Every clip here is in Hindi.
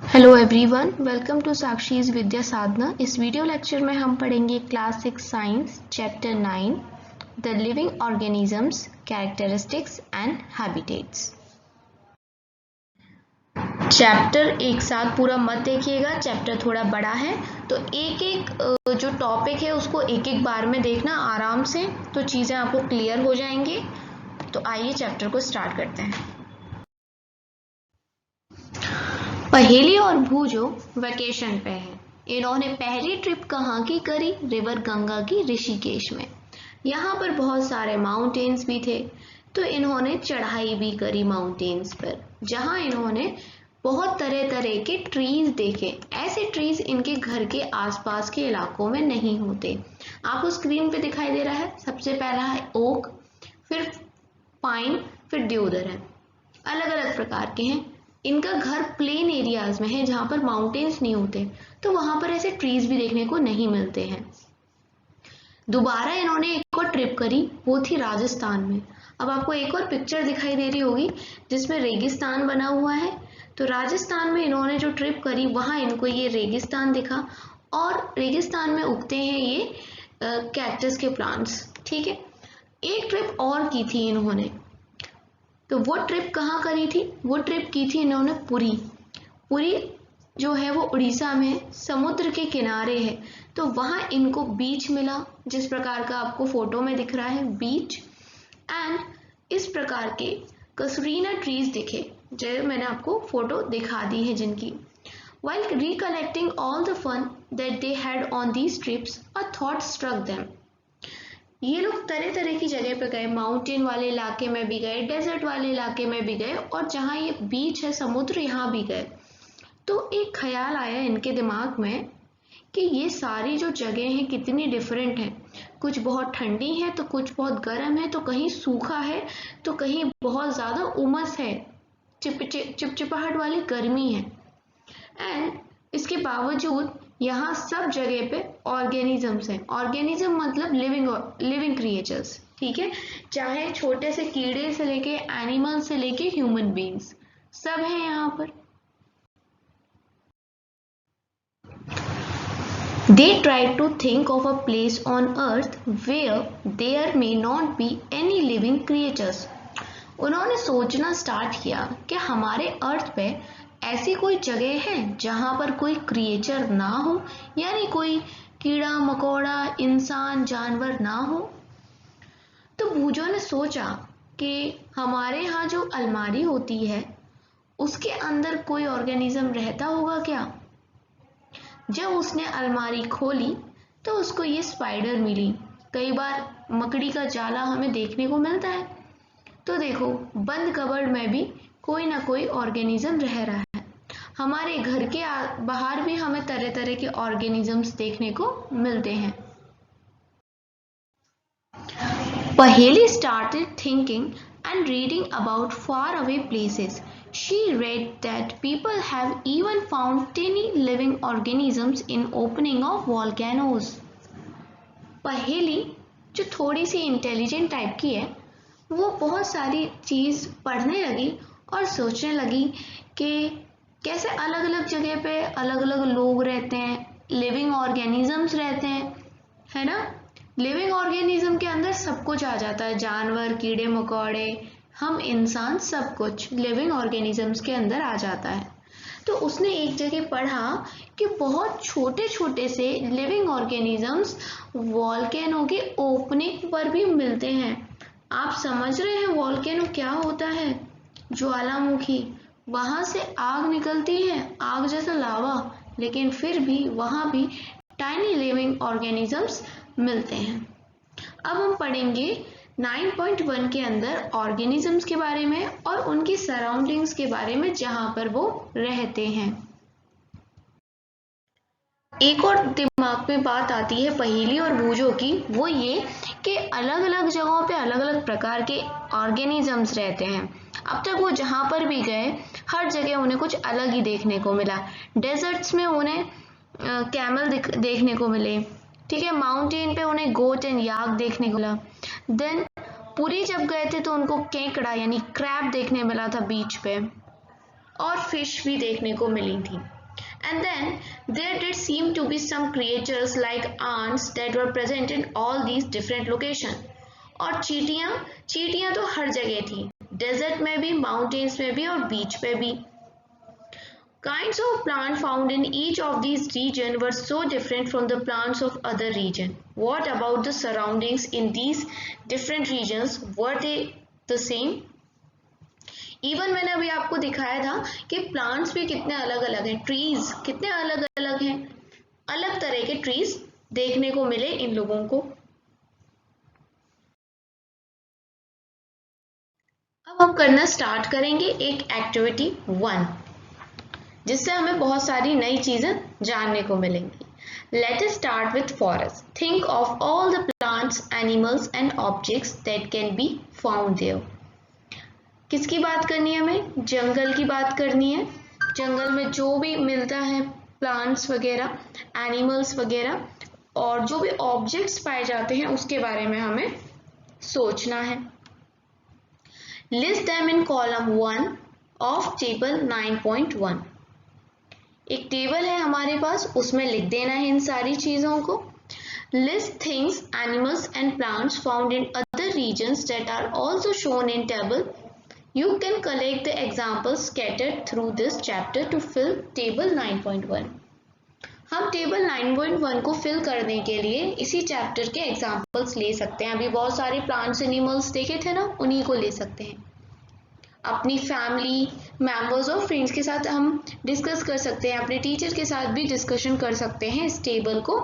हेलो एवरीवन, वेलकम टू साक्षीज विद्या साधना। इस वीडियो लेक्चर में हम पढ़ेंगे class 6 science chapter 9 the living organisms characteristics and habitats. Chapter एक साथ पूरा मत देखिएगा, चैप्टर थोड़ा बड़ा है तो एक एक जो टॉपिक है उसको एक एक बार में देखना आराम से, तो चीज़ें आपको क्लियर हो जाएंगी। तो आइए चैप्टर को स्टार्ट करते हैं। पहेली और भूजो वेकेशन पे हैं। इन्होंने पहली ट्रिप कहाँ की करी? रिवर गंगा की, ऋषिकेश में। यहाँ पर बहुत सारे माउंटेन्स भी थे, तो इन्होंने चढ़ाई भी करी माउंटेन्स पर, जहाँ इन्होंने बहुत तरह तरह के ट्रीज देखे। ऐसे ट्रीज इनके घर के आसपास के इलाकों में नहीं होते। आपको स्क्रीन पे दिखाई दे रहा है, सबसे पहला है ओक, फिर पाइन, फिर देवदार है। अलग अलग प्रकार के हैं। इनका घर प्लेन एरियाज में है जहां पर माउंटेन्स नहीं होते, तो वहां पर ऐसे ट्रीज भी देखने को नहीं मिलते हैं। दोबारा इन्होंने एक और ट्रिप करी, वो थी राजस्थान में। अब आपको एक और पिक्चर दिखाई दे रही होगी जिसमें रेगिस्तान बना हुआ है। तो राजस्थान में इन्होंने जो ट्रिप करी वहां इनको ये रेगिस्तान दिखा, और रेगिस्तान में उगते हैं ये कैक्टस के प्लांट्स। ठीक है, एक ट्रिप और की थी इन्होंने। तो वो ट्रिप कहाँ करी थी? वो ट्रिप की थी इन्होंने पुरी। पुरी जो है वो उड़ीसा में समुद्र के किनारे है, तो वहाँ इनको बीच मिला, जिस प्रकार का आपको फोटो में दिख रहा है बीच। एंड इस प्रकार के कसरीना ट्रीज दिखे, जो मैंने आपको फोटो दिखा दी है जिनकी। While recollecting all the fun that they had on these trips, a thought struck them. ये लोग तरह तरह की जगह पे गए, माउंटेन वाले इलाके में भी गए, डेजर्ट वाले इलाके में भी गए, और जहाँ ये बीच है समुद्र, यहाँ भी गए। तो एक ख्याल आया इनके दिमाग में कि ये सारी जो जगह हैं कितनी डिफरेंट हैं। कुछ बहुत ठंडी है तो कुछ बहुत गर्म है, तो कहीं सूखा है तो कहीं बहुत ज़्यादा उमस है, चिपचिपाहट वाली गर्मी है। एंड इसके बावजूद यहाँ सब जगह पे ऑर्गेनिजम्स हैं। ऑर्गेनिज्म मतलब लिविंग क्रिएचर्स। ठीक है, चाहे छोटे से कीड़े से लेके एनिमल से लेके ह्यूमन बीइंग्स, सब हैं यहाँ पर। They tried to think of a place on earth where there may not be any living creatures. उन्होंने सोचना स्टार्ट किया कि हमारे अर्थ पे ऐसी कोई जगह है जहां पर कोई क्रिएचर ना हो, यानी कोई कीड़ा मकोड़ा इंसान जानवर ना हो। तो भूजो ने सोचा कि हमारे यहाँ जो अलमारी होती है उसके अंदर कोई ऑर्गेनिज्म रहता होगा क्या। जब उसने अलमारी खोली तो उसको ये स्पाइडर मिली। कई बार मकड़ी का जाला हमें देखने को मिलता है, तो देखो बंद कबर्ड में भी कोई ना कोई ऑर्गेनिज्म रह रहा है। हमारे घर के बाहर भी हमें तरह तरह के ऑर्गेनिजम्स देखने को मिलते हैं। पहेली started thinking and reading about far away places. She read that people have even found tiny living organisms in opening of volcanoes. पहेली जो थोड़ी सी इंटेलिजेंट टाइप की है, वो बहुत सारी चीज़ पढ़ने लगी और सोचने लगी कि कैसे अलग अलग जगह पे अलग अलग लोग रहते हैं, लिविंग ऑर्गेनिजम्स रहते हैं, है ना। लिविंग ऑर्गेनिज्म के अंदर सब कुछ आ जाता है, जानवर, कीड़े मकोड़े, हम इंसान, सब कुछ लिविंग ऑर्गेनिजम्स के अंदर आ जाता है। तो उसने एक जगह पढ़ा कि बहुत छोटे छोटे से लिविंग ऑर्गेनिजम्स वॉल्केनो के ओपनिंग पर भी मिलते हैं। आप समझ रहे हैं वॉल्केनो क्या होता है? ज्वालामुखी, वहां से आग निकलती है, आग जैसा लावा, लेकिन फिर भी वहां भी टाइनी लिविंग ऑर्गेनिजम्स मिलते हैं। अब हम पढ़ेंगे 9.1 के अंदर ऑर्गेनिजम्स के बारे में और उनकी सराउंडिंग्स के बारे में जहां पर वो रहते हैं। एक और दिमाग में बात आती है पहेली और बूझो की, वो ये कि अलग अलग जगहों पे अलग अलग प्रकार के ऑर्गेनिजम्स रहते हैं। अब तक वो जहाँ पर भी गए हर जगह उन्हें कुछ अलग ही देखने को मिला। डेजर्ट्स में उन्हें कैमल देखने को मिले, ठीक है, माउंटेन पे उन्हें गोट एंड याक देखने को मिला। देन पुरी जब गए थे तो उनको केकड़ा यानी क्रैब देखने मिला था बीच पे। और फिश भी देखने को मिली थी। And then there did seem to be some creatures like ants that were present in all these different locations. और चींटियां तो हर जगह थी, डेजर्ट में भी, माउंटेन्स में भी और बीच पे भी। Kinds of plant found in each of these regions were so different from the plants of other region. What about the surroundings in these different regions? Were they the same? Even मैंने अभी आपको दिखाया था कि प्लांट्स भी कितने अलग अलग हैं, ट्रीज कितने अलग अलग हैं, अलग तरह के ट्रीज देखने को मिले इन लोगों को। अब हम करना स्टार्ट करेंगे एक एक्टिविटी 1, जिससे हमें बहुत सारी नई चीजें जानने को मिलेंगी। Let us start with forest. Think of all the plants, animals and objects that can be found there. किसकी बात करनी है हमें? जंगल की बात करनी है। जंगल में जो भी मिलता है, प्लांट्स वगैरह, एनिमल्स वगैरह और जो भी ऑब्जेक्ट्स पाए जाते हैं उसके बारे में हमें सोचना है। List them in column 1 of table 9.1. एक टेबल है हमारे पास, उसमें लिख देना है इन सारी चीजों को। List things, animals and plants found in other regions that are also shown in table. You can collect the examples scattered through this chapter to fill table 9.1. हम टेबल 9.1 को फिल करने के लिए इसी चैप्टर के एग्जाम्पल्स ले सकते हैं। अभी बहुत सारे प्लांट्स एनिमल्स देखे थे ना, उन्हीं को ले सकते हैं। अपनी फैमिली मेंबर्स और फ्रेंड्स के साथ हम डिस्कस कर सकते हैं, अपने टीचर के साथ भी डिस्कशन कर सकते हैं इस टेबल को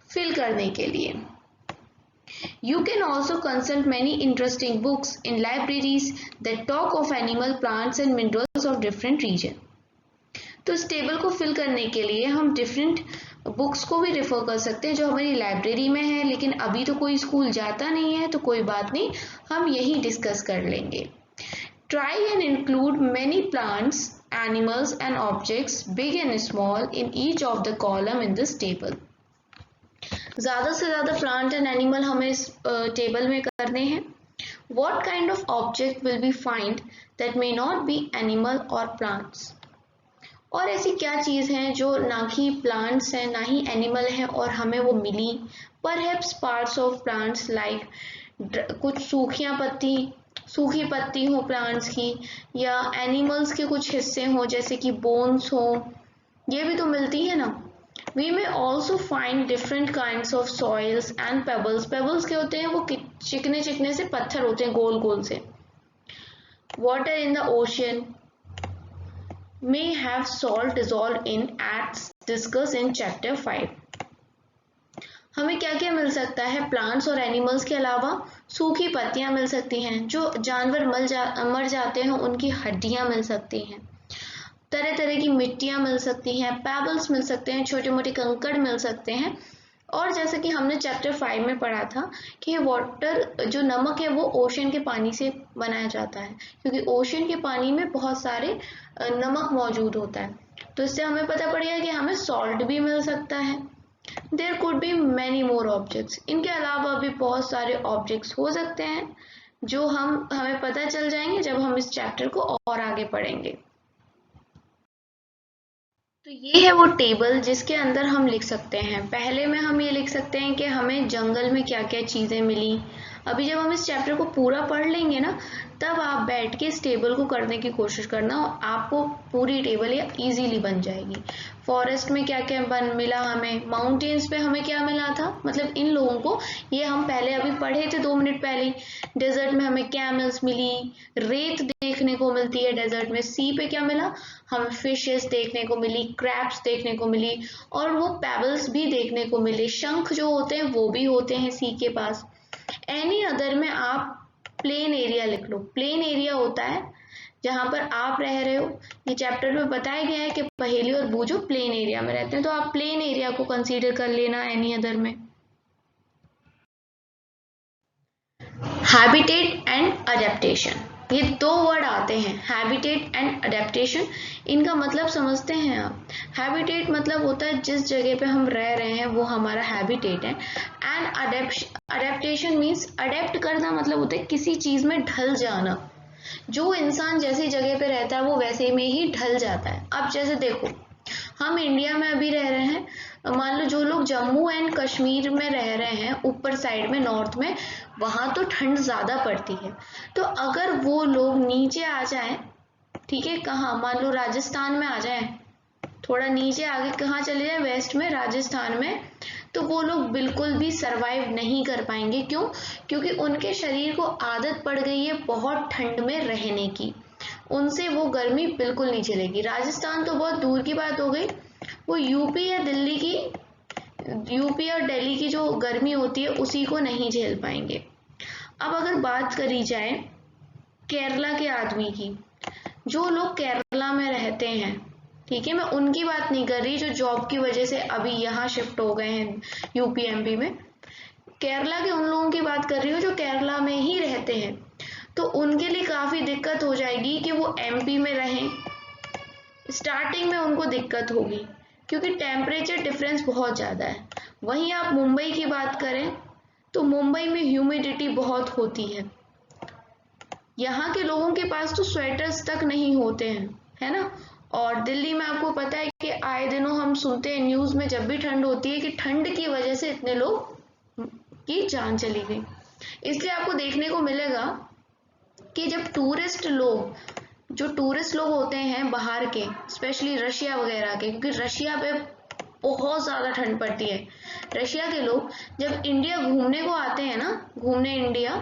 फिल करने के लिए। You can also consult many interesting books in libraries that talk of animal, plants and minerals of different region. तो इस टेबल को फिल करने के लिए हम डिफरेंट बुक्स को भी रेफर कर सकते हैं जो हमारी लाइब्रेरी में है, लेकिन अभी तो कोई स्कूल जाता नहीं है तो कोई बात नहीं, हम यही डिस्कस कर लेंगे। Try and include many plants, animals and objects, big and small, in each of the column in this table. ज़्यादा से ज़्यादा प्लांट एंड एनिमल हमें इस टेबल में करने हैं। What kind of object will we find that may not be animal or plants? और ऐसी क्या चीज़ है जो ना ही प्लांट्स हैं ना ही एनिमल है और हमें वो मिली। Perhaps parts of plants like कुछ सूखी पत्ती हो प्लांट्स की, या एनिमल्स के कुछ हिस्से हो जैसे कि बोन्स हो, ये भी तो मिलती है ना। We may also find different kinds of soils and pebbles. Pebbles क्या होते हैं? वो चिकने चिकने से पत्थर होते हैं, गोल गोल से। Water in the ocean may have salt dissolved in as discussed in chapter 5. हमें क्या क्या मिल सकता है? प्लांट्स और एनिमल्स के अलावा सूखी पत्तियां मिल सकती हैं, जो जानवर मर जाते हैं उनकी हड्डियां मिल सकती हैं, तरह तरह की मिट्टियां मिल सकती हैं, पेबल्स मिल सकते हैं, छोटे मोटे कंकड़ मिल सकते हैं। और जैसे कि हमने चैप्टर 5 में पढ़ा था कि वाटर जो नमक है वो ओशन के पानी से बनाया जाता है, क्योंकि ओशन के पानी में बहुत सारे नमक मौजूद होता है, तो इससे हमें पता पड़ेगा कि हमें सॉल्ट भी मिल सकता है। There could be many more objects. इनके अलावा भी बहुत सारे ऑब्जेक्ट्स हो सकते हैं जो हमें पता चल जाएंगे जब हम इस चैप्टर को और आगे पढ़ेंगे। तो ये है वो टेबल जिसके अंदर हम लिख सकते हैं। पहले में हम ये लिख सकते हैं कि हमें जंगल में क्या क्या चीज़ें मिली। अभी जब हम इस चैप्टर को पूरा पढ़ लेंगे ना, तब आप बैठ के इस टेबल को करने की कोशिश करना और आपको पूरी टेबल ये इजीली बन जाएगी। फॉरेस्ट में क्या क्या मिला हमें, माउंटेन्स पे हमें क्या मिला था, मतलब इन लोगों को ये हम पहले अभी पढ़े थे 2 मिनट पहले। डेजर्ट में हमें कैमल्स मिली, रेत देखने को मिलती है डेजर्ट में। सी पे क्या मिला, हमें फिशेस देखने को मिली, क्रैब्स देखने को मिली और वो पेबल्स भी देखने को मिले। शंख जो होते हैं वो भी होते हैं सी के पास। एनी अदर में आप प्लेन एरिया लिख लो। प्लेन एरिया होता है जहां पर आप रह रहे हो। ये चैप्टर में बताया गया है कि पहेली और बूझो प्लेन एरिया में रहते हैं, तो आप प्लेन एरिया को कंसीडर कर लेना एनी अदर में। हैबिटेट एंड अडेप्टेशन, ये 2 वर्ड आते हैं, हैबिटेट एंड अडेप्टेशन। इनका मतलब समझते हैं आप। हैबिटेट मतलब होता है जिस जगह पे हम रह रहे हैं वो हमारा हैबिटेट है। एंड अडेप्टेशन मीन्स अडेप्ट करना, मतलब होता है किसी चीज में ढल जाना। जो इंसान जैसी जगह पे रहता है वो वैसे में ही ढल जाता है। अब जैसे देखो, हम इंडिया में अभी रह रहे हैं, मान लो जो लोग जम्मू एंड कश्मीर में रह रहे हैं, ऊपर साइड में नॉर्थ में, वहां तो ठंड ज्यादा पड़ती है। तो अगर वो लोग नीचे आ जाएं, ठीक है, कहाँ, मान लो राजस्थान में आ जाएं, थोड़ा नीचे आगे कहाँ चले जाए, वेस्ट में, राजस्थान में, तो वो लोग बिल्कुल भी सरवाइव नहीं कर पाएंगे। क्यों? क्योंकि उनके शरीर को आदत पड़ गई है बहुत ठंड में रहने की, उनसे वो गर्मी बिल्कुल नहीं चलेगी। राजस्थान तो बहुत दूर की बात हो गई, वो यूपी या दिल्ली की, यूपी और दिल्ली की जो गर्मी होती है उसी को नहीं झेल पाएंगे। अब अगर बात करी जाए केरला के आदमी की, जो लोग केरला में रहते हैं, ठीक है, मैं उनकी बात नहीं कर रही जो जॉब की वजह से अभी यहाँ शिफ्ट हो गए हैं यूपी एमपी में, केरला के उन लोगों की बात कर रही हूँ जो केरला में ही रहते हैं। तो उनके लिए काफी दिक्कत हो जाएगी कि वो एमपी में रहें। स्टार्टिंग में उनको दिक्कत होगी क्योंकि टेम्परेचर डिफरेंस बहुत ज़्यादा है। वहीं आप मुंबई की बात करें तो मुंबई में ह्यूमिडिटी बहुत होती है, यहाँ के लोगों के पास तो स्वेटर्स तक नहीं होते हैं, है ना। और दिल्ली में आपको पता है कि आए दिनों हम सुनते हैं न्यूज़ में, जब भी ठंड होती है, कि ठंड की वजह से इतने लोग की जान चली गई। इसलिए आपको देखने को मिलेगा कि जब जो टूरिस्ट लोग होते हैं बाहर के, स्पेशली रशिया वगैरह के, क्योंकि रशिया पे बहुत ज़्यादा ठंड पड़ती है, रशिया के लोग जब इंडिया घूमने को आते हैं ना, घूमने इंडिया,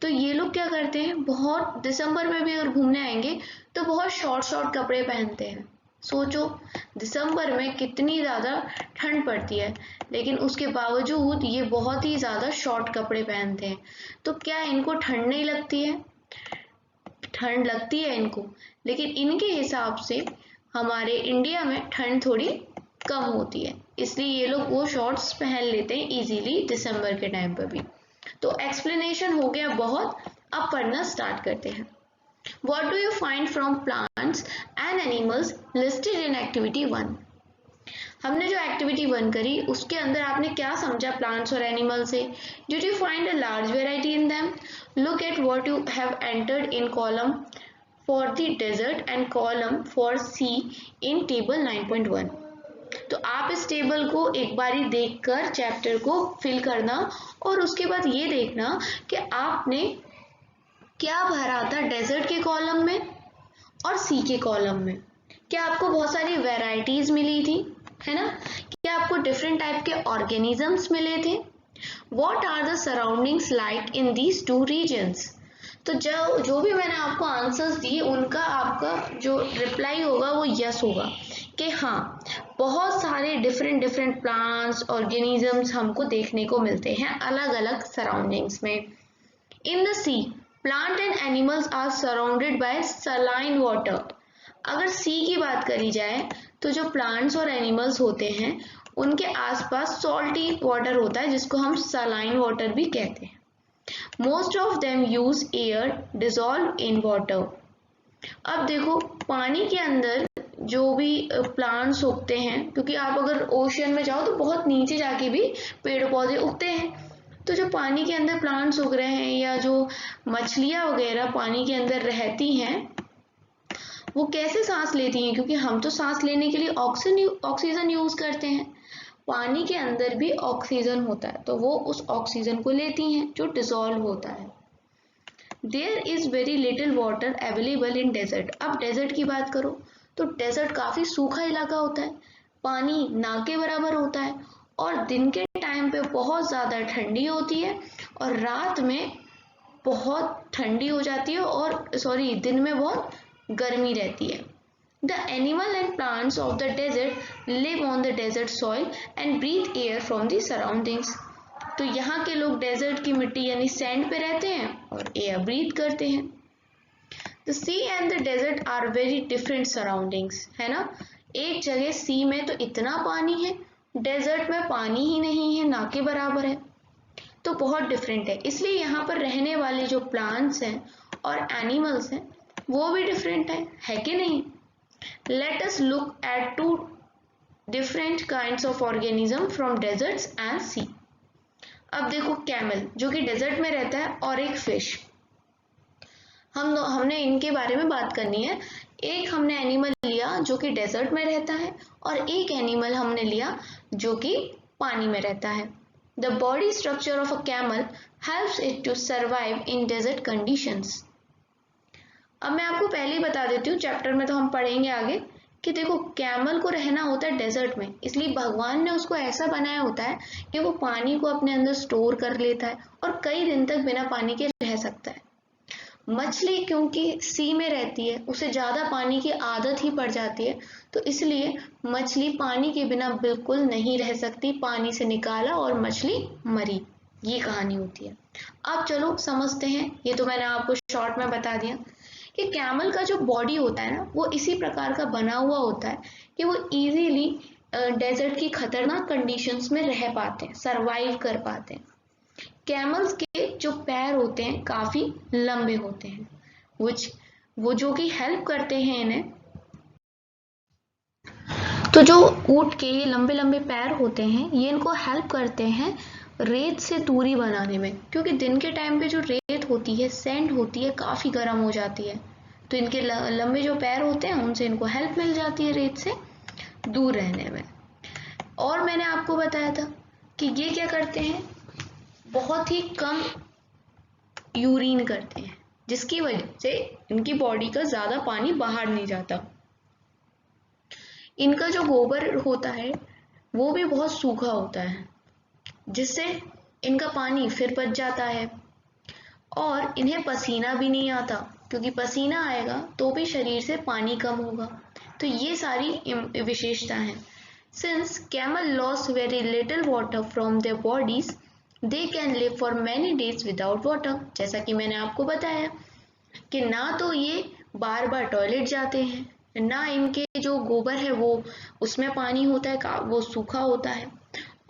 तो ये लोग क्या करते हैं, बहुत दिसंबर में भी अगर घूमने आएंगे तो बहुत शॉर्ट शॉर्ट कपड़े पहनते हैं। सोचो दिसंबर में कितनी ज़्यादा ठंड पड़ती है, लेकिन उसके बावजूद ये बहुत ही ज़्यादा शॉर्ट कपड़े पहनते हैं। तो क्या इनको ठंड नहीं लगती है? ठंड लगती है इनको, लेकिन इनके हिसाब से हमारे इंडिया में ठंड थोड़ी कम होती है, इसलिए ये लोग वो शॉर्ट्स पहन लेते हैं इजीली दिसंबर के टाइम पर भी। तो एक्सप्लेनेशन हो गया बहुत, अब पढ़ना स्टार्ट करते हैं। What do you find from plants and animals listed in activity 1? हमने जो एक्टिविटी 1 करी उसके अंदर आपने क्या समझा प्लांट्स और एनिमल से? Did you find a large variety in them? Look at what you have entered in column for the desert and column for sea in table 9.1. तो आप इस टेबल को एक बारी देखकर चैप्टर को फिल करना और उसके बाद ये देखना कि आपने क्या भरा था डेजर्ट के कॉलम में और सी के कॉलम में। क्या आपको बहुत सारी वैरायटीज मिली थी, है ना? क्या आपको डिफरेंट टाइप के ऑर्गेनिजम्स मिले थे? What are the surroundings like in these two regions? तो जो भी मैंने आपको आंसर्स दिए उनका आपका जो रिप्लाई होगा वो यस होगा कि हाँ, बहुत सारे डिफरेंट प्लांट्स ऑर्गेनिजम्स हमको देखने को मिलते हैं अलग अलग सराउंडिंग्स में। In the sea plant and animals are surrounded by saline water. अगर सी की बात करी जाए तो जो प्लांट्स और एनिमल्स होते हैं उनके आसपास सॉल्टी वाटर होता है जिसको हम सलाइन वाटर भी कहते हैं। Most of them use air dissolve in water. अब देखो पानी के अंदर जो भी प्लांट्स उगते हैं, क्योंकि आप अगर ओशन में जाओ तो बहुत नीचे जाके भी पेड़ पौधे उगते हैं, तो जो पानी के अंदर प्लांट्स उग रहे हैं या जो मछलियाँ वगैरह पानी के अंदर रहती हैं वो कैसे सांस लेती हैं? क्योंकि हम तो सांस लेने के लिए ऑक्सीजन यूज करते हैं, पानी के अंदर भी ऑक्सीजन होता है, तो वो उस ऑक्सीजन को लेती हैं जो डिसॉल्व होता है। There is very little water available in desert. अब डेजर्ट की बात करो तो डेजर्ट काफी सूखा इलाका होता है, पानी ना के बराबर होता है और दिन के टाइम पे बहुत ज्यादा ठंडी होती है और रात में बहुत ठंडी हो जाती है और दिन में बहुत गर्मी रहती है। The animal and plants of the desert live on the desert soil and breathe air from the surroundings. तो यहाँ के लोग डेजर्ट की मिट्टी यानी सैंड पे रहते हैं और एयर ब्रीथ करते हैं। The sea and the desert are very different surroundings, है ना? एक जगह सी में तो इतना पानी है, डेजर्ट में पानी ही नहीं है, ना के बराबर है, तो बहुत डिफरेंट है। इसलिए यहाँ पर रहने वाले जो प्लांट्स हैं और एनिमल्स हैं वो भी डिफरेंट है कि नहीं? Let us look at two different kinds of organism from deserts and sea. अब देखो कैमल जो कि डेजर्ट में रहता है और एक फिश। हमने इनके बारे में बात करनी है। एक हमने एनिमल लिया जो कि डेजर्ट में रहता है और एक एनिमल हमने लिया जो कि पानी में रहता है। The body structure of a camel helps it to survive in desert conditions. अब मैं आपको पहले ही बता देती हूँ, चैप्टर में तो हम पढ़ेंगे आगे कि देखो कैमल को रहना होता है डेजर्ट में, इसलिए भगवान ने उसको ऐसा बनाया होता है कि वो पानी को अपने अंदर स्टोर कर लेता है और कई दिन तक बिना पानी के रह सकता है। मछली क्योंकि सी में रहती है, उसे ज़्यादा पानी की आदत ही पड़ जाती है, तो इसलिए मछली पानी के बिना बिल्कुल नहीं रह सकती। पानी से निकाला और मछली मरी, ये कहानी होती है। अब चलो समझते हैं, ये तो मैंने आपको शॉर्ट में बता दिया कि कैमल का जो बॉडी होता है ना, वो इसी प्रकार का बना हुआ होता है कि वो इजीली डेजर्ट की खतरनाक कंडीशंस में रह पाते हैं, सरवाइव कर पाते हैं। कैमल्स के जो पैर होते हैं काफी लंबे होते हैं, वो जो कि हेल्प करते हैं इन्हें। तो जो ऊंट के ये लंबे लंबे पैर होते हैं, ये इनको हेल्प करते हैं रेत से दूरी बनाने में, क्योंकि दिन के टाइम पे जो रेत होती है, सैंड होती है, काफी गर्म हो जाती है, तो इनके लंबे जो पैर होते हैं उनसे इनको हेल्प मिल जाती है रेत से दूर रहने में। और मैंने आपको बताया था कि ये क्या करते हैं, बहुत ही कम यूरिन करते हैं, जिसकी वजह से इनकी बॉडी का ज्यादा पानी बाहर नहीं जाता। इनका जो गोबर होता है वो भी बहुत सूखा होता है, जिससे इनका पानी फिर बच जाता है और इन्हें पसीना भी नहीं आता, क्योंकि पसीना आएगा तो भी शरीर से पानी कम होगा। तो ये सारी विशेषता हैं। Since camel loss very little water from their bodies, they can live for many days without water. जैसा कि मैंने आपको बताया कि ना तो ये बार बार टॉयलेट जाते हैं, ना इनके जो गोबर है वो उसमें पानी होता है, वो सूखा होता है,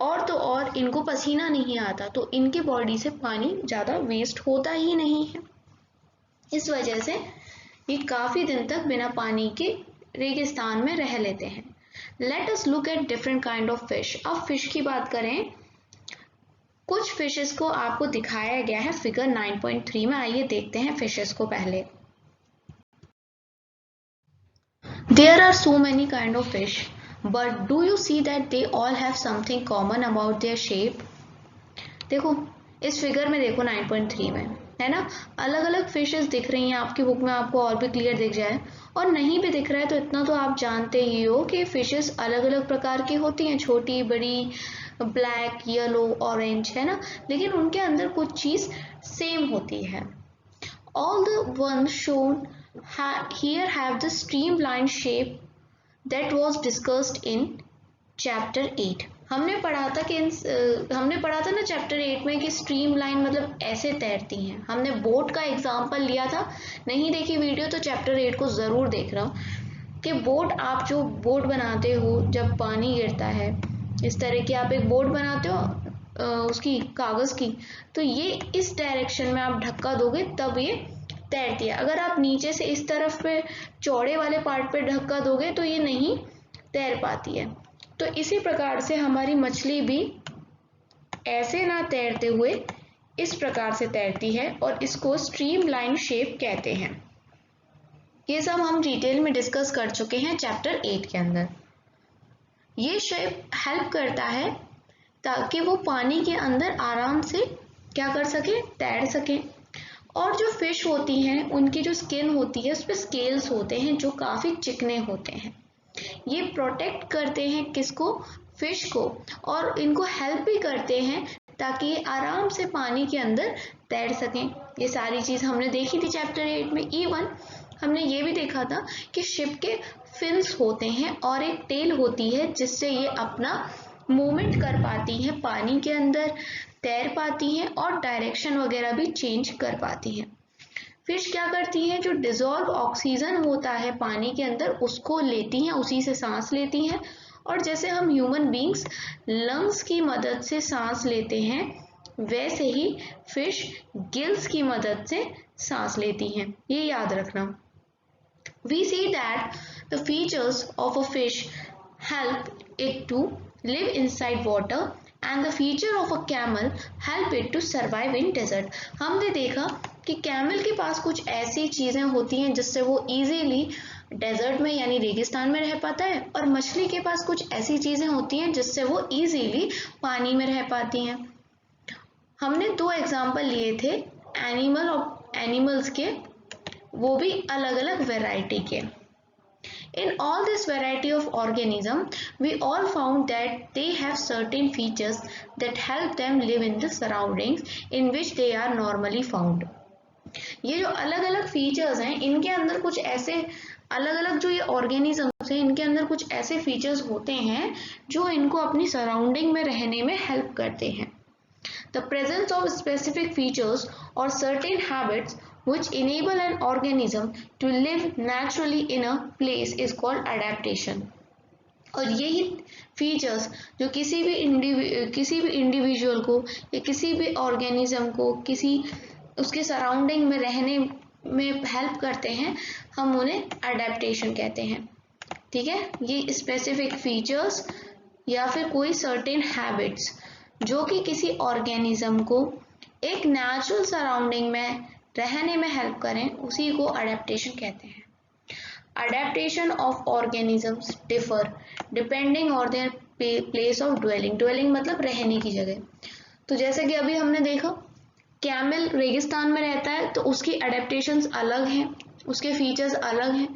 और तो और इनको पसीना नहीं आता, तो इनके बॉडी से पानी ज़्यादा वेस्ट होता ही नहीं है। इस वजह से ये काफ़ी दिन तक बिना पानी के रेगिस्तान में रह लेते हैं। Let us look at different kind of fish. अब फिश की बात करें, कुछ फिशेस को आपको दिखाया गया है फिगर 9.3 में। आइए देखते हैं फिशेस को पहले। There are so many kind of fish, but do you see that they all have something common about their shape? देखो इस फिगर में, देखो 9.3 में है ना, अलग अलग फिशेस दिख रही हैं आपकी बुक में, आपको और भी क्लियर दिख जाए, और नहीं भी दिख रहा है तो इतना तो आप जानते ही हो कि फिशेस अलग अलग प्रकार की होती हैं, छोटी बड़ी, ब्लैक, येलो, ऑरेंज, है ना, लेकिन उनके अंदर कुछ चीज सेम होती है। All the ones shown here have the streamlined shape that was discussed in chapter 8। हमने पढ़ा था ना चैप्टर 8 में कि स्ट्रीमलाइन मतलब ऐसे तैरती हैं। हमने बोट का एग्जांपल लिया था, नहीं देखी वीडियो तो चैप्टर 8 को जरूर देख रहा हूँ कि बोट, आप जो बोट बनाते हो जब पानी गिरता है, इस तरह की आप एक बोट बनाते हो उसकी कागज की, तो ये इस डायरेक्शन में आप धक्का दोगे तब ये तैरती है। अगर आप नीचे से इस तरफ पे चौड़े वाले पार्ट पे धक्का दोगे तो ये नहीं तैर पाती है। तो इसी प्रकार से हमारी मछली भी ऐसे ना तैरते हुए इस प्रकार से तैरती है और इसको स्ट्रीमलाइन शेप कहते हैं। ये सब हम डिटेल में डिस्कस कर चुके हैं चैप्टर 8 के अंदर। ये शेप हेल्प करता है ताकि वो पानी के अंदर आराम से क्या कर सके, तैर सके। और जो फिश होती हैं उनकी जो स्किन होती है उस पर स्केल्स होते हैं जो काफी चिकने होते हैं। ये प्रोटेक्ट करते हैं किसको, फिश को, और इनको हेल्प भी करते हैं ताकि ये आराम से पानी के अंदर तैर सकें। ये सारी चीज हमने देखी थी चैप्टर 8 में। इवन हमने ये भी देखा था कि शिप के फिन्स होते हैं और एक टेल होती है जिससे ये अपना मूवमेंट कर पाती हैं, पानी के अंदर तैर पाती हैं और डायरेक्शन वगैरह भी चेंज कर पाती हैं। फिश क्या करती हैं, जो डिजॉल्व ऑक्सीजन होता है पानी के अंदर उसको लेती हैं, उसी से सांस लेती हैं। और जैसे हम ह्यूमन बींग्स लंग्स की मदद से सांस लेते हैं, वैसे ही फिश गिल्स की मदद से सांस लेती हैं, ये याद रखना। We see that the features of a fish help it to live inside water and the feature of a camel help it to survive in desert। हमने देखा कि कैमल के पास कुछ ऐसी चीज़ें होती हैं जिससे वो इजीली डेजर्ट में यानी रेगिस्तान में रह पाता है, और मछली के पास कुछ ऐसी चीज़ें होती हैं जिससे वो इजीली पानी में रह पाती हैं। हमने 2 एग्जाम्पल लिए थे एनिमल्स के, वो भी अलग अलग वैरायटी के। In all this variety of organism, we all found that they have certain features that help them live in the surroundings in which they are normally found. ये जो अलग अलग फीचर्स हैं, इनके अंदर कुछ ऐसे अलग अलग जो ये ऑर्गेनिजम्स हैं, इनके अंदर कुछ ऐसे फीचर्स होते हैं जो इनको अपनी सराउंडिंग में रहने में हेल्प करते हैं। The presence of specific features or certain habits which enable an organism to live naturally in a place is called adaptation. और यही फीचर्स जो किसी भी इंडिविजुअल को या किसी भी ऑर्गेनिज्म को किसी उसके सराउंडिंग में रहने में हेल्प करते हैं, हम उन्हें अडेप्टेशन कहते हैं। ठीक है, ये स्पेसिफिक फीचर्स या फिर कोई सर्टेन हैबिट्स जो कि किसी ऑर्गेनिज्म को एक नेचुरल सराउंडिंग में रहने में हेल्प करें, उसी को अडेप्टेशन कहते हैं। Adaptation of organisms differ depending on their place of dwelling. Dwelling मतलब रहने की जगह। तो जैसे कि अभी हमने देखा, कैमल रेगिस्तान में रहता है तो उसकी अडेप्टेशंस अलग हैं, उसके फीचर्स अलग हैं।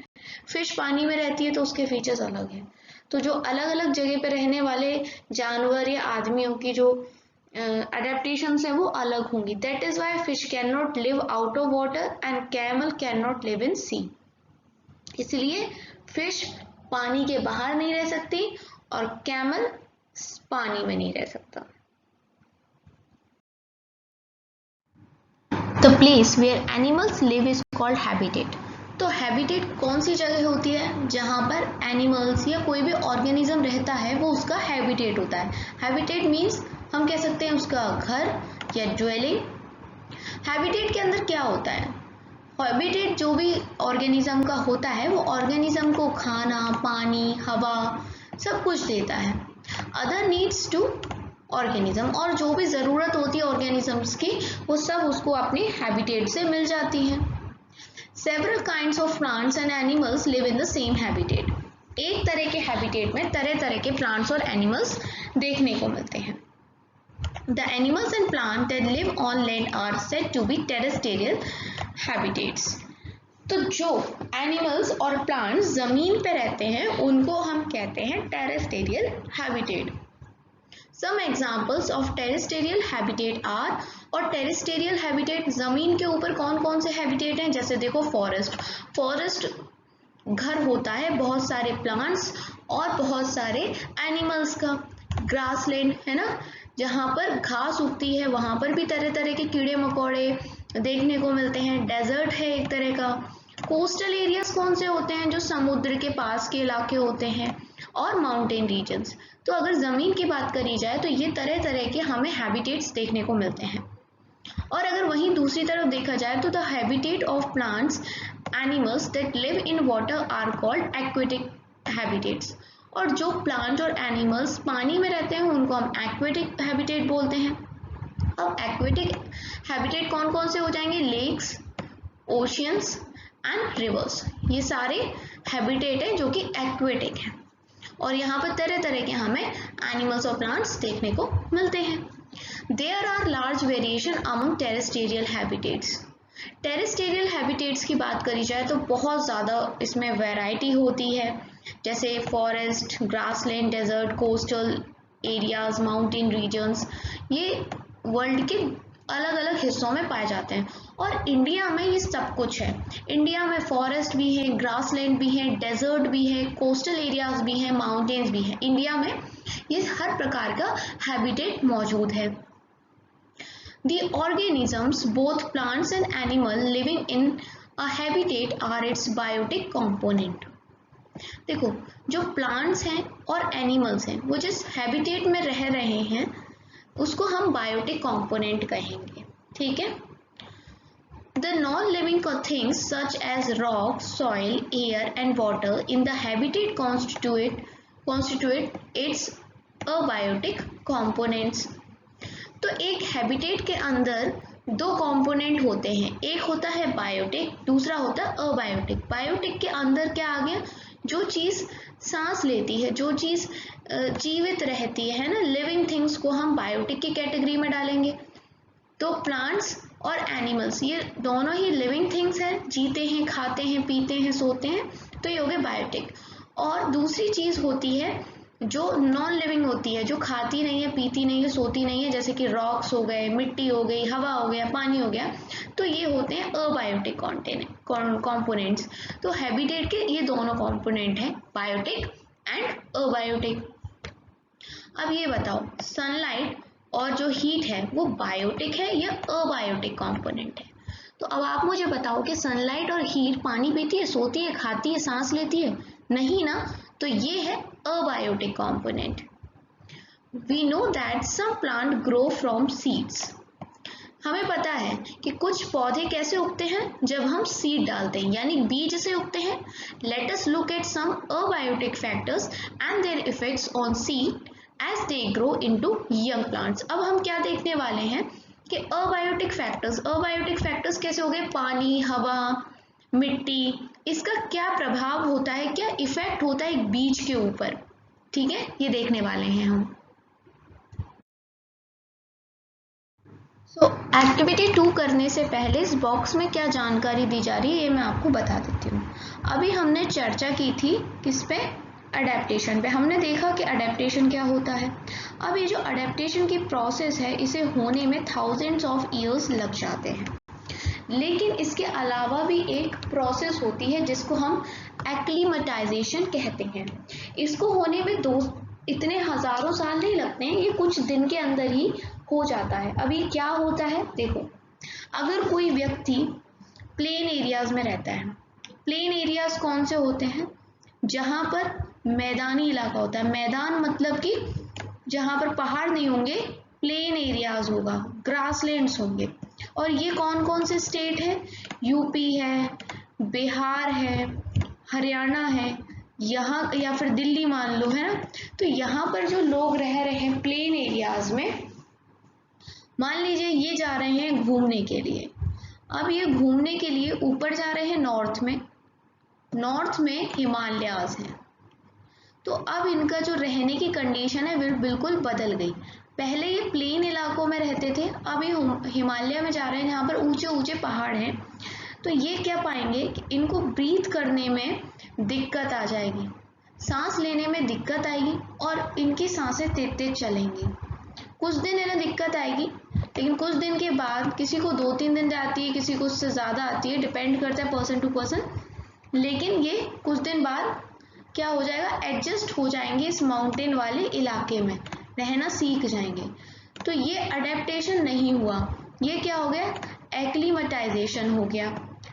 फिश पानी में रहती है तो उसके फीचर्स अलग हैं। तो जो अलग अलग जगह पे रहने वाले जानवर या आदमियों की जो अडेप्टेशंस है वो अलग होंगी। That is why fish can not live out of water and camel can not live in sea. इसलिए फिश पानी के बाहर नहीं रह सकती और कैमल पानी में नहीं रह सकता। The place where animals live is called habitat. तो हैबिटेट कौन सी जगह होती है जहाँ पर एनिमल्स या कोई भी ऑर्गेनिज्म रहता है, वो उसका हैबिटेट होता है। हैबिटेट मीन्स हम कह सकते हैं उसका घर या ड्वेलिंग। हैबिटेट के अंदर क्या होता है? हैबिटेट जो भी ऑर्गेनिज्म का होता है वो ऑर्गेनिज्म को खाना, पानी, हवा सब कुछ देता है। अदर नीड्स टू ऑर्गेनिज्म, और जो भी ज़रूरत होती है ऑर्गेनिजम्स की वो सब उसको अपनी हैबिटेट से मिल जाती है। Several kinds of plants and animals live in the same habitat. एक तरह के हैबिटेट में तरह तरह के प्लांट्स और एनिमल्स देखने को मिलते हैं। The animals and plants that live on land are said to be terrestrial habitats. तो जो एनिमल्स और प्लांट्स जमीन पे रहते हैं उनको हम कहते हैं terrestrial habitat. Some examples of terrestrial habitat are, और टेरेस्टेरियल हैबिटेट जमीन के ऊपर कौन कौन से हैबिटेट हैं? जैसे देखो फॉरेस्ट घर होता है बहुत सारे प्लांट्स और बहुत सारे एनिमल्स का। ग्रासलैंड है ना, जहाँ पर घास उगती है, वहाँ पर भी तरह तरह के कीड़े मकोड़े देखने को मिलते हैं। डेजर्ट है एक तरह का। कोस्टल एरियाज कौन से होते हैं? जो समुद्र के पास के इलाके होते हैं। और माउंटेन रीजन्स। तो अगर ज़मीन की बात करी जाए तो ये तरह तरह के हमें हैबिटेट्स देखने को मिलते हैं। और अगर वहीं दूसरी तरफ देखा जाए तो the habitat of plants animals that live in water are called aquatic habitats. और जो प्लांट और एनिमल्स पानी में रहते हैं उनको हम एक्वेटिक हैबिटेट बोलते हैं। अब एक्वेटिक हैबिटेट कौन कौन से हो जाएंगे? लेक्स, ओशियंस एंड रिवर्स, ये सारे हैबिटेट हैं जो कि एक्वेटिक हैं। और यहाँ पर तरह तरह के हमें एनिमल्स और प्लांट्स देखने को मिलते हैं। There are large variation among terrestrial habitats. Terrestrial habitats की बात करी जाए तो बहुत ज़्यादा इसमें वैरायटी होती है, जैसे forest, grassland, desert, coastal areas, mountain regions, ये वर्ल्ड के अलग अलग हिस्सों में पाए जाते हैं। और इंडिया में ये सब कुछ है। इंडिया में फॉरेस्ट भी है, ग्रासलैंड भी है, डेजर्ट भी है, कोस्टल एरियाज भी हैं, माउंटेन्स भी हैं। इंडिया में ये हर प्रकार का हैबिटेट मौजूद है। The organisms, both plants and animal living in a habitat are its biotic component. देखो, जो प्लांट्स हैं और एनिमल्स हैं वो जिस हैबिटेट में रह रहे हैं उसको हम बायोटिक कंपोनेंट कहेंगे। ठीक है। The non-living things such as rock, soil, air and water in the habitat constitute its abiotic components. तो एक हैबिटेट के अंदर दो कंपोनेंट होते हैं, एक होता है बायोटिक, दूसरा होता है अबायोटिक। बायोटिक के अंदर क्या आ गया, जो चीज़ सांस लेती है, जो चीज़ जीवित रहती है ना, लिविंग थिंग्स को हम बायोटिक की कैटेगरी में डालेंगे। तो प्लांट्स और एनिमल्स ये दोनों ही लिविंग थिंग्स हैं, जीते हैं, खाते हैं, पीते हैं, सोते हैं, तो ये हो गए बायोटिक। और दूसरी चीज़ होती है जो नॉन लिविंग होती है, जो खाती नहीं है, पीती नहीं है, सोती नहीं है, जैसे कि रॉक्स हो गए, मिट्टी हो गई, हवा हो गया, पानी हो गया, तो ये होते हैं अबायोटिक कंपोनेंट्स। तो हैबिटेट के ये दोनों कंपोनेंट हैं, बायोटिक एंड अबायोटिक। अब ये बताओ, सनलाइट और जो हीट है वो बायोटिक है या अबायोटिक कंपोनेंट है? तो अब आप मुझे बताओ कि सनलाइट और हीट पानी पीती है, सोती है, खाती है, सांस लेती है? नहीं ना, तो ये है abiotic component. We know that some plant grow from seeds. हमें पता है कि कुछ पौधे कैसे उगते हैं, जब हम सीड डालते हैं, यानी बीज से उगते हैं। Let us look at some abiotic factors and their effects on seed as they grow into young plants. अब हम क्या देखने वाले हैं कि अबायोटिक फैक्टर्स कैसे हो गए, पानी, हवा, मिट्टी, इसका क्या प्रभाव होता है, क्या इफेक्ट होता है एक बीज के ऊपर, ठीक है, ये देखने वाले हैं हम। एक्टिविटी 2 करने से पहले इस बॉक्स में क्या जानकारी दी जा रही है ये मैं आपको बता देती हूँ। अभी हमने चर्चा की थी किस पे, अडेप्टेशन पे। हमने देखा कि अडेप्टेशन क्या होता है। अब ये जो अडेप्टेशन की प्रोसेस है, इसे होने में थाउजेंड्स ऑफ ईयर्स लग जाते हैं, लेकिन इसके अलावा भी एक प्रोसेस होती है जिसको हम एक्लीमेटाइजेशन कहते हैं। इसको होने में इतने हजारों साल नहीं लगते हैं, ये कुछ दिन के अंदर ही हो जाता है। अभी क्या होता है देखो, अगर कोई व्यक्ति प्लेन एरियाज में रहता है, प्लेन एरियाज कौन से होते हैं, जहाँ पर मैदानी इलाका होता है। मैदान मतलब कि जहाँ पर पहाड़ नहीं होंगे, प्लेन एरियाज होगा, ग्रासलैंड्स होंगे। और ये कौन कौन से स्टेट है, यूपी है, बिहार है, हरियाणा है, यहाँ या फिर दिल्ली मान लो, है ना। तो यहाँ पर जो लोग रह रहे हैं प्लेन एरियाज में, मान लीजिए ये जा रहे हैं घूमने के लिए। अब ये घूमने के लिए ऊपर जा रहे हैं नॉर्थ में हिमालयाज हैं। तो अब इनका जो रहने की कंडीशन है बिल्कुल बदल गई। पहले ये प्लेन इलाकों में रहते थे, अब ये हिमालय में जा रहे हैं, यहाँ पर ऊंचे ऊंचे पहाड़ हैं। तो ये क्या पाएंगे कि इनको ब्रीथ करने में दिक्कत आ जाएगी, सांस लेने में दिक्कत आएगी, और इनकी सांसें तेज तेज चलेंगी। कुछ दिन इन्हें दिक्कत आएगी, लेकिन कुछ दिन के बाद, किसी को 2-3 दिन जाती है, किसी को उससे ज़्यादा आती है, डिपेंड करता है पर्सन टू पर्सन। लेकिन ये कुछ दिन बाद क्या हो जाएगा, एडजस्ट हो जाएंगे इस माउंटेन वाले इलाके में, रहना सीख जाएंगे। तो ये अडेप्टेशन नहीं हुआ, ये क्या हो गया, एक्लीमेटाइजेशन हो गया।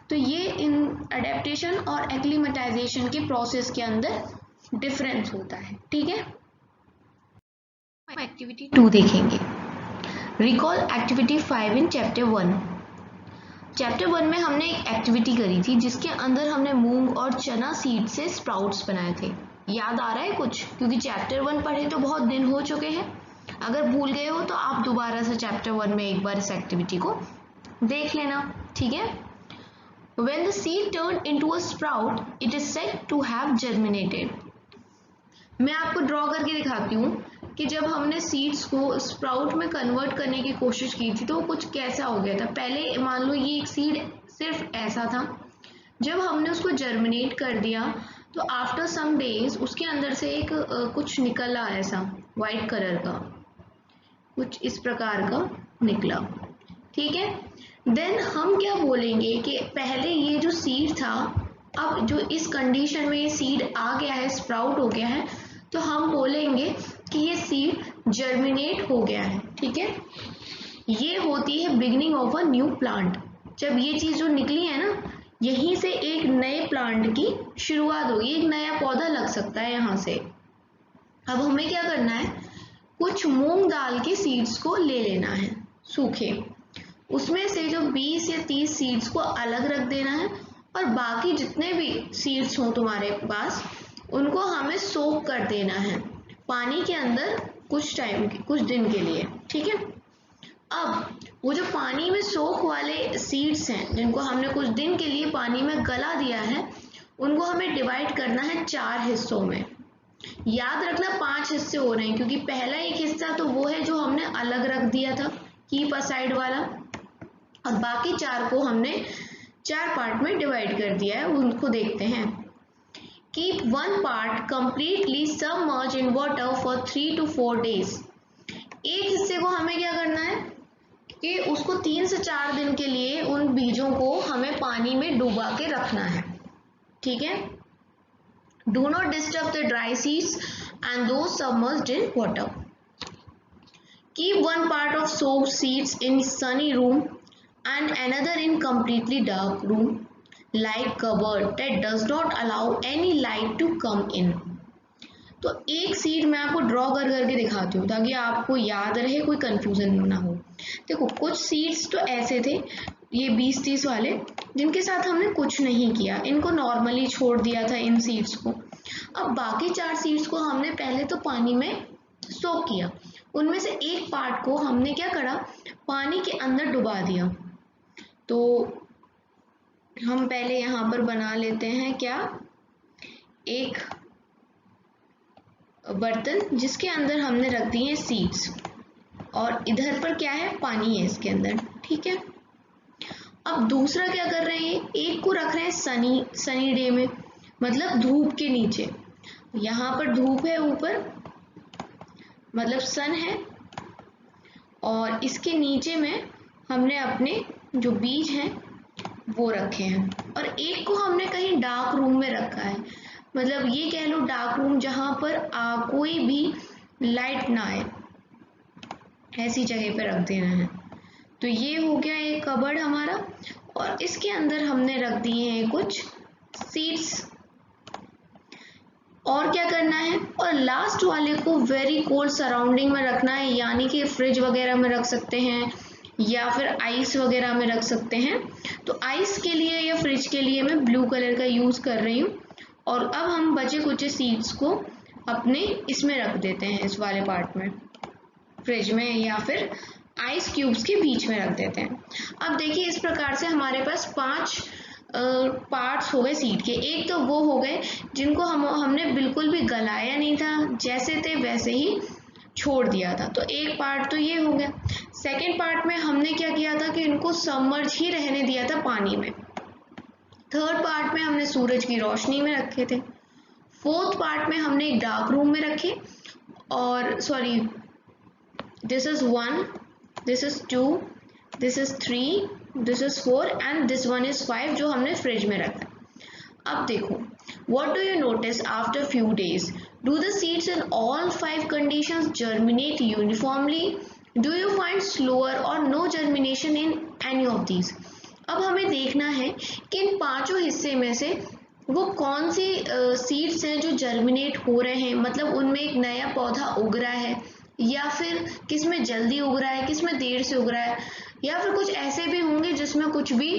तो ये इन अडेप्टेशन और एक्लीमेटाइजेशन के प्रोसेस के अंदर डिफरेंस होता है, ठीक है। एक्टिविटी 2 देखेंगे। Recall activity 5 in chapter 1। Chapter 1 में हमने एक एक्टिविटी करी थी जिसके अंदर हमने मूंग और चना सीड से स्प्राउट्स बनाए थे। याद आ रहा है कुछ? क्योंकि चैप्टर 1 पढ़े तो बहुत दिन हो चुके हैं। अगर भूल गए हो तो आप दोबारा से चैप्टर 1 में एक बार इस एक्टिविटी को देख लेना, ठीक है। When the seed turned into a sprout, it is said to have germinated. मैं आपको ड्रॉ करके दिखाती हूँ कि जब हमने सीड्स को स्प्राउट में कन्वर्ट करने की कोशिश की थी तो कुछ कैसा हो गया था। पहले मान लो ये एक सीड सिर्फ ऐसा था, जब हमने उसको जर्मिनेट कर दिया तो आफ्टर सम डेज उसके अंदर से एक कुछ निकला, ऐसा वाइट कलर का कुछ इस प्रकार का निकला, ठीक है। देन हम क्या बोलेंगे कि पहले ये जो सीड था, अब जो इस कंडीशन में ये सीड आ गया है, स्प्राउट हो गया है, तो हम बोलेंगे कि ये सीड जर्मिनेट हो गया है, ठीक है। ये होती है beginning of a new plant. जब ये चीज जो निकली है ना, यहीं से एक नए प्लांट की शुरुआत होगी, एक नया पौधा लग सकता है यहाँ से। अब हमें क्या करना है, कुछ मूंग दाल के सीड्स को ले लेना है सूखे, उसमें से जो 20 या 30 सीड्स को अलग रख देना है, और बाकी जितने भी सीड्स हों तुम्हारे पास उनको हमें सोक कर देना है पानी के अंदर कुछ दिन के लिए, ठीक है। अब वो जो पानी में सोख वाले सीड्स हैं जिनको हमने कुछ दिन के लिए पानी में गला दिया है, उनको हमें डिवाइड करना है 4 हिस्सों में। याद रखना 5 हिस्से हो रहे हैं क्योंकि पहला एक हिस्सा तो वो है जो हमने अलग रख दिया था, कीप असाइड वाला, और बाकी 4 को हमने 4 पार्ट में डिवाइड कर दिया है। उनको देखते हैं। Keep 1 part completely submerge in water for 3 to 4 days। एक हिस्से को हमें क्या करना है कि उसको 3 से 4 दिन के लिए उन बीजों को हमें पानी में डुबा के रखना है। ठीक है। Do not disturb the dry seeds and those submerged in water. Keep 1 part of soaked seeds in sunny room and another in completely dark room, like cupboard that does not allow any light to come in. तो एक सीड मैं आपको ड्रॉ कर करके दिखाती हूँ ताकि आपको याद रहे, कोई कंफ्यूजन ना हो। देखो कुछ सीड्स तो ऐसे थे, ये 20-30 वाले, जिनके साथ हमने कुछ नहीं किया, इनको नॉर्मली छोड़ दिया था इन सीड्स को। अब बाकी 4 सीड्स को हमने पहले तो पानी में सोक किया। उनमें से एक पार्ट को हमने क्या करा, पानी के अंदर डुबा दिया। तो हम पहले यहाँ पर बना लेते हैं क्या, एक बर्तन जिसके अंदर हमने रख दिए सीड्स और इधर पर क्या है, पानी है इसके अंदर। ठीक है। अब दूसरा क्या कर रहे हैं, एक को रख रहे हैं सनी डे में, मतलब धूप के नीचे। यहाँ पर धूप है ऊपर, मतलब सन है, और इसके नीचे में हमने अपने जो बीज हैं वो रखे हैं। और एक को हमने कहीं डार्क रूम में रखा है, मतलब ये कह लो डार्क रूम जहाँ पर कोई भी लाइट ना आए, ऐसी जगह पे रख देना है। तो ये हो गया एक कबर्ड हमारा, और इसके अंदर हमने रख दिए हैं कुछ सीड्स। और क्या करना है, और लास्ट वाले को वेरी कोल्ड सराउंडिंग में रखना है, यानी कि फ्रिज वगैरह में रख सकते हैं या फिर आइस वगैरह में रख सकते हैं। तो आइस के लिए या फ्रिज के लिए मैं ब्लू कलर का यूज़ कर रही हूँ। और अब हम बचे कुछ सीड्स को अपने इसमें रख देते हैं, इस वाले पार्ट में, फ्रिज में या फिर आइस क्यूब्स के बीच में रख देते हैं। अब देखिए इस प्रकार से हमारे पास 5 पार्ट्स हो गए सीड के। एक तो वो हो गए जिनको हमने बिल्कुल भी गलाया नहीं था, जैसे थे वैसे ही छोड़ दिया था, तो एक पार्ट तो ये हो गया। सेकेंड पार्ट में हमने क्या किया था कि इनको सबमर्ज ही रहने दिया था पानी में। थर्ड पार्ट में हमने सूरज की रोशनी में रखे थे। फोर्थ पार्ट में हमने एक डार्क रूम में रखे, और sorry, this is 1, this is 2, this is 3, this is 4 and this one is 5 जो हमने फ्रिज में रखा। अब देखो, what do you notice after few days? Do the seeds in all 5 conditions germinate uniformly? Do you find slower or no germination in any of these? अब हमें देखना है कि इन 5 हिस्से में से वो कौन सी सीड्स हैं जो जर्मिनेट हो रहे हैं, मतलब उनमें एक नया पौधा उग रहा है, या फिर किस में जल्दी उग रहा है, किस में देर से उग रहा है, या फिर कुछ ऐसे भी होंगे जिसमें कुछ भी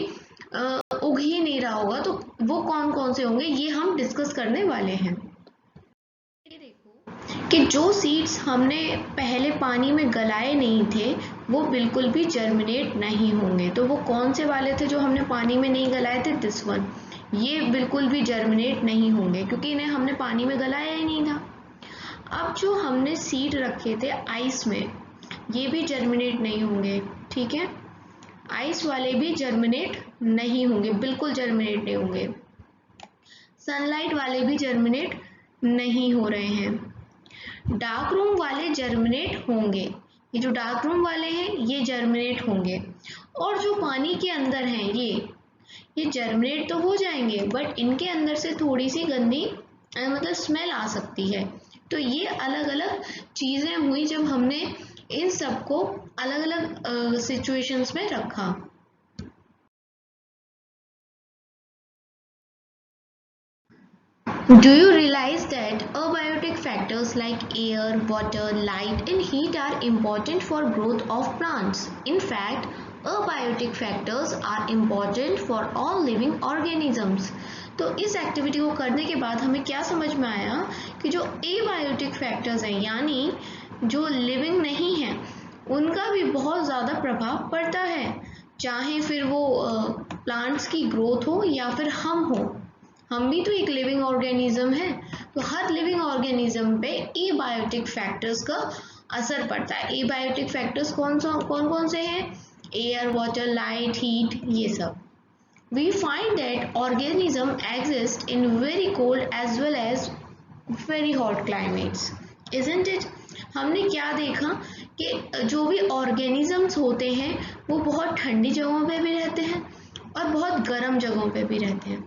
उग ही नहीं रहा होगा। तो वो कौन कौन से होंगे ये हम डिस्कस करने वाले हैं। ये देखो कि जो सीड्स हमने पहले पानी में गलाए नहीं थे वो बिल्कुल भी जर्मिनेट नहीं होंगे। तो वो कौन से वाले थे जो हमने पानी में नहीं गलाए थे, दिस वन, ये बिल्कुल भी जर्मिनेट नहीं होंगे क्योंकि इन्हें हमने पानी में गलाया ही नहीं था। अब जो हमने सीड रखे थे आइस में, ये भी जर्मिनेट नहीं होंगे। ठीक है, आइस वाले भी जर्मिनेट नहीं होंगे, बिल्कुल जर्मिनेट नहीं होंगे। सनलाइट वाले भी जर्मिनेट नहीं हो रहे हैं। डार्क रूम वाले जर्मिनेट होंगे, ये जो डार्क रूम वाले हैं ये जर्मिनेट होंगे। और जो पानी के अंदर हैं ये जर्मिनेट तो हो जाएंगे, बट इनके अंदर से थोड़ी सी गंदी मतलब स्मेल आ सकती है। तो ये अलग अलग चीज़ें हुई जब हमने इन सबको अलग अलग सिचुएशंस में रखा। Do you realize that abiotic factors like air, water, light and heat are important for growth of plants? In fact, abiotic factors are important for all living organisms. तो इस एक्टिविटी को करने के बाद हमें क्या समझ में आया कि जो एबायोटिक फैक्टर्स हैं, यानी जो लिविंग नहीं हैं, उनका भी बहुत ज़्यादा प्रभाव पड़ता है, चाहे फिर वो प्लांट्स की ग्रोथ हो या फिर हम हो। हम भी तो एक लिविंग ऑर्गेनिज्म है, तो हर लिविंग ऑर्गेनिज्म पे एबायोटिक फैक्टर्स का असर पड़ता है। एबायोटिक फैक्टर्स कौन कौन से हैं? एयर, वाटर, लाइट, हीट, ये सब। We find that organisms exist in very cold as well as very hot climates, isn't it? हमने क्या देखा कि जो भी ऑर्गेनिजम्स होते हैं वो बहुत ठंडी जगहों पे भी रहते हैं और बहुत गर्म जगहों पे भी रहते हैं।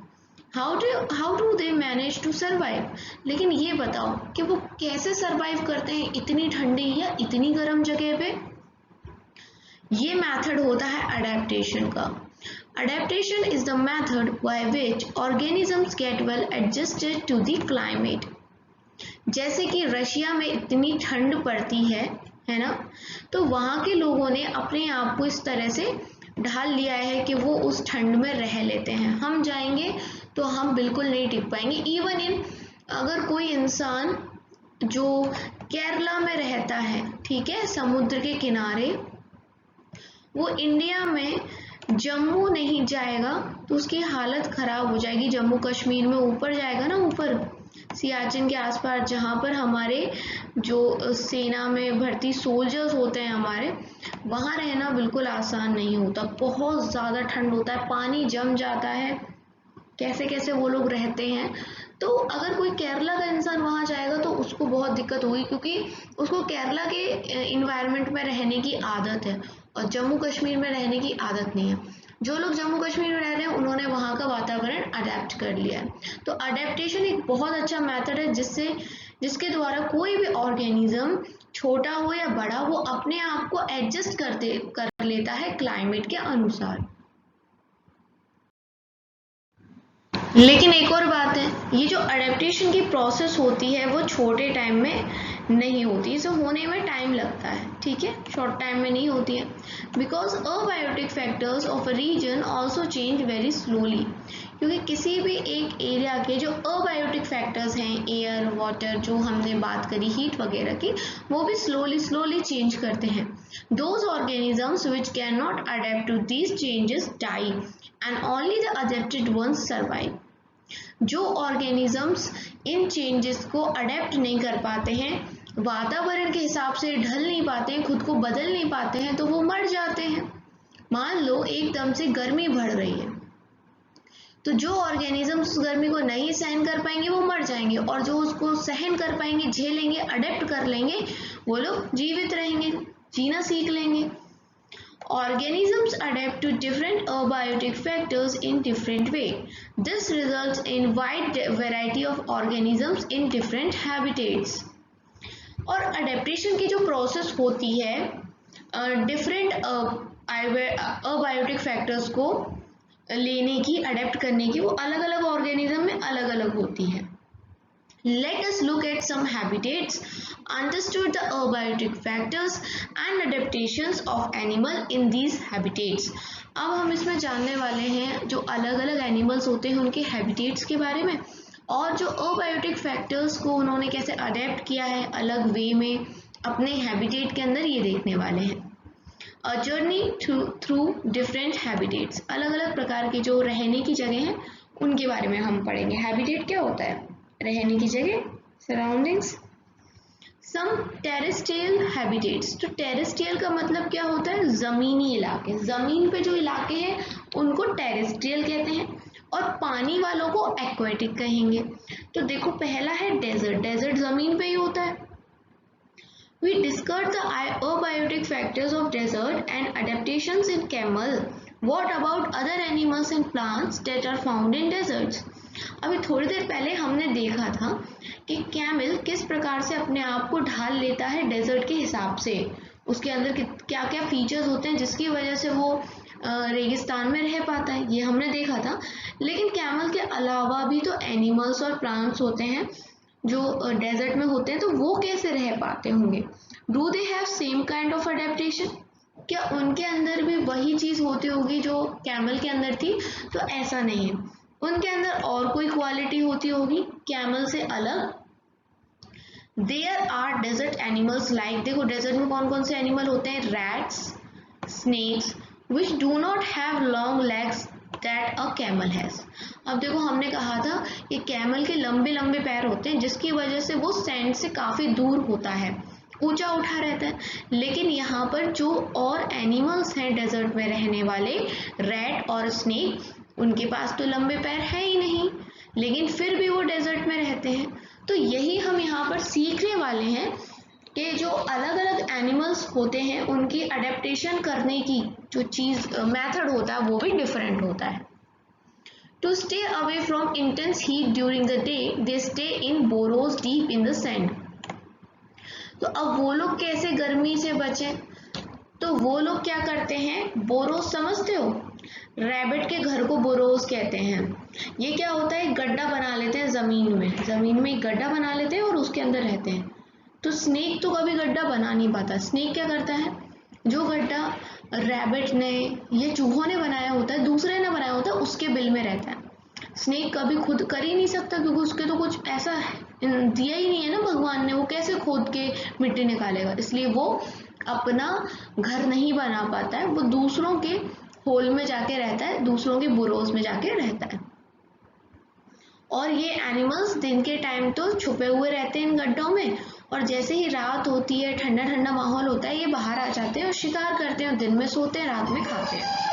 How do they manage to survive? लेकिन ये बताओ कि वो कैसे सर्वाइव करते हैं इतनी ठंडी या इतनी गर्म जगह पे? ये मेथड होता है अडेप्टेशन का। Adaptation is the method by which organisms get well adjusted to the climate. जैसे कि रशिया में इतनी ठंड पड़ती है ना, तो वहाँ के लोगों ने अपने आप को इस तरह से ढाल लिया है कि वो उस ठंड में रह लेते हैं। हम जाएंगे तो हम बिल्कुल नहीं टिक पाएंगे। इवन इन अगर कोई इंसान जो केरला में रहता है, ठीक है, समुद्र के किनारे, वो इंडिया में जम्मू नहीं जाएगा तो उसकी हालत खराब हो जाएगी। जम्मू कश्मीर में ऊपर जाएगा ना, ऊपर सियाचिन के आसपास, जहाँ पर हमारे जो सेना में भर्ती सोल्जर्स होते हैं हमारे, वहाँ रहना बिल्कुल आसान नहीं होता। बहुत ज़्यादा ठंड होता है, पानी जम जाता है, कैसे कैसे वो लोग रहते हैं। तो अगर कोई केरला का इंसान वहाँ जाएगा तो उसको बहुत दिक्कत होगी, क्योंकि उसको केरला के इन्वायरमेंट में रहने की आदत है और जम्मू कश्मीर में रहने की आदत नहीं है। जो लोग जम्मू कश्मीर में रह रहे हैं उन्होंने वहाँ का वातावरण अडेप्ट कर लिया है। तो अडेप्टेशन एक बहुत अच्छा मेथड है जिसके द्वारा कोई भी ऑर्गेनिज्म, छोटा हो या बड़ा, वो अपने आप को एडजस्ट कर लेता है क्लाइमेट के अनुसार। लेकिन एक और बात है, ये जो अडेप्टेशन की प्रोसेस होती है वो छोटे टाइम में नहीं होती, इसे होने में टाइम लगता है, ठीक है, शॉर्ट टाइम में नहीं होती है। Because abiotic factors of a region also change very slowly, क्योंकि किसी भी एक एरिया के जो अबायोटिक फैक्टर्स हैं, एयर, वाटर, जो हमने बात करी हीट वगैरह की, वो भी स्लोली चेंज करते हैं। Those organisms which can not adapt to these changes die and only the adapted ones survive. जो ऑर्गेनिजम्स इन चेंजेस को अडेप्ट नहीं कर पाते हैं, वातावरण के हिसाब से ढल नहीं पाते हैं, खुद को बदल नहीं पाते हैं, तो वो मर जाते हैं। मान लो एकदम से गर्मी बढ़ रही है, तो जो ऑर्गेनिजम्स उस गर्मी को नहीं सहन कर पाएंगे वो मर जाएंगे, और जो उसको सहन कर पाएंगे, झेलेंगे, अडेप्ट कर लेंगे, वो लोग जीवित रहेंगे, जीना सीख लेंगे। Organisms adapt to different abiotic factors in different way. This results in wide variety of organisms in different habitats. और adaptation की जो process होती है different abiotic factors को लेने की, adapt करने की, वो अलग अलग organism में अलग अलग होती है। Let us look at some habitats, understood the abiotic factors and adaptations of animal in these habitats. अब हम इसमें जानने वाले हैं जो अलग अलग एनिमल्स होते हैं उनके हैबिटेट्स के बारे में, और जो अबायोटिक फैक्टर्स को उन्होंने कैसे अडेप्ट किया है अलग वे में अपने हैबिटेट के अंदर, ये देखने वाले हैं। A journey through different habitats, अलग अलग प्रकार के जो रहने की जगह हैं उनके बारे में हम पढ़ेंगे। हैबिटेट क्या होता है? रहने की जगह, सराउंडिंग्स। सम टेरेस्ट्रियल हैबिटेट्स, तो टेरेस्ट्रियल का मतलब क्या होता है? जमीनी इलाके, जमीन पे जो इलाके हैं उनको टेरेस्ट्रियल कहते हैं, और पानी वालों को एक्वेटिक कहेंगे। तो देखो, पहला है डेजर्ट, डेजर्ट जमीन पे ही होता है। We discussed the abiotic factors of desert and adaptations in camel. What about other animals and plants that are found in deserts? अभी थोड़ी देर पहले हमने देखा था कि कैमल किस प्रकार से अपने आप को ढाल लेता है डेजर्ट के हिसाब से, उसके अंदर क्या क्या फीचर्स होते हैं जिसकी वजह से वो रेगिस्तान में रह पाता है, ये हमने देखा था। लेकिन कैमल के अलावा भी तो एनिमल्स और प्लांट्स होते हैं जो डेजर्ट में होते हैं, तो वो कैसे रह पाते होंगे? Do they have same kind of adaptation? क्या उनके अंदर भी वही चीज होती होगी जो कैमल के अंदर थी? तो ऐसा नहीं है, उनके अंदर और कोई क्वालिटी होती होगी कैमल से अलग। There are desert animals like, देखो डेजर्ट में कौन कौन से एनिमल होते हैं, rats, snakes, which do not have long legs that a camel has. अब देखो हमने कहा था ये कैमल के लंबे लंबे पैर होते हैं जिसकी वजह से वो सैंड से काफ़ी दूर होता है, ऊंचा उठा रहता है। लेकिन यहाँ पर जो और एनिमल्स हैं डेजर्ट में रहने वाले, रैट और स्नेक, उनके पास तो लंबे पैर है ही नहीं, लेकिन फिर भी वो डेजर्ट में रहते हैं। तो यही हम यहाँ पर सीखने वाले हैं कि जो अलग अलग एनिमल्स होते हैं उनकी अडेप्टेशन करने की जो चीज़ मेथड होता है वो भी डिफरेंट होता है। To stay away from intense heat during the day they stay in burrows deep in the sand. तो अब वो लोग कैसे गर्मी से बचें, तो वो लोग क्या करते हैं, बोरोज समझते हो, रैबिट के घर को बोरोज कहते हैं। ये क्या होता है, गड्ढा बना लेते हैं ज़मीन में एक गड्ढा बना लेते हैं और उसके अंदर रहते हैं। तो स्नेक तो कभी गड्ढा बना नहीं पाता। स्नेक क्या करता है, जो गड्ढा रैबिट ने या चूहों ने बनाया होता है, दूसरे ने बनाया होता है, उसके बिल में रहता है। स्नेक कभी खुद कर ही नहीं सकता क्योंकि उसके तो कुछ ऐसा दिया ही नहीं है ना भगवान ने, वो कैसे खोद के मिट्टी निकालेगा, इसलिए वो अपना घर नहीं बना पाता है, वो दूसरों के होल में जाके रहता है, दूसरों के बुरोज में जाके रहता है। और ये एनिमल्स दिन के टाइम तो छुपे हुए रहते हैं इन गड्ढों में, और जैसे ही रात होती है, ठंडा ठंडा माहौल होता है, ये बाहर आ जाते हैं और शिकार करते हैं, और दिन में सोते हैं, रात में खाते हैं।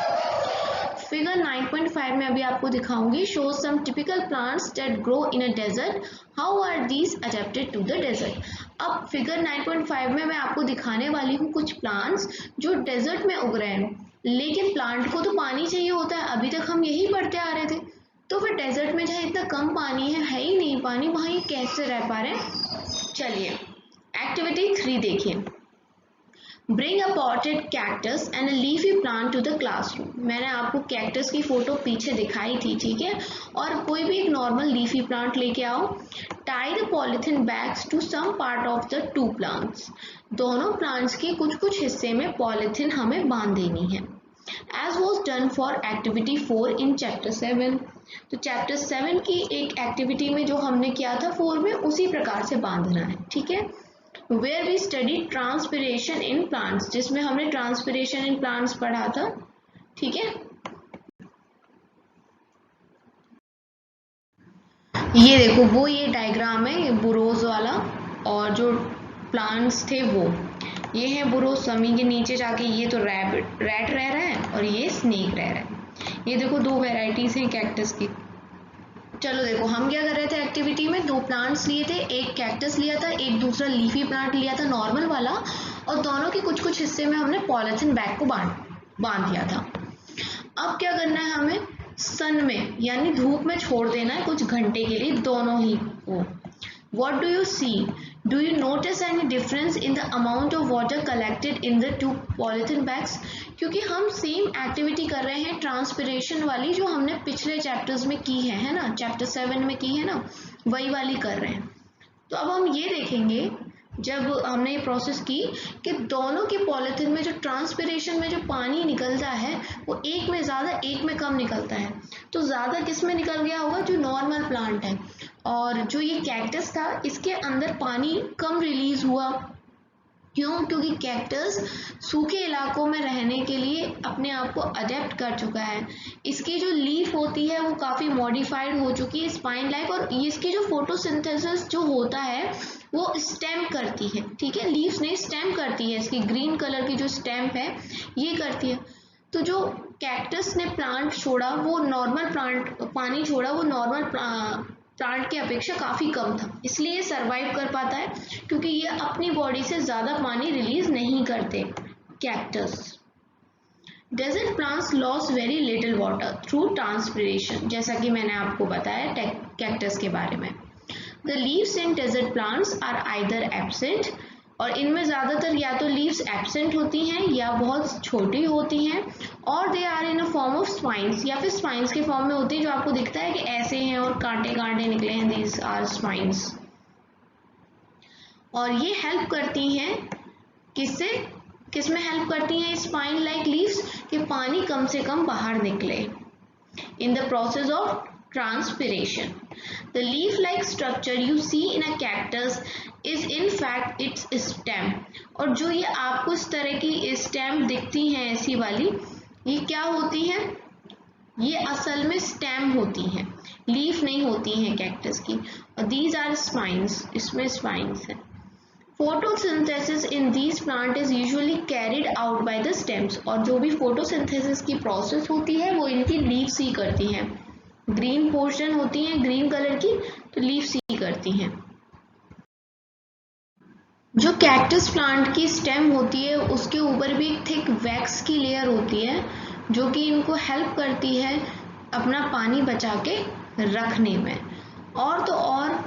फिगर 9.5 में अभी आपको दिखाऊंगी, show some typical plants that grow in a desert, how are these adapted to the desert. अब फिगर 9.5 में मैं आपको दिखाने वाली हूँ कुछ प्लांट्स जो डेजर्ट में उग रहे हैं, लेकिन प्लांट को तो पानी चाहिए होता है, अभी तक हम यही पढ़ते आ रहे थे। तो फिर डेजर्ट में जहाँ इतना कम पानी है ही नहीं पानी, वहाँ ये कैसे रह पा रहे हैं। चलिए एक्टिविटी 3 देखिए, Bring a potted cactus and a leafy plant to the classroom। मैंने आपको कैक्टस की फोटो पीछे दिखाई थी, ठीक है, और कोई भी एक नॉर्मल लीफी प्लांट लेके आओ। Tie the polythene bags to some part of the two plants। दोनों प्लांट्स के कुछ कुछ हिस्से में पॉलिथीन हमें बांध देनी है। As was done for activity 4 in chapter 7। तो चैप्टर 7 की एक एक्टिविटी में जो हमने किया था 4 में, उसी प्रकार से बांधना है, ठीक है। Where we study transpiration in plants, जिसमें हमने ट्रांसपिरेशन इन प्लांट्स पढ़ा था, ठीक है। ये देखो वो ये डायग्राम है, ये बुरोज वाला, और जो प्लांट्स थे वो ये है बुरोज, जमीन के नीचे जाके, ये तो रैट रह रहा है और ये स्नेक रह रहा है। ये देखो दो वेराइटीज हैं कैक्टस की। चलो देखो हम क्या कर रहे थे एक्टिविटी में, 2 प्लांट्स लिए थे, एक कैक्टस लिया था, एक दूसरा लीफी प्लांट लिया था नॉर्मल वाला, और दोनों के कुछ कुछ हिस्से में हमने पॉलिथीन बैग को बांध दिया था। अब क्या करना है हमें, सन में यानी धूप में छोड़ देना है कुछ घंटे के लिए दोनों ही को। What do you see? Do you notice any difference in the amount of water collected in the 2 polythene bags? क्योंकि हम सेम एक्टिविटी कर रहे हैं ट्रांसपिरेशन वाली जो हमने पिछले चैप्टर्स में की है ना, चैप्टर 7 में की है ना, वही वाली कर रहे हैं। तो अब हम ये देखेंगे जब हमने ये प्रोसेस की कि दोनों के पॉलिथीन में जो ट्रांसपिरेशन में जो पानी निकलता है वो एक में ज़्यादा एक में कम निकलता है। तो ज़्यादा किस में निकल गया होगा, जो नॉर्मल प्लांट है, और जो ये कैक्टस था इसके अंदर पानी कम रिलीज हुआ। क्यों, क्योंकि कैक्टस सूखे इलाकों में रहने के लिए अपने आप को अडेप्ट कर चुका है। इसकी जो लीफ होती है वो काफ़ी मॉडिफाइड हो चुकी है स्पाइन लाइक, और इसकी जो फोटोसिंथेसिस जो होता है वो स्टेम करती है, ठीक है, लीव्स नहीं स्टेम करती है, इसकी ग्रीन कलर की जो स्टेम है ये करती है। तो जो कैक्टस ने प्लांट छोड़ा वो नॉर्मल प्लांट पानी छोड़ा वो नॉर्मल प्लांट की अपेक्षा काफ़ी कम था, इसलिए ये सर्वाइव कर पाता है क्योंकि ये अपनी बॉडी से ज़्यादा पानी रिलीज नहीं करते cactus. Desert plants lose very little water through transpiration, जैसा कि मैंने आपको बताया कैक्टस के बारे में। The leaves in desert plants are either absent, और इनमें ज़्यादातर या तो लीव्स एब्सेंट होती हैं या बहुत छोटी होती हैं, और they are in a form of spines, या फिर स्पाइंस के फॉर्म में होती है, जो आपको दिखता है कि ऐसे हैं और कांटे कांटे निकले हैं, दीज आर स्पाइंस। और ये हेल्प करती हैं किससे, किसमें हेल्प करती हैं स्पाइन लाइक लीव्स, कि पानी कम से कम बाहर निकले in the process of Transpiration. The leaf-like structure you see in a cactus is in fact its stem. और जो ये आपको इस तरह की स्टेम दिखती हैं ऐसी वाली, ये क्या होती हैं? ये असल में स्टेम होती हैं, लीफ नहीं होती हैं कैक्टस की। और these are spines, इसमें स्पाइन्स हैं। Photosynthesis in these plant is usually carried out by the stems. और जो भी photosynthesis की प्रोसेस होती है वो इनकी लीव्स ही करती हैं। ग्रीन पोर्शन होती हैं ग्रीन कलर की, तो लीव्स ही करती हैं। जो कैक्टस प्लांट की स्टेम होती है उसके ऊपर भी एक थिक वैक्स की लेयर होती है जो कि इनको हेल्प करती है अपना पानी बचा के रखने में। और तो और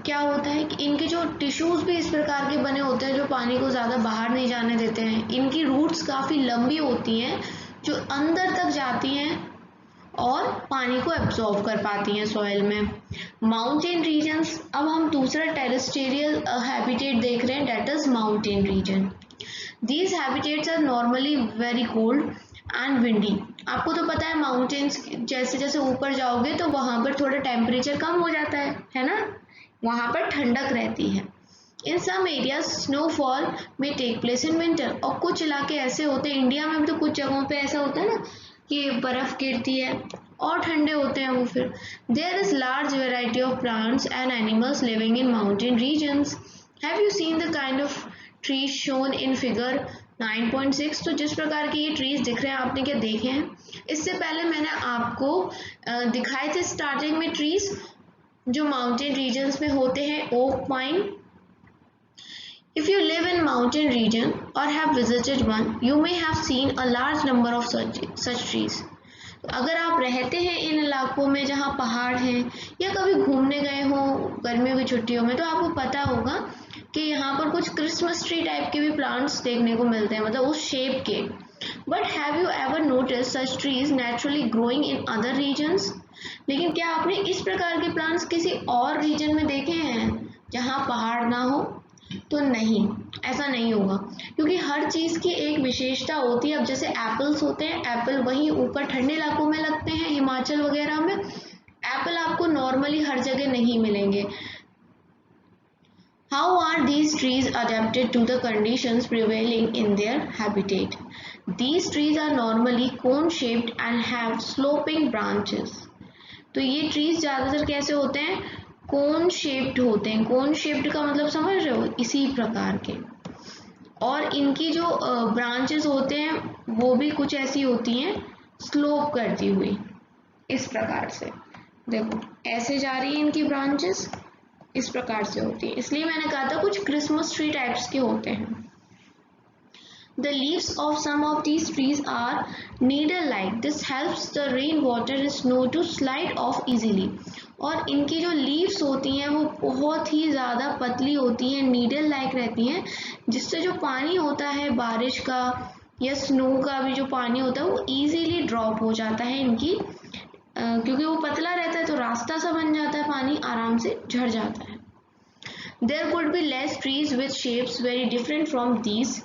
क्या होता है कि इनके जो टिश्यूज भी इस प्रकार के बने होते हैं जो पानी को ज़्यादा बाहर नहीं जाने देते हैं। इनकी रूट्स काफ़ी लंबी होती हैं जो अंदर तक जाती हैं और पानी को एब्जॉर्ब कर पाती हैं सॉइल में। माउंटेन रीजन्स, अब हम दूसरा टेरेस्ट्रियल हैबिटेट देख रहे हैं, that is mountain region. These habitats are normally very cold and windy. आपको तो पता है माउंटेन्स जैसे जैसे ऊपर जाओगे तो वहाँ पर थोड़ा टेम्परेचर कम हो जाता है ना, वहाँ पर ठंडक रहती है। इन सम एरियाज स्नोफॉल में टेक प्लेस इन विंटर। और कुछ इलाके ऐसे होते हैं, इंडिया में भी तो कुछ जगहों पे ऐसा होता है ना कि बर्फ गिरती है और ठंडे होते हैं वो फिर। There is large variety of plants and animals living in mountain regions. Have you seen the kind of trees shown in figure 9.6? तो जिस प्रकार के ये ट्रीज दिख रहे हैं आपने क्या देखे हैं? इससे पहले मैंने आपको दिखाए थे स्टार्टिंग में ट्रीज जो माउंटेन रीजन्स में होते हैं, oak, pine. If you live in mountain region or have visited one, you may have seen a large number of such trees. तो अगर आप रहते हैं इन इलाकों में जहाँ पहाड़ हैं या कभी घूमने गए हो गर्मियों की छुट्टियों में, तो आपको पता होगा कि यहाँ पर कुछ क्रिसमस ट्री टाइप के भी प्लांट्स देखने को मिलते हैं, मतलब उस शेप के। But have you ever notice such trees naturally growing in other regions? लेकिन क्या आपने इस प्रकार के प्लांट्स किसी और रीजन में देखे हैं जहाँ पहाड़ ना हो? तो नहीं, ऐसा नहीं होगा, क्योंकि हर चीज़ की एक विशेषता होती है। अब जैसे एप्पल्स होते हैं, एप्पल वहीं ऊपर ठंडे इलाकों में लगते हैं, हिमाचल वगैरह में। एप्पल आपको नॉर्मली हर जगह नहीं मिलेंगे। How are these trees adapted to the conditions prevailing in their habitat? These trees are normally cone-shaped and have sloping branches. तो ये ट्रीज ज़्यादातर कैसे होते हैं? कोन शेप्ड होते हैं। कोन शेप्ड का मतलब समझ रहे हो? इसी प्रकार के। और इनकी जो ब्रांचेस होते हैं वो भी कुछ ऐसी होती हैं स्लोप करती हुई, इस प्रकार से। देखो ऐसे जा रही है इनकी ब्रांचेस, इस प्रकार से होती है। इसलिए मैंने कहा था कुछ क्रिसमस ट्री टाइप्स के होते हैं। The leaves of some of these trees are needle-like. This helps the rainwater and snow to slide off easily. और इनकी जो लीव्स होती हैं वो बहुत ही ज़्यादा पतली होती हैं, नीडल लाइक रहती हैं, जिससे जो पानी होता है बारिश का या स्नो का भी जो पानी होता है वो इजीली ड्रॉप हो जाता है इनकी, क्योंकि वो पतला रहता है तो रास्ता सा बन जाता है, पानी आराम से झड़ जाता है। There could be less trees with shapes very different from these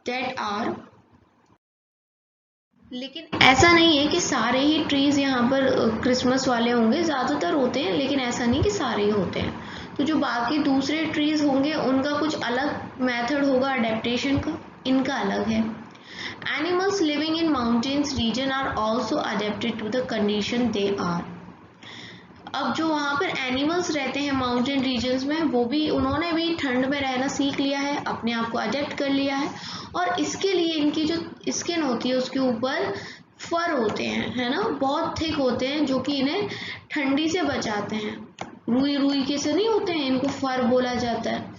that are, लेकिन ऐसा नहीं है कि सारे ही ट्रीज यहाँ पर क्रिसमस वाले होंगे, ज़्यादातर होते हैं, लेकिन ऐसा नहीं कि सारे ही होते हैं। तो जो बाकी दूसरे ट्रीज होंगे उनका कुछ अलग मेथड होगा अडेप्टेशन का, इनका अलग है। Animals living in mountains region are also adapted to the condition they are. अब जो वहाँ पर एनिमल्स रहते हैं माउंटेन रीजन्स में, वो भी उन्होंने भी ठंड में रहना सीख लिया है, अपने आप को अडेप्ट कर लिया है। और इसके लिए इनकी जो स्किन होती है उसके ऊपर फर होते हैं, है ना, बहुत थिक होते हैं, जो कि इन्हें ठंडी से बचाते हैं। रुई रुई के से नहीं होते हैं, इनको फर बोला जाता है।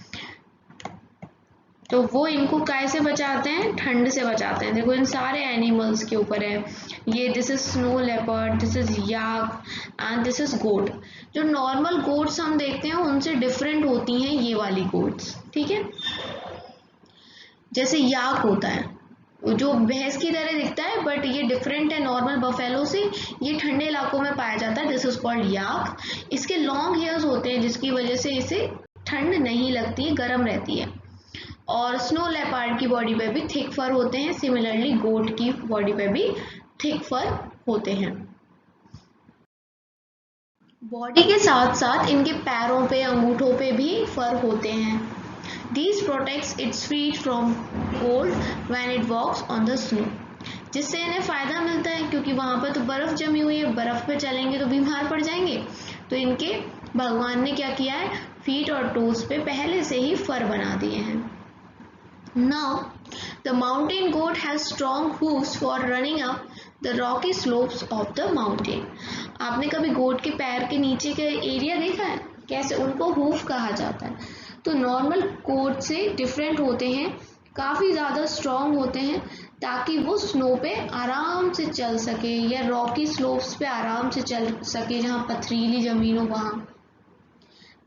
तो वो इनको कैसे बचाते हैं? ठंड से बचाते हैं। देखो इन सारे एनिमल्स के ऊपर है ये। This is snow leopard, this is yak and this is goat. जो नॉर्मल गोट्स हम देखते हैं उनसे डिफरेंट होती हैं ये वाली गोट्स, ठीक है। जैसे याक होता है जो भैंस की तरह दिखता है, बट ये डिफरेंट है नॉर्मल बफेलो से, ये ठंडे इलाकों में पाया जाता है। दिस इज कॉल्ड याक। इसके लॉन्ग हेयर्स होते हैं जिसकी वजह से इसे ठंड नहीं लगती है, गर्म रहती है। और स्नो लेपर्ड की बॉडी पे भी थिक फर होते हैं, सिमिलरली गोट की बॉडी पे भी थिक फर होते हैं। बॉडी के साथ साथ इनके पैरों पे, अंगूठों पे भी फर होते हैं। These protects its feet from cold when it walks on the snow. जिससे इन्हें फायदा मिलता है क्योंकि वहां पर तो बर्फ जमी हुई है, बर्फ पे चलेंगे तो बीमार पड़ जाएंगे। तो इनके भगवान ने क्या किया है, फीट और टोज पे पहले से ही फर बना दिए हैं। Now the mountain goat has strong hooves for running up the rocky slopes of the mountain. आपने कभी गोट के पैर के नीचे के एरिया देखा है, कैसे उनको हूफ कहा जाता है। तो नॉर्मल गोट से डिफरेंट होते हैं, काफ़ी ज़्यादा स्ट्रॉन्ग होते हैं ताकि वो स्नो पे आराम से चल सके या रॉकी स्लोप्स पे आराम से चल सके जहाँ पथरीली ज़मीन हो वहाँ।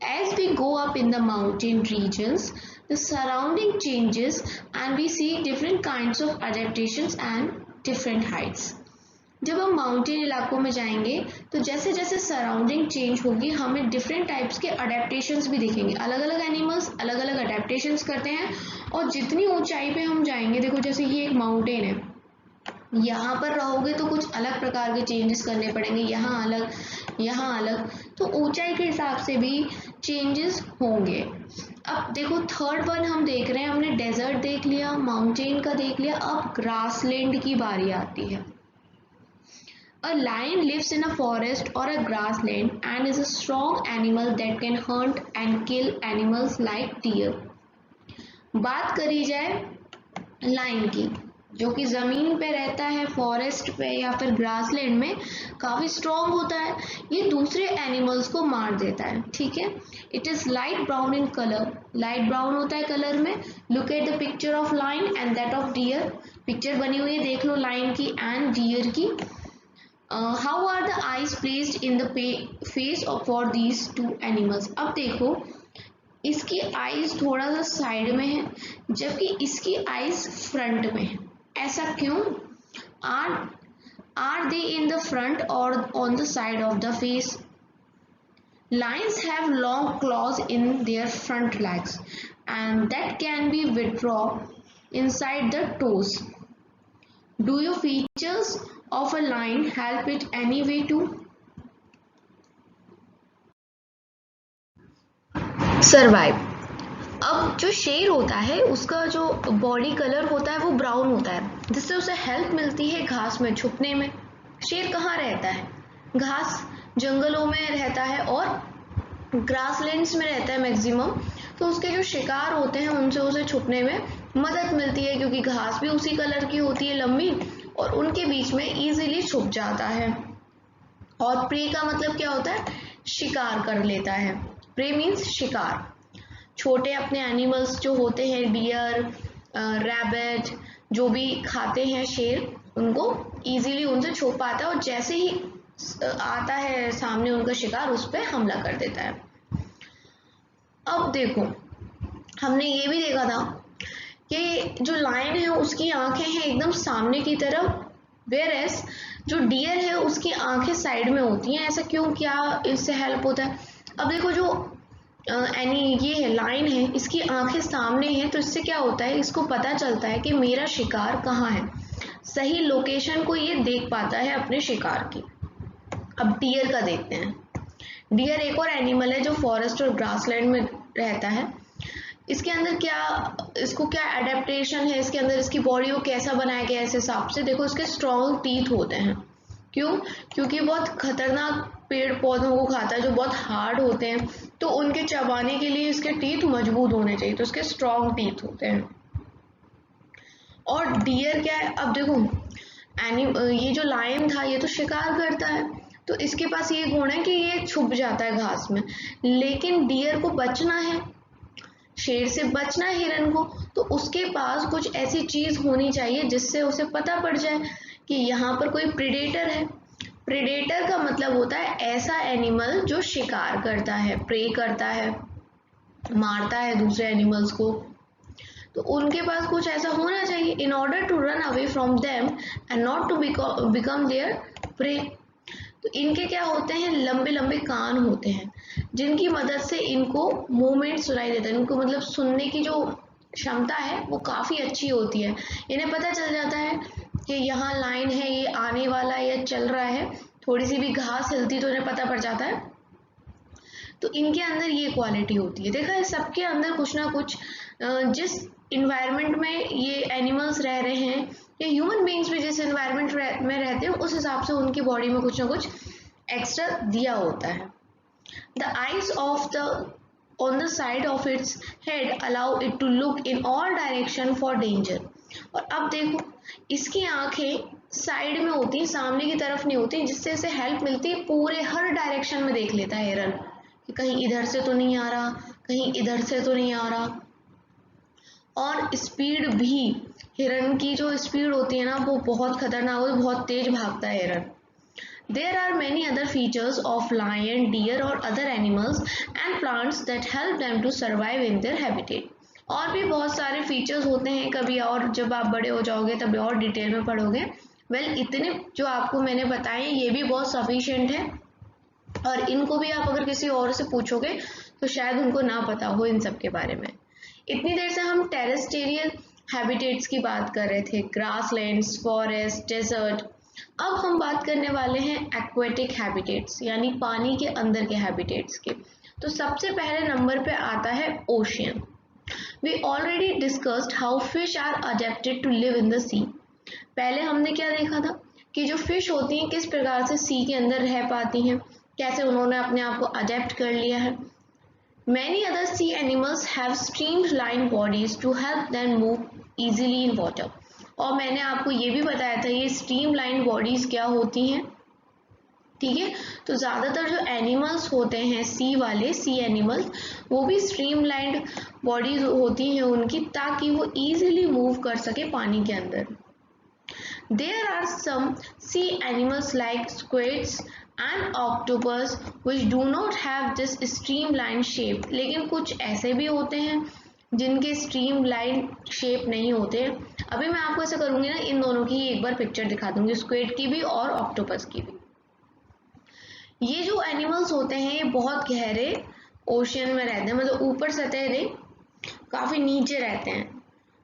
As we go up in the mountain regions, the surrounding changes and we see different kinds of adaptations and different heights. जब हम माउंटेन इलाकों में जाएंगे तो जैसे जैसे सराउंडिंग चेंज होगी हमें डिफरेंट टाइप्स के अडेप्टेशंस भी दिखेंगे। अलग अलग एनिमल्स अलग अलग अडेप्टेशंस करते हैं और जितनी ऊंचाई पे हम जाएंगे, देखो जैसे ये एक माउंटेन है, यहाँ पर रहोगे तो कुछ अलग प्रकार के चेंजेस करने पड़ेंगे, यहाँ अलग यहाँ अलग, तो ऊंचाई के हिसाब से भी चेंजेस होंगे। अब देखो थर्ड वन हम देख रहे हैं, हमने डेजर्ट देख लिया, माउंटेन का देख लिया, अब ग्रासलैंड की बारी आती है। A lion lives in a forest or a grassland and is a strong animal that can hunt and kill animals like deer. बात करी जाए लायन की, जो कि ज़मीन पे रहता है, फॉरेस्ट पे या फिर ग्रासलैंड में, काफ़ी स्ट्रॉन्ग होता है, ये दूसरे एनिमल्स को मार देता है, ठीक है। It is light brown in colour, light brown होता है कलर में। Look at the picture of line and that of dear, picture बनी हुई है, देख लो लाइन की एंड डियर की। How are the eyes placed in the face for these two animals? अब देखो इसकी आईज थोड़ा सा साइड में है जबकि इसकी आईज फ्रंट में है, ऐसा क्यों? Are they in the front or on the side of the face? Lions have long claws in their front legs and that can be withdrawn inside the toes. Do your features of a lion help it any way to survive? अब जो शेर होता है उसका जो बॉडी कलर होता है वो ब्राउन होता है, जिससे उसे हेल्प मिलती है घास में छुपने में। शेर कहाँ रहता है? घास जंगलों में रहता है और ग्रासलैंड्स में रहता है मैक्सिमम, तो उसके जो शिकार होते हैं उनसे उसे छुपने में मदद मिलती है क्योंकि घास भी उसी कलर की होती है लंबी और उनके बीच में इजीली छुप जाता है। और प्रे का मतलब क्या होता है? शिकार कर लेता है। प्रे मीन्स शिकार। छोटे अपने एनिमल्स जो होते हैं, डियर, रैबिट, जो भी खाते हैं शेर, उनको इजीली उनसे छुप पाता है और जैसे ही आता है सामने उनका शिकार उस पर हमला कर देता है। अब देखो हमने ये भी देखा था कि जो लायन है उसकी आंखें हैं एकदम सामने की तरफ, वेयरएस जो डियर है उसकी आंखें साइड में होती हैं। ऐसा क्यों, क्या इससे हेल्प होता है? अब देखो जो ये है लायन है, इसकी आंखें सामने हैं तो इससे क्या होता है, इसको पता चलता है कि मेरा शिकार कहाँ है, सही लोकेशन को ये देख पाता है अपने शिकार की। अब डियर का देखते हैं। डियर एक और एनिमल है जो फॉरेस्ट और ग्रासलैंड में रहता है। इसके अंदर इसको क्या एडेप्टेशन है इसके अंदर, इसकी बॉडी को कैसा बनाया गया है इस हिसाब से। देखो इसके स्ट्रॉन्ग टीथ होते हैं, क्यों? क्योंकि बहुत खतरनाक पेड़ पौधों को खाता है जो बहुत हार्ड होते हैं, तो उनके चबाने के लिए इसके टीथ मजबूत होने चाहिए, तो इसके स्ट्रॉन्ग टीथ होते हैं। और डियर क्या है, अब देखो ये जो लायन था ये तो शिकार करता है, तो इसके पास ये गुण है कि ये छुप जाता है घास में, लेकिन डियर को बचना है, शेर से बचना है हिरन को, तो उसके पास कुछ ऐसी चीज होनी चाहिए जिससे उसे पता पड़ जाए कि यहाँ पर कोई प्रेडेटर है। प्रेडेटर का मतलब होता है ऐसा एनिमल जो शिकार करता है, प्रे करता है, मारता है दूसरे एनिमल्स को, तो उनके पास कुछ ऐसा होना चाहिए in order to run away from them and not to become their prey. तो इनके क्या होते हैं, लंबे लंबे कान होते हैं जिनकी मदद से इनको मूवमेंट सुनाई देता है, इनको मतलब सुनने की जो क्षमता है वो काफ़ी अच्छी होती है। इन्हें पता चल जाता है कि यहाँ लाइन है, ये आने वाला है या चल रहा है, थोड़ी सी भी घास हिलती तो इन्हें पता पड़ जाता है तो इनके अंदर ये क्वालिटी होती है। देखा है सबके अंदर कुछ ना कुछ, जिस इन्वायरमेंट में ये एनिमल्स रह रहे हैं या ह्यूमन बीइंग्स भी जिस इन्वायरमेंट में रहते हैं उस हिसाब से उनकी बॉडी में कुछ ना कुछ एक्स्ट्रा दिया होता है। The eyes of the on the side of its head allow it to look in all direction for danger। और अब देखो इसकी आंखें साइड में होती हैं, सामने की तरफ नहीं होती, जिससे इसे हेल्प मिलती है, पूरे हर डायरेक्शन में देख लेता है हिरन कि कहीं इधर से तो नहीं आ रहा, कहीं इधर से तो नहीं आ रहा। और स्पीड भी, हिरन की जो स्पीड होती है ना वो बहुत खतरनाक होती है, बहुत तेज भागता है हिरन। There are many other features of lion, deer or other animals and plants that help them to survive in their habitat। और भी बहुत सारे फीचर्स होते हैं, कभी और जब आप बड़े हो जाओगे तभी और डिटेल में पढ़ोगे। इतने जो आपको मैंने बताए ये भी बहुत सफिशिएंट है, और इनको भी आप अगर किसी और से पूछोगे तो शायद उनको ना पता हो इन सब के बारे में। इतनी देर से हम टेरेस्ट्रियल हैबिटेट्स की बात कर रहे थे, ग्रासलैंड्स, फॉरेस्ट, डेजर्ट। अब हम बात करने वाले हैं एक्वेटिक हैबिटेट्स, यानी पानी के अंदर के हैबिटेट्स के। तो सबसे पहले नंबर पे आता है ocean. We already discussed how fish are adapted to live in the sea. पहले हमने क्या देखा था कि जो फिश होती हैं किस प्रकार से सी के अंदर रह पाती हैं, कैसे उन्होंने अपने आप को अडेप्ट कर लिया है। Many other sea animals have streamline bodies to help them move easily in water. और मैंने आपको ये भी बताया था ये स्ट्रीमलाइन बॉडीज क्या होती हैं, ठीक है। तो ज़्यादातर जो एनिमल्स होते हैं सी वाले, सी एनिमल्स, वो भी स्ट्रीमलाइंड बॉडीज होती हैं उनकी, ताकि वो इजीली मूव कर सके पानी के अंदर। There are some sea animals like squids and octopus which do not have this streamline shape. लेकिन कुछ ऐसे भी होते हैं जिनके स्ट्रीमलाइन शेप नहीं होते। अभी मैं आपको ऐसा करूंगी ना, इन दोनों की एक बार पिक्चर दिखा दूंगी, स्क्विड की भी और ऑक्टोपस की भी। ये जो एनिमल्स होते हैं ये बहुत गहरे ओशियन में रहते हैं, मतलब ऊपर सतह से काफी नीचे रहते हैं,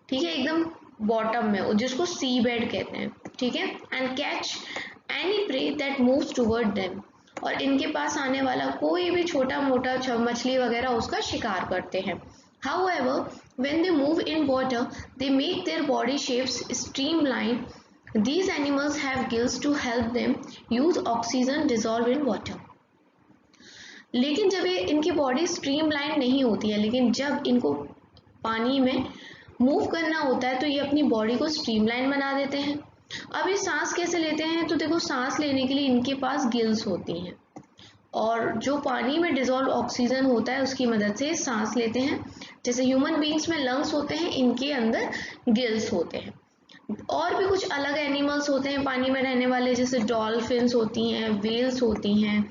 ठीक है, एकदम बॉटम में, जिसको सी बेड कहते हैं, ठीक है। And catch any prey that moves toward them. और इनके पास आने वाला कोई भी छोटा मोटा मछली वगैरह उसका शिकार करते हैं। However, when they move in water, they make their body shapes streamline. These animals have gills to help them use oxygen dissolved in water. लेकिन जब ये इनकी बॉडी स्ट्रीमलाइन नहीं होती है, लेकिन जब इनको पानी में मूव करना होता है तो ये अपनी बॉडी को स्ट्रीमलाइन बना देते हैं। अब ये सांस कैसे लेते हैं, तो देखो सांस लेने के लिए इनके पास गिल्स होती हैं, और जो पानी में डिजोल्व ऑक्सीजन होता है उसकी मदद से सांस लेते हैं। जैसे ह्यूमन बीइंग्स में लंग्स होते हैं, इनके अंदर गिल्स होते हैं। और भी कुछ अलग एनिमल्स होते हैं पानी में रहने वाले, जैसे डॉल्फिन्स होती हैं, व्हेल्स होती हैं,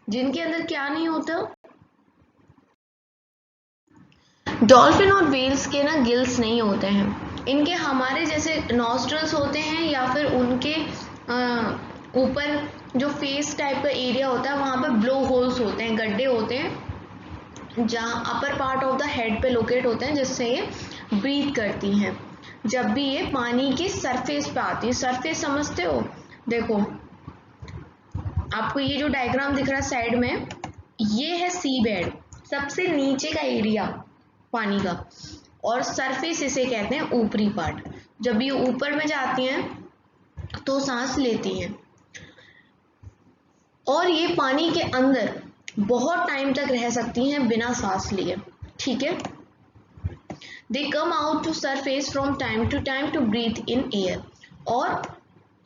जिनके अंदर क्या नहीं होता, डॉल्फिन और व्हेल्स के ना गिल्स नहीं होते हैं। इनके हमारे जैसे नॉस्ट्रल्स होते हैं, या फिर उनके ऊपर जो फेस टाइप का एरिया होता है वहाँ पर ब्लो होल्स होते हैं, गड्ढे होते हैं, जहाँ upper part of the head पे लोकेट होते हैं, जिससे ये ब्रीथ करती हैं जब भी ये पानी की सरफेस पे आती है। सरफेस समझते हो, देखो आपको ये जो डायग्राम दिख रहा है साइड में, ये है सी बेड, सबसे नीचे का एरिया पानी का, और सरफेस इसे कहते हैं ऊपरी पार्ट। जब ये ऊपर में जाती हैं तो सांस लेती हैं, और ये पानी के अंदर बहुत टाइम तक रह सकती हैं बिना सांस लिए, ठीक है। They come out to surface from time to time to breathe in air. और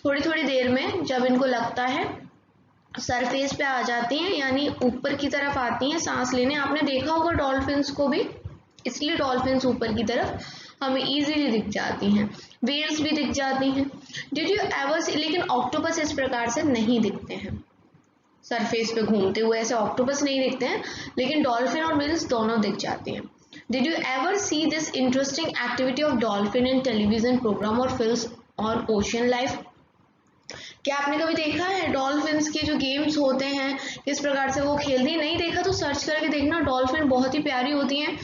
थोड़ी थोड़ी देर में जब इनको लगता है सरफेस पे आ जाती हैं, यानी ऊपर की तरफ आती हैं सांस लेने। आपने देखा होगा डॉल्फिन्स को भी, इसलिए डॉल्फिन्स ऊपर की तरफ हमें इजीली दिख जाती हैं, व्हेल्स भी दिख जाती हैं। डिड यू एवर सी, लेकिन ऑक्टोपस इस प्रकार से नहीं दिखते हैं, सरफेस पे घूमते हुए ऐसे ऑक्टोपस नहीं दिखते हैं, लेकिन डॉल्फिन और व्हेल्स दोनों दिख जाती हैं। Did you ever see this interesting activity of dolphin in television programme और फिल्म्स ऑन ओशियन लाइफ? क्या आपने कभी देखा है डॉल्फिन्स के जो गेम्स होते हैं किस प्रकार से वो खेलती हैं? नहीं देखा तो सर्च करके देखना। डॉल्फिन बहुत ही प्यारी होती हैं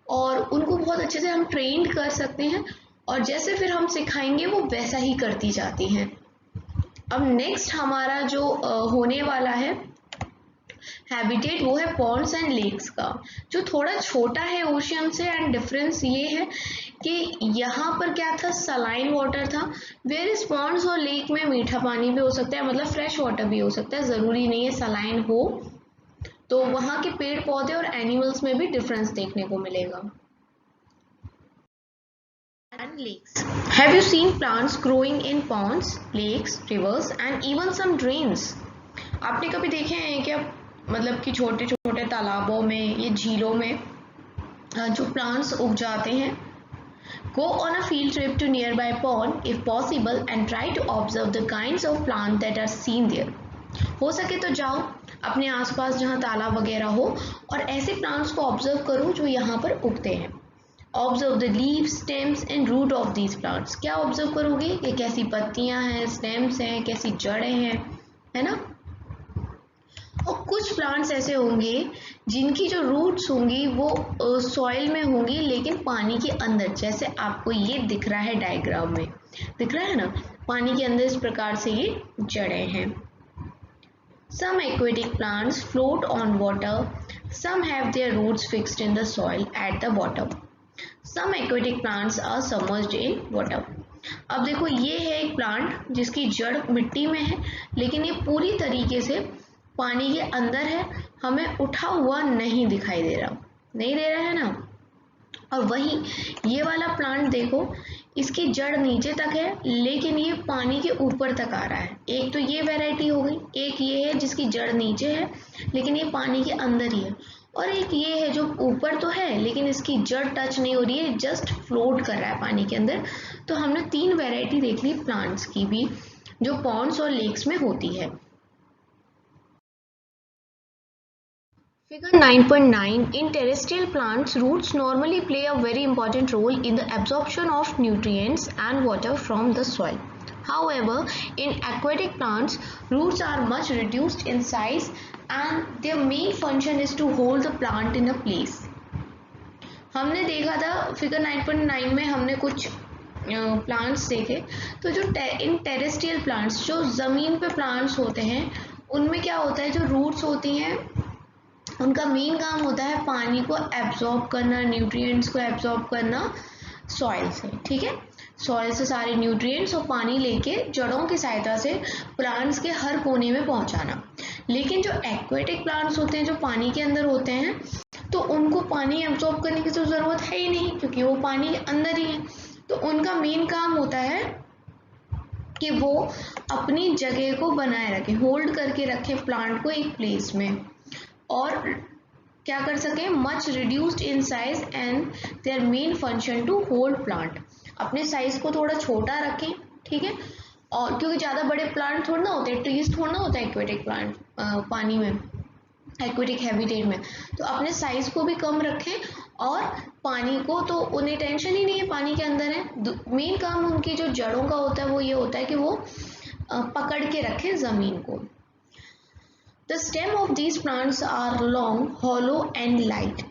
और उनको बहुत अच्छे से हम ट्रेन कर सकते हैं, और जैसे फिर हम सिखाएंगे वो वैसा ही करती जाती हैं। अब नेक्स्ट हमारा जो होने वाला है हैबिटेट वो है पॉन्ड्स एंड लेक्स का, जो थोड़ा छोटा है ओशियन से। एंड डिफरेंस ये है कि यहाँ पर क्या था, सलाइन वाटर था, वेयर पॉन्ड्स और लेक में मीठा पानी भी हो सकता है, मतलब फ्रेश वाटर भी हो सकता है, ज़रूरी नहीं है सलाइन हो। तो वहाँ के पेड़ पौधे और एनिमल्स में भी डिफरेंस देखने को मिलेगा। And lakes. Have you seen plants growing in ponds, lakes, rivers and even some drains? आपने कभी देखे हैं क्या, मतलब कि छोटे छोटे तालाबों में, ये झीलों में जो प्लांट्स उग जाते हैं? Go on a field trip to nearby pond if possible and try to observe the kinds of plants that are seen there. हो सके तो जाओ अपने आसपास जहाँ तालाब वगैरह हो और ऐसे प्लांट्स को ऑब्जर्व करो जो यहाँ पर उगते हैं। Observe the leaves, stems and root of these plants. क्या ऑब्जर्व करोगे कि कैसी पत्तियां हैं, स्टेम्स हैं, कैसी जड़ें हैं, है ना। और कुछ प्लांट्स ऐसे होंगे जिनकी जो रूट्स होंगी वो सॉइल में होंगी लेकिन पानी के अंदर, जैसे आपको ये दिख रहा है डायग्राम में, दिख रहा है ना, पानी के अंदर इस प्रकार से ये जड़ें हैं। Some aquatic plants float on water. Some have their roots fixed in the soil at the bottom. Some aquatic plants are submerged in water. अब देखो ये है एक प्लांट जिसकी जड़ मिट्टी में है लेकिन ये पूरी तरीके से पानी के अंदर है, हमें उठा हुआ नहीं दिखाई दे रहा, नहीं दे रहा है ना। और वही ये वाला प्लांट देखो, इसकी जड़ नीचे तक है लेकिन ये पानी के ऊपर तक आ रहा है। एक तो ये वैरायटी हो गई, एक ये है जिसकी जड़ नीचे है लेकिन ये पानी के अंदर ही है, और एक ये है जो ऊपर तो है लेकिन इसकी जड़ टच नहीं हो रही है, जस्ट फ्लोट कर रहा है पानी के अंदर। तो हमने 3 वैरायटी देख ली प्लांट्स की भी जो पॉन्ड्स और लेक्स में होती है। Figure 9.9. In terrestrial plants, roots normally play a very important role in the absorption of nutrients and water from the soil. However, in aquatic plants, roots are much reduced in size and their main function is to hold the plant in a place. हमने देखा था फिगर 9.9 में हमने कुछ प्लांट्स देखे, तो जो इन टेरेस्ट्रियल प्लांट्स, जो ज़मीन पे प्लांट्स होते हैं, उनमें क्या होता है, जो रूट्स होती हैं उनका मेन काम होता है पानी को एब्जॉर्ब करना, न्यूट्रिएंट्स को एब्जॉर्ब करना सॉइल से, ठीक है। सॉइल से सारे न्यूट्रिएंट्स और पानी लेके जड़ों की सहायता से प्लांट्स के हर कोने में पहुंचाना। लेकिन जो एक्वेटिक प्लांट्स होते हैं, जो पानी के अंदर होते हैं, तो उनको पानी एब्जॉर्ब करने की तो ज़रूरत है ही नहीं क्योंकि वो पानी के अंदर ही है। तो उनका मेन काम होता है कि वो अपनी जगह को बनाए रखें, होल्ड करके रखें प्लांट को एक प्लेस में, और क्या कर सकें, much reduced in size and their main function to hold plant. अपने साइज को थोड़ा छोटा रखें, ठीक है, और क्योंकि ज़्यादा बड़े प्लांट थोड़ा ना होते हैं, ट्रीज थोड़ा ना होता है एक्वेटिक प्लांट पानी में, एक्वेटिक हैबिटेट में, तो अपने साइज को भी कम रखें और पानी को तो उन्हें टेंशन ही नहीं है, पानी के अंदर है। मेन काम उनकी जो जड़ों का होता है वो ये होता है कि वो पकड़ के रखें ज़मीन को। The stem of these plants are long, hollow and light.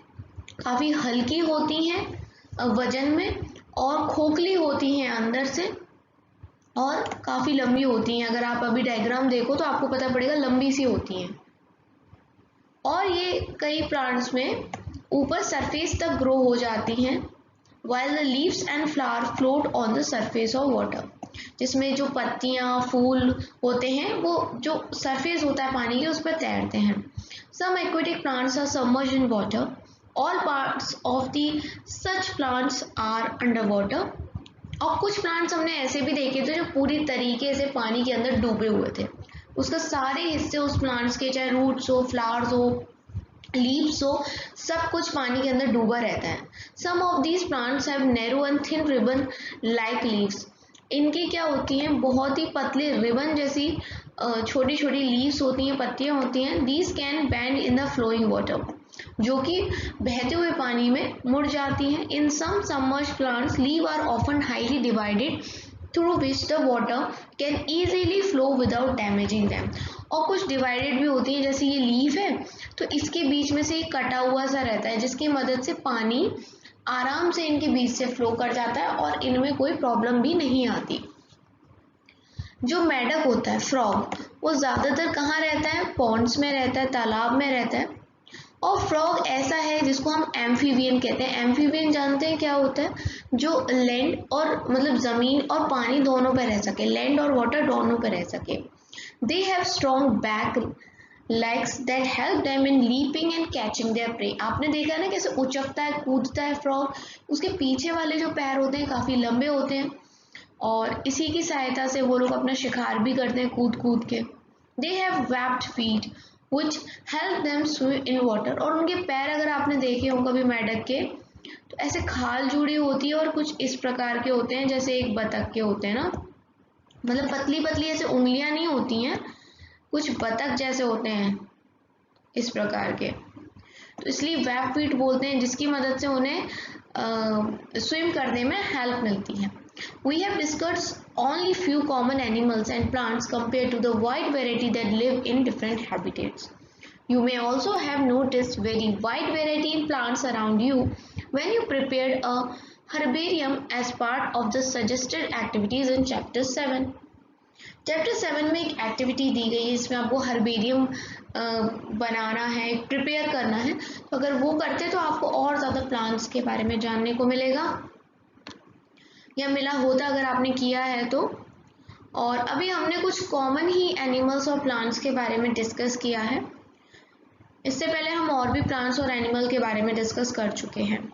काफ़ी हल्की होती हैं वजन में और खोखली होती हैं अंदर से, और काफ़ी लंबी होती हैं। अगर आप अभी डायग्राम देखो तो आपको पता पड़ेगा लंबी सी होती हैं। और ये कई प्लांट्स में ऊपर सरफेस तक ग्रो हो जाती हैं, while the leaves and flower float on the surface of water. जिसमें जो पत्तियां, फूल होते हैं वो जो सरफेस होता है पानी के उस पर तैरते हैं। Some aquatic plants are submerged in water. All parts of the such plants are underwater. और कुछ प्लांट्स हमने ऐसे भी देखे थे जो पूरी तरीके से पानी के अंदर डूबे हुए थे, उसका सारे हिस्से उस प्लांट्स के, चाहे रूट्स हो, फ्लावर्स हो, लीव्स हो, सब कुछ पानी के अंदर डूबा रहता है। Some of these plants have narrow and thin ribbon like leaves. इनकी क्या होती हैं, बहुत ही पतले रिबन जैसी छोटी छोटी लीव्स होती हैं, पत्तियां होती हैं। These can bend in the flowing water, जो कि बहते हुए पानी में मुड़ जाती हैं। In some submerged plants, leaves are often highly divided through which the water can easily flow without damaging them. और कुछ डिवाइडेड भी होती हैं, जैसे ये लीफ है तो इसके बीच में से एक कटा हुआ सा रहता है जिसकी मदद से पानी आराम से इनके बीच से फ्लो कर जाता है और इनमें कोई प्रॉब्लम भी नहीं आती। जो मेढक होता है फ्रॉग, वो ज़्यादातर कहाँ रहता है? पॉन्ड्स में रहता है, तालाब में रहता है। और फ्रॉग ऐसा है जिसको हम एम्फीबियन कहते हैं। एम्फीबियन जानते हैं क्या होता है? जो लैंड और मतलब ज़मीन और पानी दोनों पे रह सके, लैंड और वाटर दोनों पे रह सके। They have strong back legs that help them in leaping and catching their prey। आपने देखा है ना कैसे उचकता है, कूदता है फ्रॉग, उसके पीछे वाले जो पैर होते हैं काफ़ी लंबे होते हैं और इसी की सहायता से वो लोग अपना शिकार भी करते हैं कूद कूद के। They have webbed feet which help them swim in water. और उनके पैर अगर आपने देखे हों कभी मेढक के, तो ऐसे खाल जुड़ी होती है और कुछ इस प्रकार के होते हैं जैसे एक बतख के होते हैं ना, मतलब पतली पतली ऐसे उंगलियां नहीं होती हैं, कुछ बतख जैसे होते हैं इस प्रकार के। तो इसलिए वेब फीट बोलते हैं, जिसकी मदद से उन्हें स्विम करने में हेल्प मिलती है। We have discussed only few common animals and plants compared to the wide variety that live in different habitats. You may also have noticed very wide variety in plants around you when you prepared a herbarium as part of the suggested activities in Chapter 7. Chapter 7 में एक एक्टिविटी दी गई है जिसमें आपको हर्बेरियम बनाना है, प्रिपेयर करना है। तो अगर वो करते तो आपको और ज़्यादा प्लांट्स के बारे में जानने को मिलेगा या मिला होता अगर आपने किया है तो। और अभी हमने कुछ कॉमन ही एनिमल्स और प्लांट्स के बारे में डिस्कस किया है। इससे पहले हम और भी प्लांट्स और एनिमल के बारे में डिस्कस कर चुके हैं।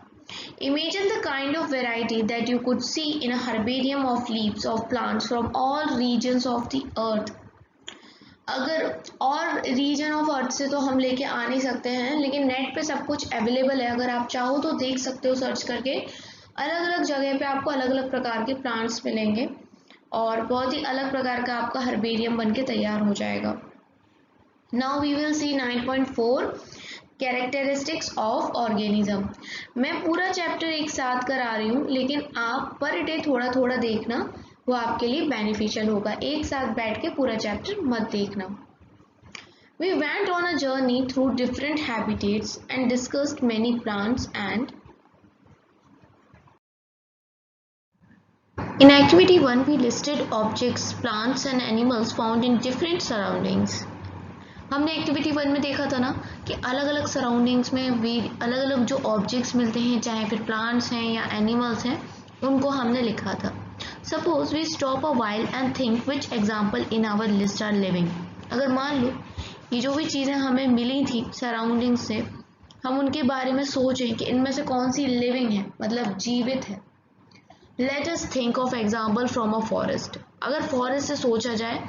Imagine the kind of variety that you could see in a herbarium of leaves of plants from all regions of the earth. अगर और रीजन ऑफ अर्थ से तो हम लेके आ नहीं सकते हैं, लेकिन नेट पे सब कुछ अवेलेबल है, अगर आप चाहो तो देख सकते हो सर्च करके। अलग अलग जगह पे आपको अलग अलग प्रकार के प्लांट्स मिलेंगे और बहुत ही अलग प्रकार का आपका हर्बेरियम बन के तैयार हो जाएगा। Now we will see 9.4 characteristics of organism. मैं पूरा चैप्टर एक साथ करा रही हूँ, लेकिन आप पर डे थोड़ा थोड़ा देखना, वो आपके लिए बेनिफिशियल होगा। एक साथ बैठ के पूरा चैप्टर मत देखना। We went on a journey through different habitats and discussed many plants and in activity 1 we listed objects, plants and animals found in different surroundings। हमने एक्टिविटी 1 में देखा था ना कि अलग अलग सराउंडिंग्स में भी अलग अलग जो ऑब्जेक्ट्स मिलते हैं, चाहे फिर प्लांट्स हैं या एनिमल्स हैं, उनको हमने लिखा था। Suppose we stop a while and think which example in our list are living. अगर मान लो ये जो भी चीज़ें हमें मिली थी सराउंडिंग से, हम उनके बारे में सोचें कि इनमें से कौन सी लिविंग है, मतलब जीवित है। Let us think of example from a forest. अगर फॉरेस्ट से सोचा जाए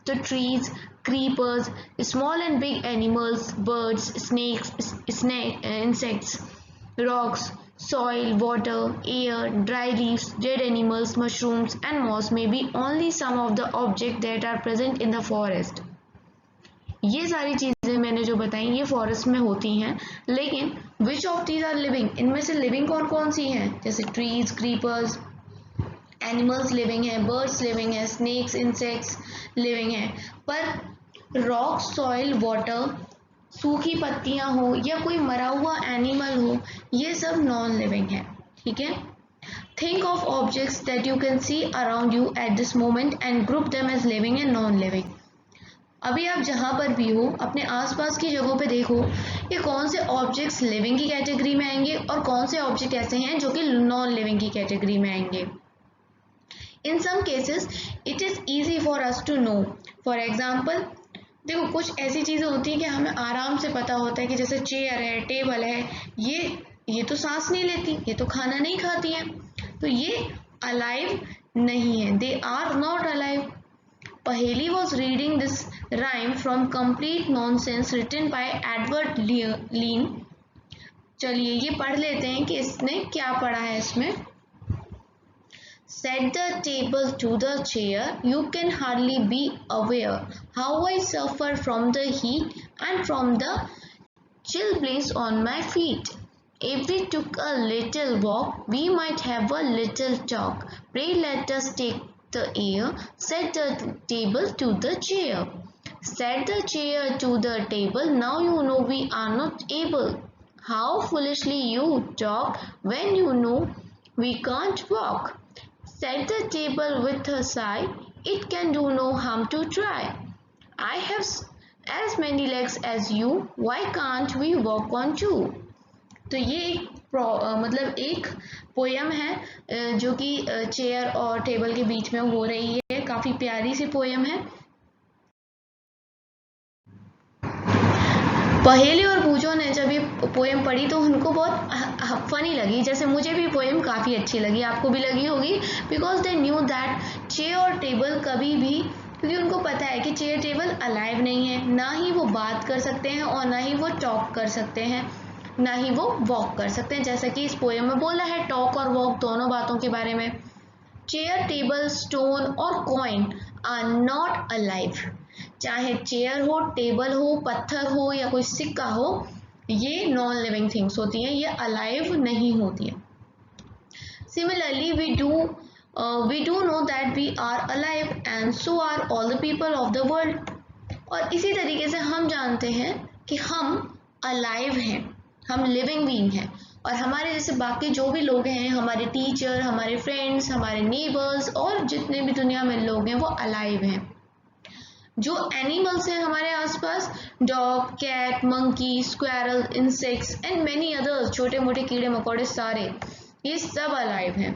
तो trees, creepers, small and big animals, birds, snakes, insects, rocks, soil, water, air, dry leaves, dead animals, mushrooms and moss may be only some of the objects that are present in the forest। ये सारी चीज़ें मैंने जो बताई ये फॉरेस्ट में होती हैं, लेकिन which of these are living, इनमें से लिविंग कौन कौन सी हैं? जैसे ट्रीज, क्रीपर्स, एनिमल्स लिविंग है, बर्ड्स लिविंग है, स्नेक्स, इंसेक्ट्स लिविंग है। पर रॉक, सॉइल, वाटर, सूखी पत्तियां हो या कोई मरा हुआ एनिमल हो, ये सब नॉन लिविंग है। ठीक है। Think of objects that you can see around you at this moment and group them as living and non living. अभी आप जहाँ पर भी हो अपने आसपास की जगहों पे देखो ये कौन से ऑब्जेक्ट्स लिविंग की कैटेगरी में आएंगे और कौन से ऑब्जेक्ट ऐसे हैं जो कि नॉन लिविंग की कैटेगरी में आएंगे। In some cases, it is easy for us to know. For example, देखो कुछ ऐसी चीज़ें होती हैं कि हमें आराम से पता होता है कि जैसे चेयर है, टेबल है, ये तो सांस नहीं लेती, ये तो खाना नहीं खाती हैं, तो ये अलाइव नहीं है। They are not alive. Paheli was reading this rhyme from Complete Nonsense written by Edward Lean। चलिए ये पढ़ लेते हैं कि इसने क्या पढ़ा है इसमें। Set the table to the chair, you can hardly be aware how I suffer from the heat and from the chill blaze on my feet. If we took a little walk, we might have a little talk. Pray let us take the air, set the table to the chair. Set the chair to the table, now you know we are not able. How foolishly you talk when you know we can't walk. Set the table with a sigh, It can do no harm to try. I have as many legs as you. Why can't we walk on two? तो ये एक मतलब एक पोयम है जो कि चेयर और टेबल के बीच में हो रही है। काफी प्यारी सी पोयम है। पहेली और बूझो ने जब ये पोएम पढ़ी तो उनको बहुत फनी लगी, जैसे मुझे भी पोएम काफ़ी अच्छी लगी, आपको भी लगी होगी। Because they knew that chair और टेबल कभी भी, क्योंकि उनको पता है कि चेयर टेबल अलाइव नहीं है, ना ही वो बात कर सकते हैं और ना ही वो टॉक कर सकते हैं, ना ही वो वॉक कर सकते हैं, जैसा कि इस पोएम में बोला है टॉक और वॉक दोनों बातों के बारे में। चेयर, टेबल, स्टोन और कॉइन आर नॉट अलाइव। चाहे चेयर हो, टेबल हो, पत्थर हो या कोई सिक्का हो, ये नॉन लिविंग थिंग्स होती हैं, ये अलाइव नहीं होती हैं। Similarly we do know that we are alive and so are all the people of the world. और इसी तरीके से हम जानते हैं कि हम अलाइव हैं, हम लिविंग बीइंग हैं, और हमारे जैसे बाकी जो भी लोग हैं, हमारे टीचर, हमारे फ्रेंड्स, हमारे नेबर्स और जितने भी दुनिया में लोग हैं वो अलाइव हैं। जो एनिमल्स हैं हमारे आसपास, dog, cat, monkey, squirrel, insects and many others, छोटे मोटे कीड़े मकोड़े सारे, ये सब अलाइव हैं।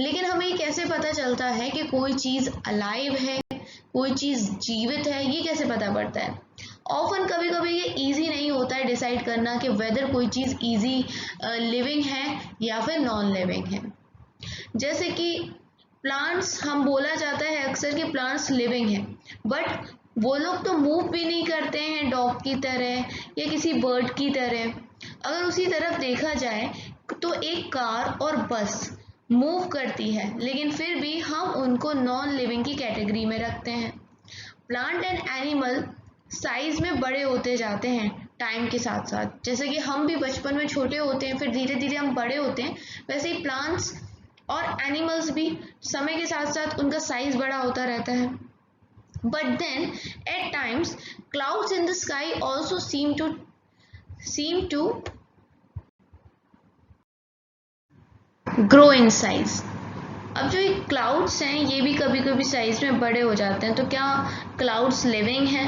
लेकिन हमें कैसे पता चलता है कि कोई चीज़ अलाइव है, कोई चीज़ जीवित है, ये कैसे पता पड़ता है? ऑफन कभी कभी ये इजी नहीं होता है डिसाइड करना कि वेदर कोई चीज़ लिविंग है या फिर नॉन लिविंग है। जैसे कि प्लांट्स, हम बोला जाता है अक्सर कि प्लांट्स लिविंग हैं, बट वो लोग तो मूव भी नहीं करते हैं डॉग की तरह या किसी बर्ड की तरह। अगर उसी तरफ देखा जाए तो एक कार और बस मूव करती है, लेकिन फिर भी हम उनको नॉन लिविंग की कैटेगरी में रखते हैं। प्लांट एंड एनिमल साइज में बड़े होते जाते हैं टाइम के साथ साथ, जैसे कि हम भी बचपन में छोटे होते हैं, फिर धीरे धीरे हम बड़े होते हैं, वैसे ही प्लांट्स और एनिमल्स भी समय के साथ साथ उनका साइज बड़ा होता रहता है। But then at times clouds in the sky also seem to grow in size. अब जो ये क्लाउड्स हैं ये भी कभी कभी साइज में बड़े हो जाते हैं, तो क्या क्लाउड्स लिविंग हैं?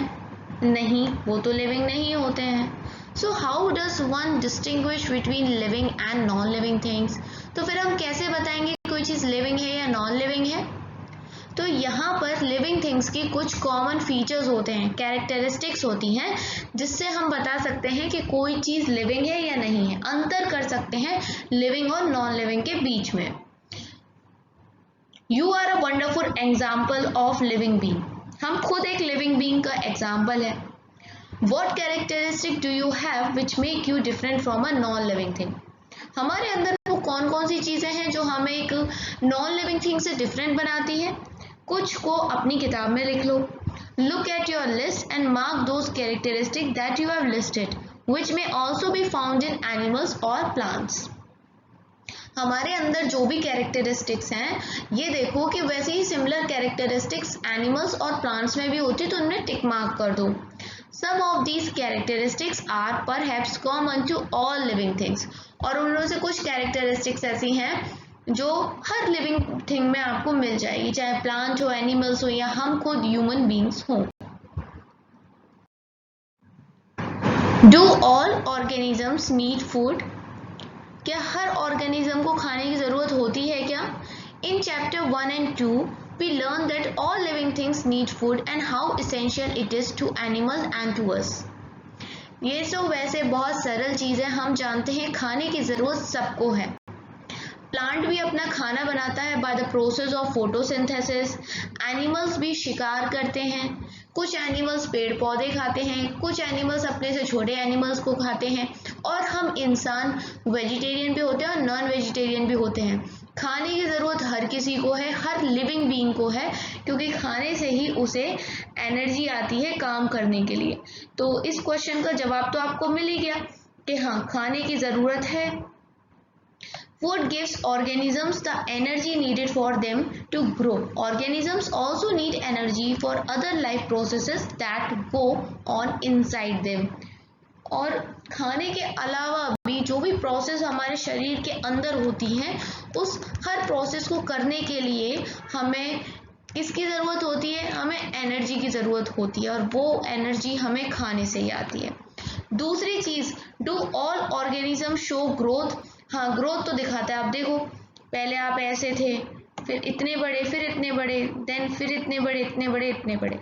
नहीं, वो तो लिविंग नहीं होते हैं। So how does one distinguish between living and non living things? तो फिर हम कैसे बताएंगे कोई चीज़ लिविंग है या नॉन लिविंग है? तो यहाँ पर लिविंग थिंग्स की कुछ कॉमन फीचर्स होते हैं, कैरेक्टरिस्टिक्स होती हैं, जिससे हम बता सकते हैं कि कोई चीज़ लिविंग है या नहीं है, अंतर कर सकते हैं लिविंग और नॉन लिविंग के बीच में। You are a wonderful example of living being. हम खुद एक लिविंग बीइंग का एग्जाम्पल है। What characteristic do you have which make you different from a non-living thing? हमारे अंदर वो कौन कौन सी चीज़ें हैं जो हमें एक नॉन लिविंग थिंग से डिफरेंट बनाती है? कुछ को अपनी किताब में लिख लो। Look at your list and mark those characteristics that you have listed, which may also be found in animals or plants. हमारे अंदर जो भी कैरेक्टरिस्टिक्स हैं ये देखो कि वैसे ही सिमिलर कैरेक्टरिस्टिक्स एनिमल्स और प्लांट्स में भी होती, तो उन्हें टिक मार्क कर दो। Some of these characteristics are perhaps common to all living things. और उनमें से कुछ कैरेक्टरिस्टिक्स ऐसी हैं जो हर लिविंग थिंग में आपको मिल जाएगी, चाहे प्लांट हो, एनिमल्स हो या हम खुद ह्यूमन बीइंग्स हों। Do all organisms need food? क्या हर ऑर्गेनिज्म को खाने की ज़रूरत होती है क्या? In chapter 1 and 2 we learn that all living things need food and how essential it is to animals and to us. ये सब वैसे बहुत सरल चीज़ें, हम जानते हैं खाने की ज़रूरत सबको है। प्लांट भी अपना खाना बनाता है by the process of photosynthesis. Animals भी शिकार करते हैं, कुछ एनिमल्स पेड़ पौधे खाते हैं, कुछ एनिमल्स अपने से छोटे एनिमल्स को खाते हैं, और हम इंसान वेजिटेरियन भी होते हैं और नॉन वेजिटेरियन भी होते हैं। खाने की ज़रूरत हर किसी को है, हर लिविंग बीइंग को है, क्योंकि खाने से ही उसे एनर्जी आती है काम करने के लिए। तो इस क्वेश्चन का जवाब तो आपको मिल ही गया कि हाँ, खाने की ज़रूरत है। Food gives organisms the energy needed for them to grow. Organisms also need energy for other life processes that go on inside them. और खाने के अलावा भी जो भी प्रोसेस हमारे शरीर के अंदर होती हैं, उस हर प्रोसेस को करने के लिए हमें किसकी ज़रूरत होती है? हमें एनर्जी की ज़रूरत होती है और वो एनर्जी हमें खाने से ही आती है। दूसरी चीज़, do all organism show growth? हाँ, ग्रोथ तो दिखाता है। आप देखो, पहले आप ऐसे थे, फिर इतने बड़े, फिर इतने बड़े, देन फिर इतने बड़े, इतने बड़े, इतने बड़े।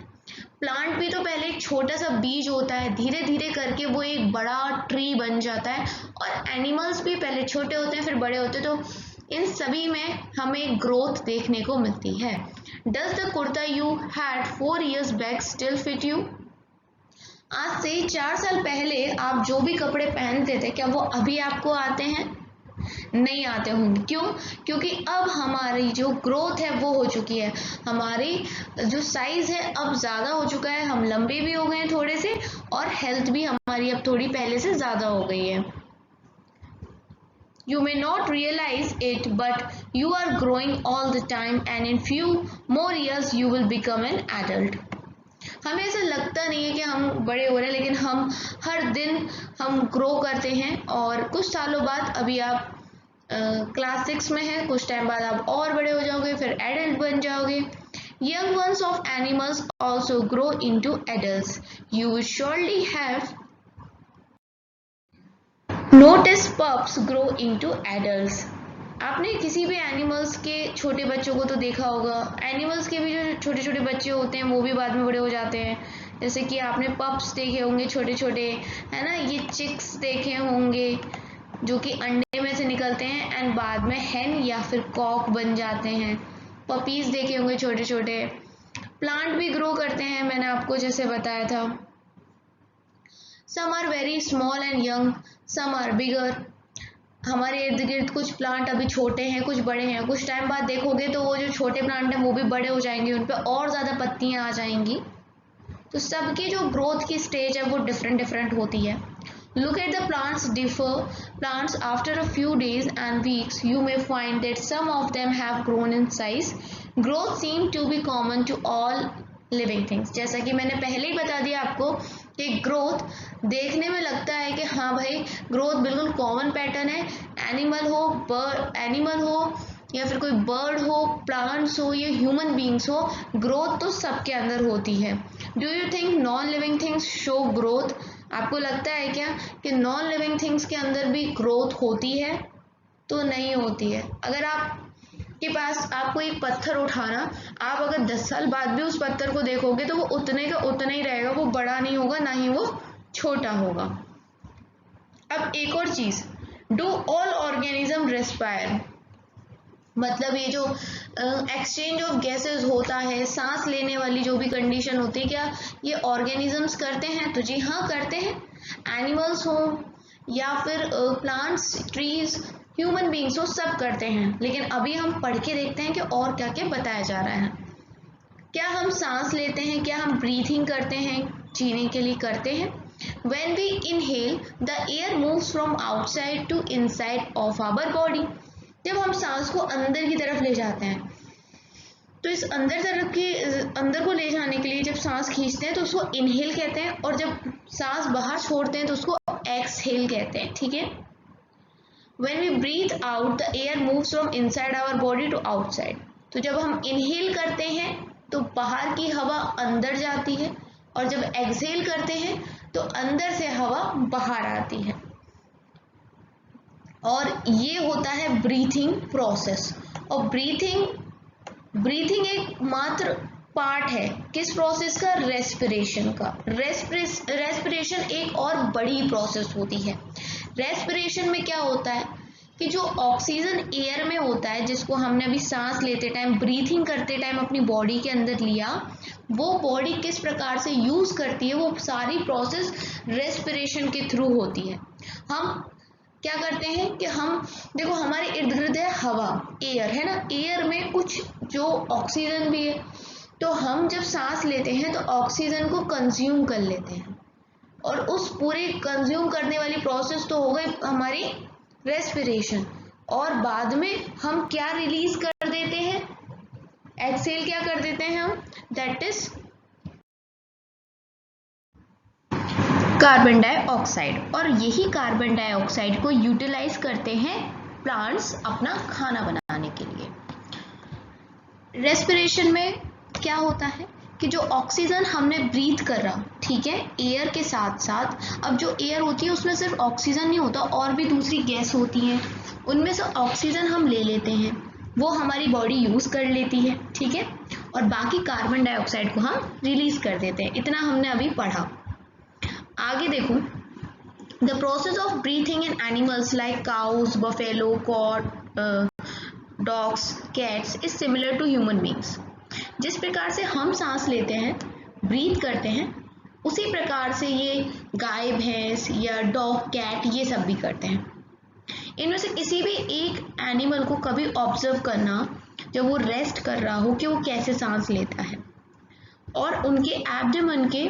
प्लांट भी तो पहले एक छोटा सा बीज होता है, धीरे धीरे करके वो एक बड़ा ट्री बन जाता है। और एनिमल्स भी पहले छोटे होते हैं, फिर बड़े होते हैं। तो इन सभी में हमें ग्रोथ देखने को मिलती है। Does the kurta you had 4 years back still fit you? आज से 4 साल पहले आप जो भी कपड़े पहनते थे, क्या वो अभी आपको आते हैं? नहीं आते होंगे। क्यों? क्योंकि अब हमारी जो ग्रोथ है वो हो चुकी है, हमारी जो साइज है अब ज़्यादा हो चुका है, हम लंबे भी हो गए हैं थोड़े से, और हेल्थ भी हमारी अब थोड़ी पहले से ज़्यादा हो गई है। You may not realize it, but you are growing all the time, and in few more years you will become an adult. हमें ऐसा लगता नहीं है कि हम बड़े हो रहे हैं, लेकिन हम हर दिन हम ग्रो करते हैं, और कुछ सालों बाद, अभी आप क्लास 6 में हैं, कुछ टाइम बाद आप और बड़े हो जाओगे, फिर एडल्ट बन जाओगे। Young ones of animals also grow into adults. You will surely have noticed pups grow into adults. आपने किसी भी एनिमल्स के छोटे बच्चों को तो देखा होगा। एनिमल्स के भी जो छोटे छोटे बच्चे होते हैं वो भी बाद में बड़े हो जाते हैं। जैसे कि आपने पप्स देखे होंगे छोटे छोटे, है ना, ये चिक्स देखे होंगे जो कि अंडे में से निकलते हैं एंड बाद में हेन या फिर कॉक बन जाते हैं। पपीज देखे होंगे छोटे छोटे। प्लांट भी ग्रो करते हैं, मैंने आपको जैसे बताया था। Some are very small and young, some are bigger. हमारे इर्द गिर्द कुछ प्लांट अभी छोटे हैं, कुछ बड़े हैं। कुछ टाइम बाद देखोगे तो वो जो छोटे प्लांट हैं वो भी बड़े हो जाएंगे, उन पर और ज़्यादा पत्तियाँ आ जाएंगी। तो सबकी जो ग्रोथ की स्टेज है वो डिफरेंट डिफरेंट होती है। Look at the plants differ. Plants after a few days and weeks, you may find that some of them have grown in size. Growth seems to be common to all living things. जैसा कि मैंने पहले ही बता दिया आपको कि ग्रोथ देखने में लगता है कि हाँ भाई, ग्रोथ बिल्कुल कॉमन पैटर्न है। एनिमल हो या फिर कोई बर्ड हो, प्लांट्स हो या ह्यूमन बींग्स हो, ग्रोथ तो सबके अंदर होती है। Do you think non living things show growth? आपको लगता है क्या कि नॉन लिविंग थिंग्स के अंदर भी ग्रोथ होती है? तो नहीं होती है। अगर आप के पास आपको एक पत्थर उठाना, आप अगर 10 साल बाद भी उस पत्थर को देखोगे तो वो उतने का उतना ही रहेगा, वो बड़ा नहीं होगा, ना ही वो छोटा होगा। अब एक और चीज, डू ऑल ऑर्गेनिज्म रेस्पायर? मतलब ये जो एक्सचेंज ऑफ गैसेस होता है, सांस लेने वाली जो भी कंडीशन होती है, क्या ये ऑर्गेनिजम्स करते हैं? तो जी हाँ, करते हैं। एनिमल्स हो या फिर प्लांट्स, ट्रीज, ह्यूमन बींग्स हो, सब करते हैं। लेकिन अभी हम पढ़ के देखते हैं कि और क्या क्या बताया जा रहा है। क्या हम सांस लेते हैं? क्या हम ब्रीथिंग करते हैं? जीने के लिए करते हैं। When we inhale, the air moves from outside to inside of our body. जब हम सांस को अंदर की तरफ ले जाते हैं तो इस अंदर को ले जाने के लिए जब सांस खींचते हैं तो उसको इनहेल कहते हैं, और जब सांस बाहर छोड़ते हैं तो उसको एक्सहेल कहते हैं। ठीक है। When we breathe out, the air moves from inside our body to outside. तो जब हम इनहेल करते हैं तो बाहर की हवा अंदर जाती है, और जब एक्सहेल करते हैं तो अंदर से हवा बाहर आती है। और ये होता है ब्रीथिंग प्रोसेस। और ब्रीथिंग एक मात्र पार्ट है किस प्रोसेस का? रेस्पिरेशन का। रेस्पिरेशन एक और बड़ी प्रोसेस होती है। रेस्पिरेशन में क्या होता है कि जो ऑक्सीजन एयर में होता है, जिसको हमने अभी सांस लेते टाइम, ब्रीथिंग करते टाइम अपनी बॉडी के अंदर लिया, वो बॉडी किस प्रकार से यूज करती है, वो सारी प्रोसेस रेस्पिरेशन के थ्रू होती है। हम क्या करते हैं कि हम देखो, हमारे इर्द गिर्द है हवा, एयर है ना, एयर में कुछ जो ऑक्सीजन भी है, तो हम जब सांस लेते हैं तो ऑक्सीजन को कंज्यूम कर लेते हैं, और उस पूरे कंज्यूम करने वाली प्रोसेस तो हो गई हमारी रेस्पिरेशन। और बाद में हम क्या रिलीज कर देते हैं? एक्सहेल क्या कर देते हैं हम? That is carbon dioxide. और यही कार्बन डाइऑक्साइड को यूटिलाइज करते हैं प्लांट्स अपना खाना बनाने के लिए। रेस्पिरेशन में क्या होता है कि जो ऑक्सीजन हमने ब्रीथ कर रहा, ठीक है, एयर के साथ साथ, अब जो एयर होती है उसमें सिर्फ ऑक्सीजन नहीं होता, और भी दूसरी गैस होती हैं, उनमें से ऑक्सीजन हम ले लेते हैं, वो हमारी बॉडी यूज़ कर लेती है, ठीक है, और बाकी कार्बन डाइऑक्साइड को हम रिलीज कर देते हैं। इतना हमने अभी पढ़ा। आगे देखो, the process of breathing in animals like cows, buffalo, goat, dogs, cats is similar to human beings. जिस प्रकार से हम सांस लेते हैं, ब्रीथ करते हैं, उसी प्रकार से ये गाय, भैंस या डॉग, कैट ये सब भी करते हैं। इनमें से किसी भी एक एनिमल को कभी ऑब्जर्व करना जब वो रेस्ट कर रहा हो कि वो कैसे सांस लेता है, और उनके एब्डोमेन के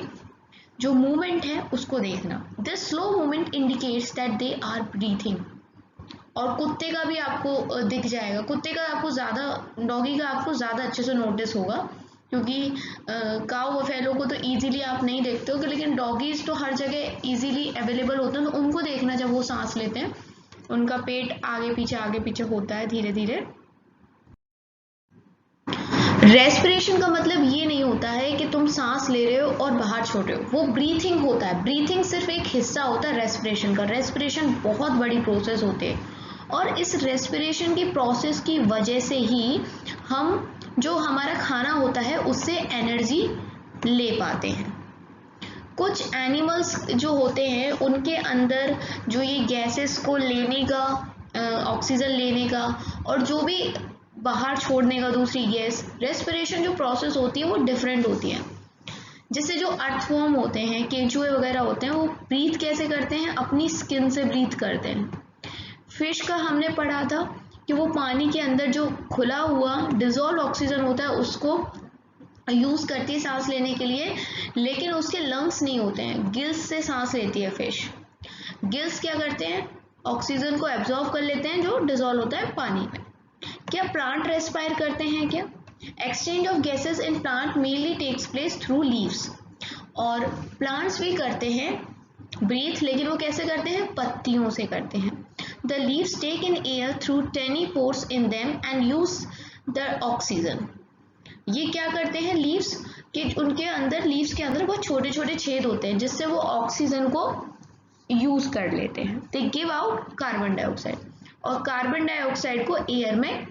जो मूवमेंट है उसको देखना। This slow movement indicates that they are breathing. और कुत्ते का भी आपको दिख जाएगा, कुत्ते का आपको ज़्यादा, डॉगी का आपको ज़्यादा अच्छे से नोटिस होगा, क्योंकि काऊ बफेलो को तो इजीली आप नहीं देखते हो, लेकिन डॉगीज तो हर जगह इजीली अवेलेबल होते हैं, तो उनको देखना जब वो सांस लेते हैं, उनका पेट आगे पीछे होता है धीरे धीरे। रेस्पिरेशन का मतलब ये नहीं होता है कि तुम सांस ले रहे हो और बाहर छोड़ रहे हो, वो ब्रीथिंग होता है। ब्रीथिंग सिर्फ एक हिस्सा होता है रेस्पिरेशन का। रेस्पिरेशन बहुत बड़ी प्रोसेस होती है, और इस रेस्पिरेशन की प्रोसेस की वजह से ही हम जो हमारा खाना होता है उससे एनर्जी ले पाते हैं। कुछ एनिमल्स जो होते हैं उनके अंदर जो ये गैसेस को लेने का, ऑक्सीजन लेने का और जो भी बाहर छोड़ने का दूसरी गैस, रेस्पिरेशन जो प्रोसेस होती है वो डिफरेंट होती है। जैसे जो अर्थवर्म होते हैं, केंचुए वगैरह होते हैं, वो ब्रीथ कैसे करते हैं, अपनी स्किन से ब्रीथ करते हैं। फिश का हमने पढ़ा था कि वो पानी के अंदर जो खुला हुआ डिजोल्व ऑक्सीजन होता है उसको यूज़ करती है सांस लेने के लिए, लेकिन उसके लंग्स नहीं होते हैं, गिल्स से सांस लेती है फिश। गिल्स क्या करते हैं, ऑक्सीजन को एब्जॉर्ब कर लेते हैं जो डिजोल्व होता है पानी में। क्या प्लांट रेस्पायर करते हैं क्या? Exchange of gases in plant mainly takes place through leaves. और प्लांट्स भी करते हैं ब्रीथ, लेकिन वो कैसे करते हैं, पत्तियों से करते हैं। The leaves take in air through tiny pores in them and use the oxygen. ये क्या करते हैं लीव्स कि उनके अंदर, लीव्स के अंदर बहुत छोटे छोटे छेद होते हैं जिससे वो ऑक्सीजन को यूज कर लेते हैं। They give out carbon dioxide, और कार्बन डाइऑक्साइड को एयर में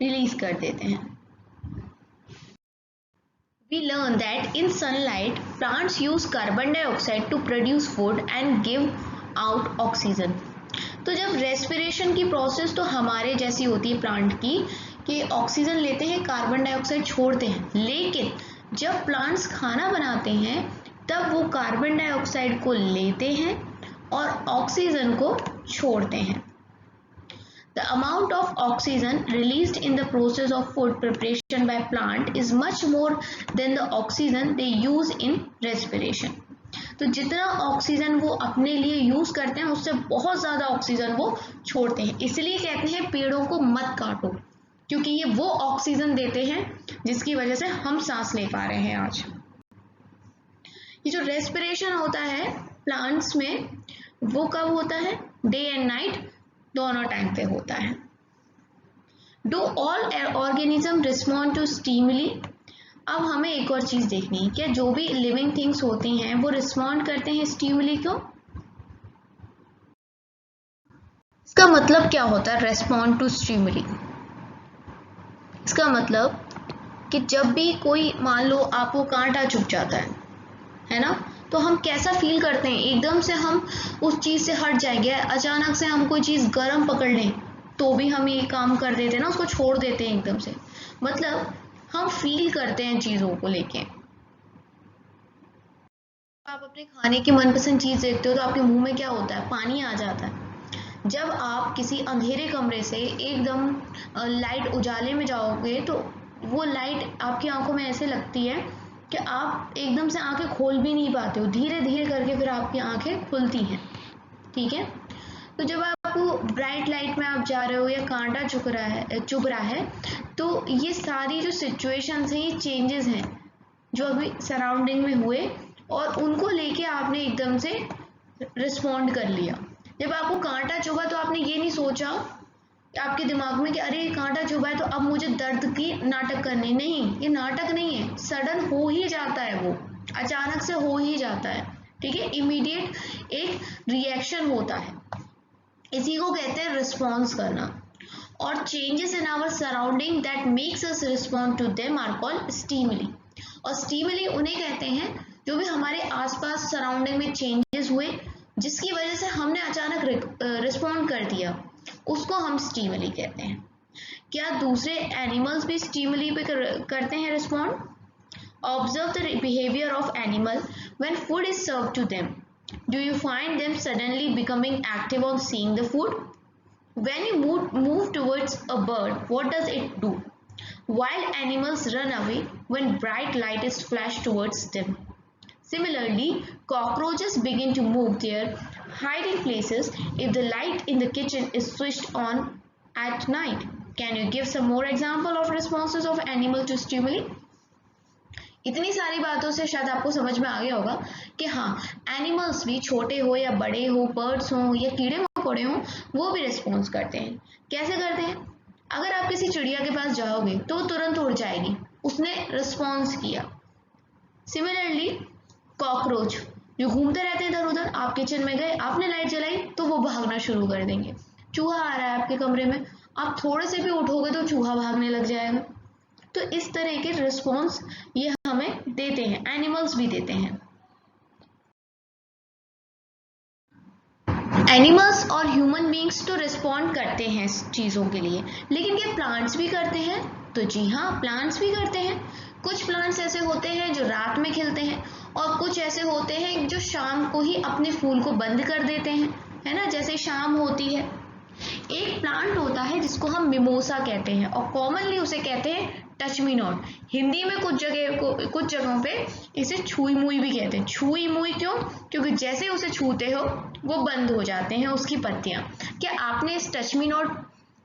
रिलीज कर देते हैं। We learn that in sunlight, plants use carbon dioxide to produce food and give out oxygen. तो जब रेस्पिरेशन की प्रोसेस तो हमारे जैसी होती है प्लांट की, कि ऑक्सीजन लेते हैं, कार्बन डाइऑक्साइड छोड़ते हैं, लेकिन जब प्लांट्स खाना बनाते हैं तब वो कार्बन डाइऑक्साइड को लेते हैं और ऑक्सीजन को छोड़ते हैं। The amount of oxygen released in the process of food preparation by plant is much more than the oxygen they use in respiration. तो जितना ऑक्सीजन वो अपने लिए यूज करते हैं उससे बहुत ज्यादा ऑक्सीजन वो छोड़ते हैं। इसलिए कहते हैं पेड़ों को मत काटो, क्योंकि ये वो ऑक्सीजन देते हैं जिसकी वजह से हम सांस ले पा रहे हैं आज। ये जो रेस्पिरेशन होता है प्लांट्स में, वो कब होता है, डे एंड नाइट दोनों टाइम पे होता है। Do all organism respond to stimuli. अब हमें एक और चीज देखनी है, क्या जो भी लिविंग थिंग्स होती हैं वो रिस्पॉन्ड करते हैं स्टिमुली को? इसका मतलब क्या होता है रेस्पॉन्ड टू स्टिमुली? इसका मतलब कि जब भी कोई, मान लो आपको कांटा चुभ जाता है ना, तो हम कैसा फील करते हैं, एकदम से हम उस चीज से हट जाएंगे। अचानक से हम कोई चीज गर्म पकड़ लें तो भी हम ये काम कर देते हैं ना, उसको छोड़ देते हैं एकदम से। मतलब हम फील करते हैं चीजों को लेके। आप अपने खाने की मनपसंद चीज देखते हो तो आपके मुंह में क्या होता है, पानी आ जाता है। जब आप किसी अंधेरे कमरे से एकदम लाइट उजाले में जाओगे तो वो लाइट आपकी आंखों में ऐसे लगती है कि आप एकदम से आंखें खोल भी नहीं पाते हो, धीरे धीरे करके फिर आपकी आंखें खुलती हैं, ठीक है। तो जब आपको ब्राइट लाइट में आप जा रहे हो या कांटा चुभ रहा है, तो ये सारी जो सिचुएशंस हैं, ये चेंजेस हैं जो अभी सराउंडिंग में हुए, और उनको लेके आपने एकदम से रिस्पॉन्ड कर लिया। जब आपको कांटा चुभा तो आपने ये नहीं सोचा आपके दिमाग में कि अरे कांटा चुभा है तो अब मुझे दर्द की नाटक करनी, नहीं, ये नाटक नहीं है, सडन हो ही जाता है, वो अचानक से हो ही जाता है, ठीक है, इमीडिएट एक रिएक्शन होता है, इसी को कहते हैं रिस्पॉन्स करना। और changes in our surrounding that makes us respond to them are called stimuli. और स्टिमुली उन्हें कहते हैं जो भी हमारे आसपास सराउंडिंग में चेंजेस हुए जिसकी वजह से हमने अचानक रिस्पॉन्ड कर दिया, उसको हम स्टिमुली कहते हैं। क्या दूसरे एनिमल्स भी स्टिमुली पे करते हैं respond? Observe the behaviour of animal when food is serve to them. Do you find them suddenly becoming active on seeing the food? When you move towards a bird, what does it do? Wild animals run away when bright light is flashed towards them. Similarly, cockroaches begin to move their hiding places if the light in the kitchen is switched on at night. Can you give some more example of responses of animal to stimuli? इतनी सारी बातों से शायद आपको समझ में आ गया होगा कि हाँ, एनिमल्स भी छोटे हो या बड़े हो, बर्ड्स हो या कीड़े मकोड़े हो, वो भी रिस्पॉन्स करते हैं। कैसे करते हैं? अगर आप किसी चिड़िया के पास जाओगे तो वो तुरंत उड़ जाएगी, उसने रिस्पॉन्स किया। सिमिलरली कॉकरोच जो घूमते रहते हैं इधर उधर, आप किचन में गए, आपने लाइट जलाई तो वो भागना शुरू कर देंगे। चूहा आ रहा है आपके कमरे में, आप थोड़े से भी उठोगे तो चूहा भागने लग जाएगा। तो इस तरह के रिस्पॉन्स ये हमें देते हैं, एनिमल्स भी देते हैं। एनिमल्स और ह्यूमन बीइंग्स तो रिस्पॉन्ड करते हैं चीज़ों के लिए, लेकिन क्या प्लांट्स भी करते हैं? तो जी हाँ, प्लांट्स भी करते हैं। कुछ प्लांट्स ऐसे होते हैं जो रात में खिलते हैं और कुछ ऐसे होते हैं जो शाम को ही अपने फूल को बंद कर देते हैं, है ना, जैसे शाम होती है। एक प्लांट होता है जिसको हम मिमोसा कहते हैं और कॉमनली उसे कहते हैं टच मी नॉट। हिंदी में कुछ जगहों पे इसे छुई मुई भी कहते हैं। छुई मुई क्यों? क्योंकि जैसे उसे छूते हो वो बंद हो जाते हैं उसकी पत्तियां। क्या आपने इस टच मी नॉट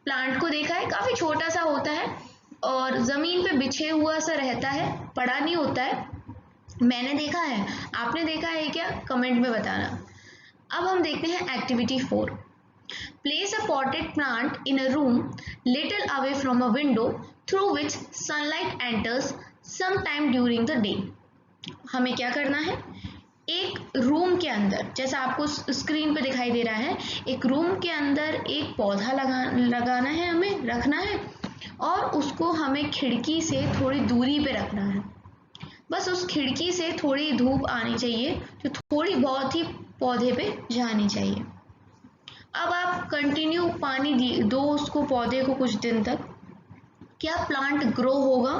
प्लांट को देखा है? काफी छोटा सा होता है और जमीन पे बिछे हुआ सा रहता है, पड़ा नहीं होता है। मैंने देखा है, आपने देखा है क्या? कमेंट में बताना। अब हम देखते हैं activity 4। Place a potted plant in a room little away from a window through which sunlight enters sometime during the day. हमें क्या करना है? एक रूम के अंदर, जैसा आपको स्क्रीन पे दिखाई दे रहा है, एक रूम के अंदर एक पौधा लगाना है, हमें रखना है और उसको हमें खिड़की से थोड़ी दूरी पे रखना है। बस उस खिड़की से थोड़ी धूप आनी चाहिए जो थोड़ी बहुत ही पौधे पे जानी चाहिए। अब आप कंटिन्यू पानी दो उसको, पौधे को, कुछ दिन तक। क्या प्लांट ग्रो होगा?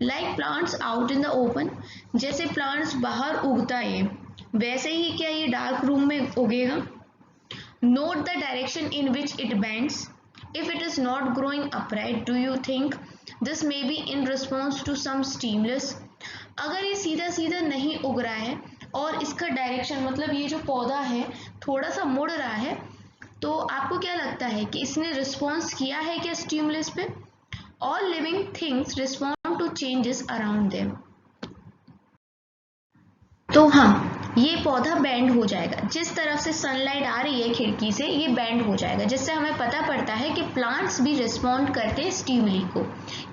Like plants out in the open, जैसे प्लांट्स बाहर उगता है वैसे ही क्या ये डार्क रूम में उगेगा? Note the direction in which it bends. If it is not growing upright, do you think this may be in response to some stimulus? अगर ये सीधा सीधा नहीं उग रहा है और इसका डायरेक्शन, मतलब ये जो पौधा है थोड़ा सा मुड़ रहा है, तो आपको क्या लगता है कि इसने रिस्पॉन्स किया है क्या स्टिमुलस पे? All living things respond to changes around them. तो हाँ, ये पौधा बैंड हो जाएगा, जिस तरफ से सनलाइट आ रही है खिड़की से ये बैंड हो जाएगा, जिससे हमें पता पड़ता है कि प्लांट्स भी रिस्पॉन्ड करते हैं स्टिमुली को।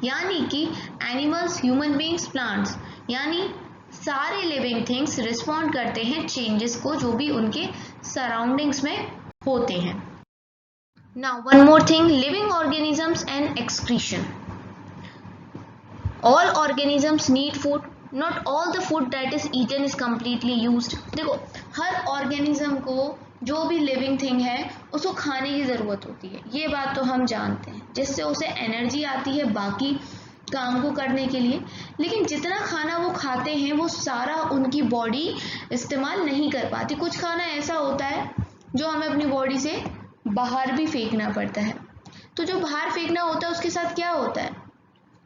यानी कि एनिमल्स, ह्यूमन बीइंग्स, प्लांट्स, यानी सारे लिविंग थिंग्स रिस्पॉन्ड करते हैं चेंजेस को जो भी उनके सराउंडिंग्स में होते हैं। Now one more thing, living organisms and excretion. All organisms need food, not all the food that is eaten is completely used. देखो, हर ऑर्गेनिज्म को, जो भी लिविंग थिंग है, उसको खाने की ज़रूरत होती है, ये बात तो हम जानते हैं, जिससे उसे एनर्जी आती है बाकी काम को करने के लिए। लेकिन जितना खाना वो खाते हैं वो सारा उनकी बॉडी इस्तेमाल नहीं कर पाती। कुछ खाना ऐसा होता है जो हमें अपनी बॉडी से बाहर भी फेंकना पड़ता है। तो जो बाहर फेंकना होता है उसके साथ क्या होता है?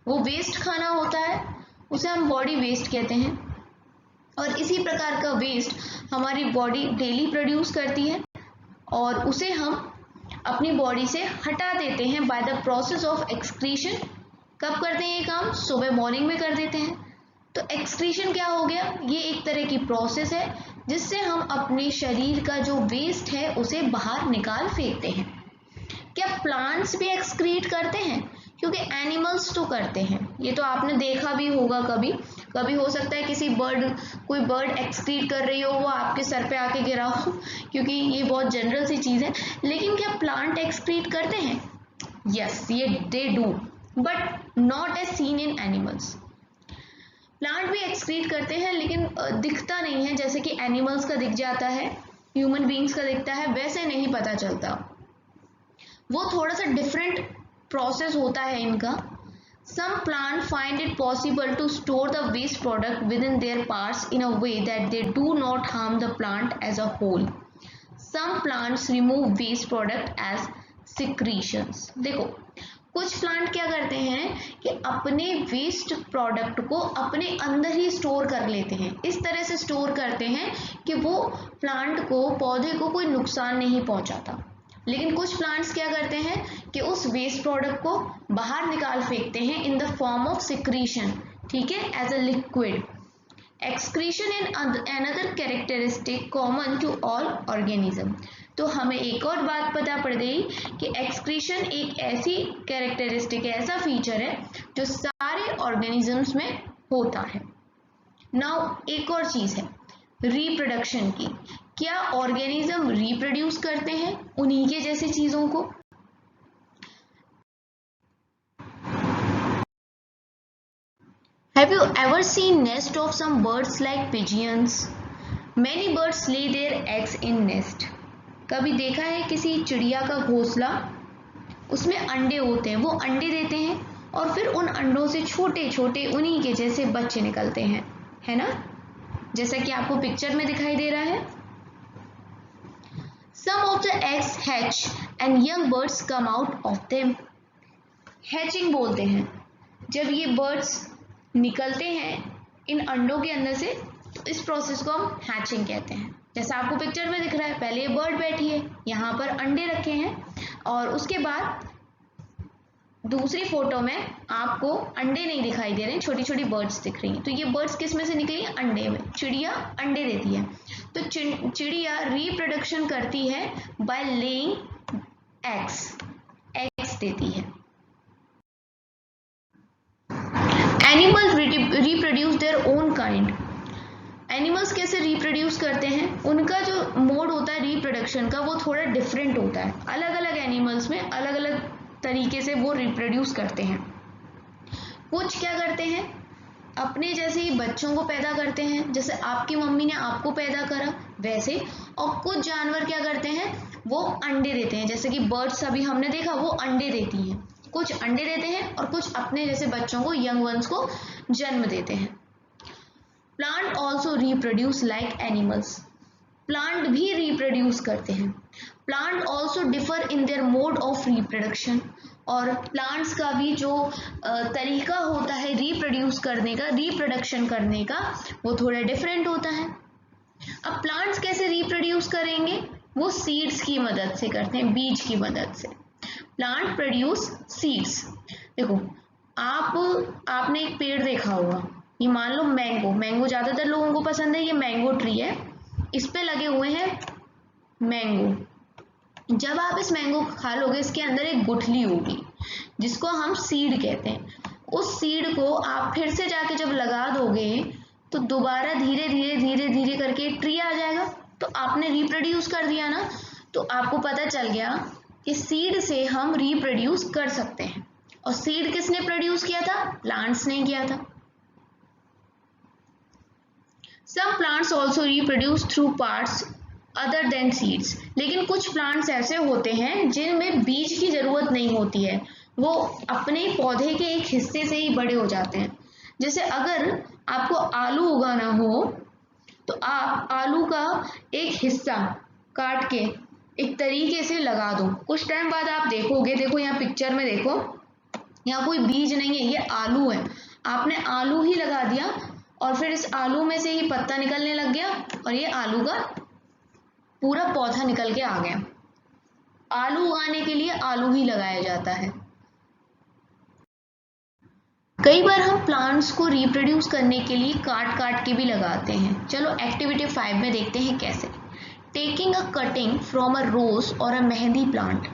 वो वेस्ट खाना होता है, उसे हम बॉडी वेस्ट कहते हैं। और इसी प्रकार का वेस्ट हमारी बॉडी डेली प्रोड्यूस करती है और उसे हम अपनी बॉडी से हटा देते हैं by the process of excretion. कब करते हैं ये काम? सुबह मॉर्निंग में कर देते हैं। तो एक्सक्रीशन क्या हो गया? ये एक तरह की प्रोसेस है जिससे हम अपने शरीर का जो वेस्ट है उसे बाहर निकाल फेंकते हैं। क्या प्लांट्स भी एक्सक्रीट करते हैं? क्योंकि एनिमल्स तो करते हैं, ये तो आपने देखा भी होगा कभी कभी। हो सकता है कोई बर्ड एक्सक्रीट कर रही हो, वो आपके सर पे आके गिरा हो, क्योंकि ये बहुत जनरल सी चीज़ है। लेकिन क्या प्लांट एक्सक्रीट करते हैं? यस, ये they do, but not as seen in animals. Plant भी एक्सक्रीट करते हैं, लेकिन दिखता नहीं है, जैसे कि एनिमल्स का दिख जाता है, ह्यूमन बींग्स का दिखता है, वैसे नहीं पता चलता। वो थोड़ा सा डिफरेंट प्रोसेस होता है इनका। Some plant find it possible to store the waste product within their parts in a way that they do not harm the plant as a whole. Some plants remove waste product as secretions. देखो, कुछ प्लांट क्या करते हैं कि अपने वेस्ट प्रोडक्ट को अपने अंदर ही स्टोर कर लेते हैं। इस तरह से स्टोर करते हैं कि वो प्लांट को, पौधे को कोई नुकसान नहीं पहुंचाता। लेकिन कुछ प्लांट्स क्या करते हैं कि उस वेस्ट प्रोडक्ट को बाहर निकाल फेंकते हैं in the form of secretion, ठीक है, as a liquid. Excretion in another characteristic common to all organism. तो हमें एक और बात पता पड़ गई कि एक्सक्रीशन एक ऐसी कैरेक्टरिस्टिक, ऐसा फीचर है जो सारे ऑर्गेनिजम्स में होता है। नाउ एक और चीज है रिप्रोडक्शन की। क्या ऑर्गेनिज्म रिप्रोड्यूस करते हैं उन्हीं के जैसी चीजों को? Have you ever seen nest of some birds like pigeons? Many birds lay their eggs in nest. कभी देखा है किसी चिड़िया का घोंसला? उसमें अंडे होते हैं, वो अंडे देते हैं और फिर उन अंडों से छोटे छोटे उन्हीं के जैसे बच्चे निकलते हैं, है ना, जैसा कि आपको पिक्चर में दिखाई दे रहा है। Some of the eggs hatch and young birds come out of them. Hatching बोलते हैं जब ये बर्ड्स निकलते हैं इन अंडों के अंदर से, तो इस प्रोसेस को हम हैचिंग कहते हैं। जैसा आपको पिक्चर में दिख रहा है, पहले ये बर्ड बैठी है, यहाँ पर अंडे रखे हैं और उसके बाद दूसरी फोटो में आपको अंडे नहीं दिखाई दे रहे हैं, छोटी छोटी बर्ड्स दिख रही हैं। तो ये बर्ड्स किस में से निकली? अंडे में। चिड़िया अंडे देती है, तो चिड़िया रिप्रोडक्शन करती है बाय लेइंग एग्स देती है। Animals reproduce their own kind. Animals कैसे रिप्रोड्यूस करते हैं? उनका जो मोड होता है रिप्रोडक्शन का, वो थोड़ा डिफरेंट होता है। अलग अलग एनिमल्स में अलग अलग तरीके से वो रिप्रोड्यूस करते हैं। कुछ क्या करते हैं, अपने जैसे ही बच्चों को पैदा करते हैं, जैसे आपकी मम्मी ने आपको पैदा करा वैसे। और कुछ जानवर क्या करते हैं, वो अंडे देते हैं, जैसे कि बर्ड्स अभी हमने देखा, वो अंडे देती हैं। कुछ अंडे देते हैं और कुछ अपने जैसे बच्चों को, यंग वंस को जन्म देते हैं। Plant also reproduce like animals. Plant भी रिप्रोड्यूस करते हैं। Plant also differ in their mode of reproduction. और प्लांट्स का भी जो तरीका होता है रिप्रोड्यूस करने का, रिप्रोडक्शन करने का, वो थोड़ा डिफरेंट होता है। अब प्लांट्स कैसे रिप्रोड्यूस करेंगे? वो सीड्स की मदद से करते हैं, बीज की मदद से। Plant produce seeds. देखो, आपने एक पेड़ देखा होगा, ये मान लो मैंगो ज्यादातर लोगों को पसंद है। ये मैंगो ट्री है, इस पे लगे हुए हैं मैंगो। जब आप इस मैंगो को खा लोगे, इसके अंदर एक गुठली होगी जिसको हम सीड कहते हैं। उस सीड को आप फिर से जाके जब लगा दोगे तो दोबारा धीरे धीरे करके ट्री आ जाएगा। तो आपने रिप्रोड्यूस कर दिया ना, तो आपको पता चल गया कि सीड से हम रिप्रोड्यूस कर सकते हैं। और सीड किसने प्रोड्यूस किया था? प्लांट्स ने किया था। Some plants also reproduce through parts other than seeds. लेकिन कुछ प्लांट्स ऐसे होते हैं जिनमें बीज की जरूरत नहीं होती है, वो अपने पौधे के एक हिस्से से ही बड़े हो जाते हैं। जैसे अगर आपको आलू उगाना हो तो आप आलू का एक हिस्सा काट के एक तरीके से लगा दो, कुछ टाइम बाद आप देखोगे, देखो यहाँ पिक्चर में देखो, यहाँ कोई बीज नहीं है, ये आलू है। आपने आलू ही लगा दिया और फिर इस आलू में से ही पत्ता निकलने लग गया और ये आलू का पूरा पौधा निकल के आ गया। आलू उगाने के लिए आलू ही लगाया जाता है। कई बार हम प्लांट्स को रिप्रोड्यूस करने के लिए काट के भी लगाते हैं। चलो एक्टिविटी 5 में देखते हैं कैसे। Taking a cutting from a rose और अ मेहंदी प्लांट।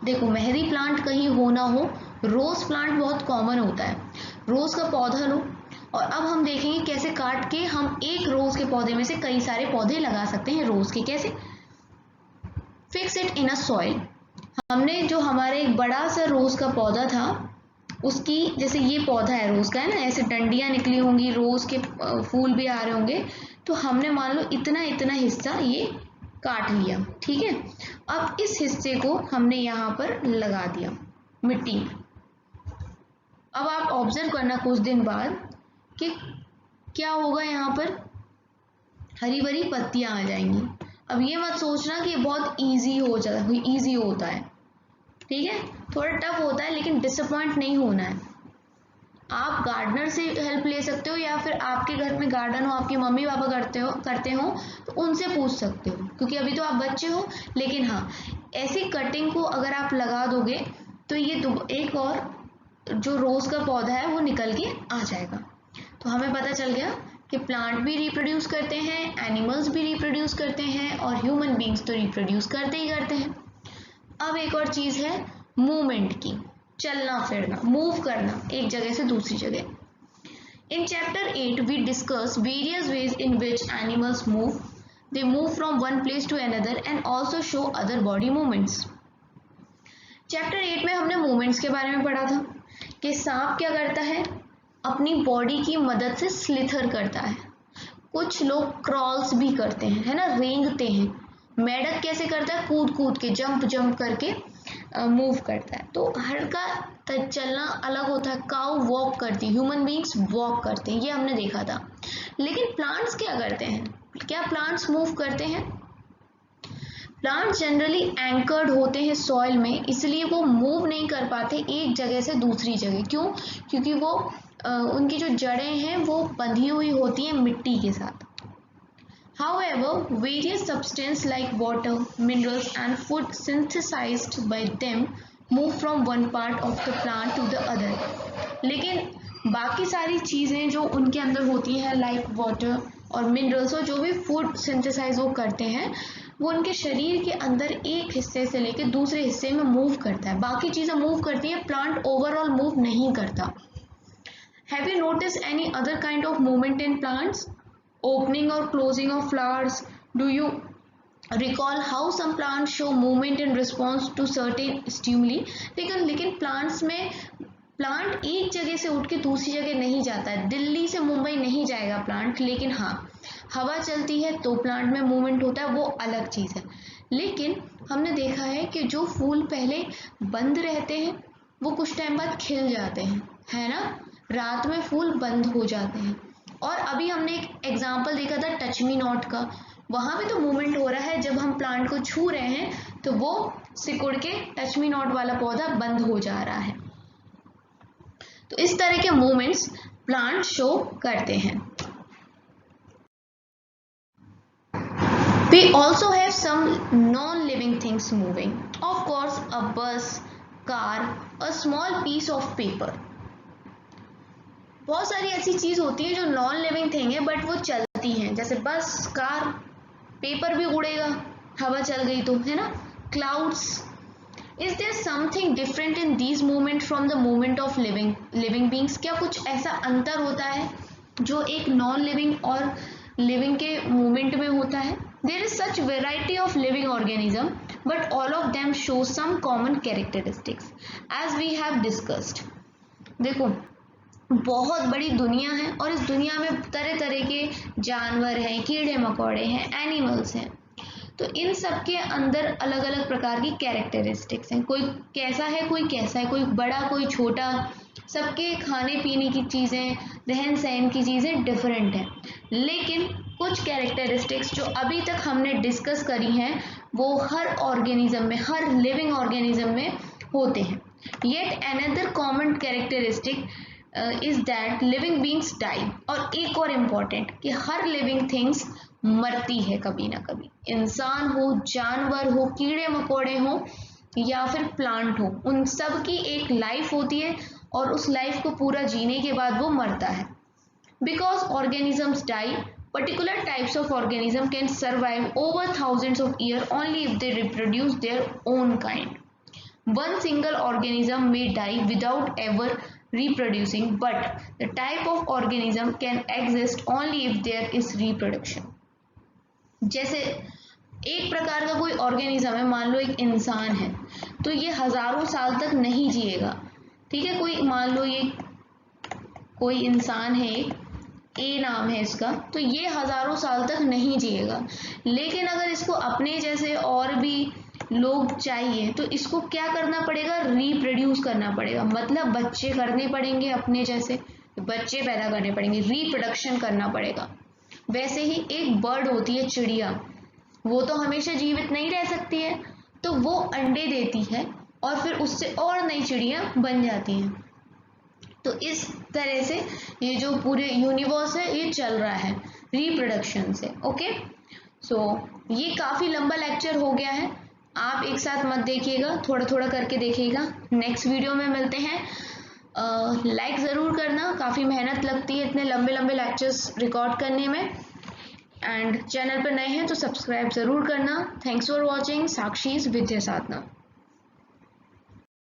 देखो मेहंदी प्लांट कहीं हो ना हो, रोज प्लांट बहुत कॉमन होता है। रोज का पौधा लो और अब हम देखेंगे कैसे काट के हम एक रोज के पौधे में से कई सारे पौधे लगा सकते हैं रोज के। कैसे? Fix it in a soil. हमने जो हमारे एक बड़ा सा रोज का पौधा था, उसकी जैसे ये पौधा है रोज का, है ना, ऐसे डंडियां निकली होंगी, रोज के फूल भी आ रहे होंगे, तो हमने मान लो इतना इतना हिस्सा ये काट लिया, ठीक है। अब इस हिस्से को हमने यहाँ पर लगा दिया मिट्टी में। अब आप ऑब्जर्व करना कुछ दिन बाद कि क्या होगा, यहाँ पर हरी भरी पत्तियां आ जाएंगी। अब ये मत सोचना कि बहुत ईजी होता है, ठीक है, थोड़ा टफ होता है, लेकिन डिसअपॉइंट नहीं होना है। आप गार्डनर से हेल्प ले सकते हो या फिर आपके घर में गार्डन हो, आपके मम्मी पापा करते हो तो उनसे पूछ सकते हो, क्योंकि अभी तो आप बच्चे हो। लेकिन हाँ, ऐसी कटिंग को अगर आप लगा दोगे तो ये एक और जो रोज का पौधा है वो निकल के आ जाएगा। तो हमें पता चल गया कि प्लांट भी रिप्रोड्यूस करते हैं, एनिमल्स भी रिप्रोड्यूस करते हैं, और ह्यूमन बींग्स तो रिप्रोड्यूस करते ही करते हैं। अब एक और चीज है मूवमेंट की, चलना फिरना, मूव करना एक जगह से दूसरी जगह। In chapter 8 we discuss various ways in which animals move. They move from one place to another and also show other body movements. Chapter 8 में हमने मूवमेंट्स के बारे में पढ़ा था कि सांप क्या करता है, अपनी बॉडी की मदद से स्लिथर करता है। कुछ लोग क्रॉल्स भी करते हैं, है ना, रेंगते हैं। मेढक कैसे करता है, कूद कूद के, जंप जंप करके मूव करता है। तो हर का चलना अलग होता है। काऊ वॉक करती है, ह्यूमन बींग्स वॉक करते हैं, ये हमने देखा था। लेकिन प्लांट्स क्या करते हैं, क्या प्लांट्स मूव करते हैं? प्लांट्स जनरली एंकर्ड होते हैं सॉइल में, इसलिए वो मूव नहीं कर पाते एक जगह से दूसरी जगह। क्यों? क्योंकि वो उनकी जो जड़ें हैं वो बंधी हुई होती हैं मिट्टी के साथ। However, various substances like water, minerals and food synthesized by them move from one part of the plant to the other. लेकिन बाकी सारी चीज़ें जो उनके अंदर होती हैं, लाइक वाटर और मिनरल्स, और जो भी फूड सिंथेसाइज वो करते हैं, वो उनके शरीर के अंदर एक हिस्से से लेकर दूसरे हिस्से में मूव करता है। बाकी चीज़ें मूव करती हैं, प्लांट ओवरऑल मूव नहीं करता। Have you noticed any other kind of movement in plants? Opening or closing of flowers? Do you recall how some plants show movement in response to certain stimuli? लेकिन प्लांट्स में प्लांट एक जगह से उठ के दूसरी जगह नहीं जाता है। दिल्ली से मुंबई नहीं जाएगा प्लांट, लेकिन हाँ, हवा चलती है तो प्लांट में मूवमेंट होता है, वो अलग चीज़ है। लेकिन हमने देखा है कि जो फूल पहले बंद रहते हैं वो कुछ टाइम बाद खिल जाते हैं, है ना। रात में फूल बंद हो जाते हैं। और अभी हमने एक एग्जाम्पल देखा था टच मी नॉट का, वहां पे तो मूवमेंट हो रहा है। जब हम प्लांट को छू रहे हैं तो वो सिकुड़ के टच मी नॉट वाला पौधा बंद हो जा रहा है। तो इस तरह के मूवमेंट्स प्लांट शो करते हैं। We also have some non-living things moving. Of course, a bus, car, a small piece of paper. बहुत सारी ऐसी चीज होती है जो नॉन लिविंग थिंग है बट वो चलती हैं, जैसे बस, कार, पेपर भी उड़ेगा हवा चल गई तो, है ना, clouds. Is there something different in these movement from the movement of living beings? क्या कुछ ऐसा अंतर होता है जो एक नॉन लिविंग और लिविंग के मूवमेंट में होता है? There is such variety of living organism but all of them show some common characteristics as we have discussed. देखो, बहुत बड़ी दुनिया है और इस दुनिया में तरह तरह के जानवर हैं, कीड़े मकोड़े हैं, एनिमल्स हैं। तो इन सब के अंदर अलग अलग प्रकार की कैरेक्टरिस्टिक्स हैं। कोई कैसा है, कोई कैसा है, कोई बड़ा, कोई छोटा। सबके खाने पीने की चीज़ें, रहन सहन की चीज़ें डिफरेंट हैं। लेकिन कुछ कैरेक्टरिस्टिक्स जो अभी तक हमने डिस्कस करी हैं वो हर ऑर्गेनिज्म में, हर लिविंग ऑर्गेनिज्म में होते हैं। Yet another common characteristic is that living beings die. और एक और इम्पॉर्टेंट कि हर लिविंग थिंग्स मरती है कभी ना कभी। इंसान हो, जानवर हो, कीड़े मकोड़े हो या फिर प्लांट हो, उन सब की एक लाइफ होती है और उस लाइफ को पूरा जीने के बाद वो मरता है। Because organisms die, particular types of organism can survive over thousands of years only if they reproduce their own kind. One single organism may die without ever reproducing, but the type of organism can exist only if there is reproduction. जैसे एक प्रकार का कोई ऑर्गेनिज्म है, मान लो एक इंसान है, तो ये हजारों साल तक नहीं जिएगा, ठीक है। कोई मान लो ये कोई इंसान है, ए नाम है इसका, तो ये हजारों साल तक नहीं जिएगा। लेकिन अगर इसको अपने जैसे और भी लोग चाहिए तो इसको क्या करना पड़ेगा, रिप्रोड्यूस करना पड़ेगा, मतलब बच्चे करने पड़ेंगे, अपने जैसे बच्चे पैदा करने पड़ेंगे, रिप्रोडक्शन करना पड़ेगा। वैसे ही एक बर्ड होती है, चिड़िया, वो तो हमेशा जीवित नहीं रह सकती है, तो वो अंडे देती है और फिर उससे और नई चिड़िया बन जाती हैं। तो इस तरह से ये जो पूरे यूनिवर्स है ये चल रहा है रिप्रोडक्शन से। ओके, सो ये काफ़ी लंबा लेक्चर हो गया है, आप एक साथ मत देखिएगा, थोड़ा थोड़ा करके देखिएगा। नेक्स्ट वीडियो में मिलते हैं। लाइक ज़रूर करना, काफ़ी मेहनत लगती है इतने लंबे लंबे लेक्चर्स रिकॉर्ड करने में। एंड चैनल पर नए हैं तो सब्सक्राइब ज़रूर करना। Thanks for watching Sakshi's Vidya Sadhana.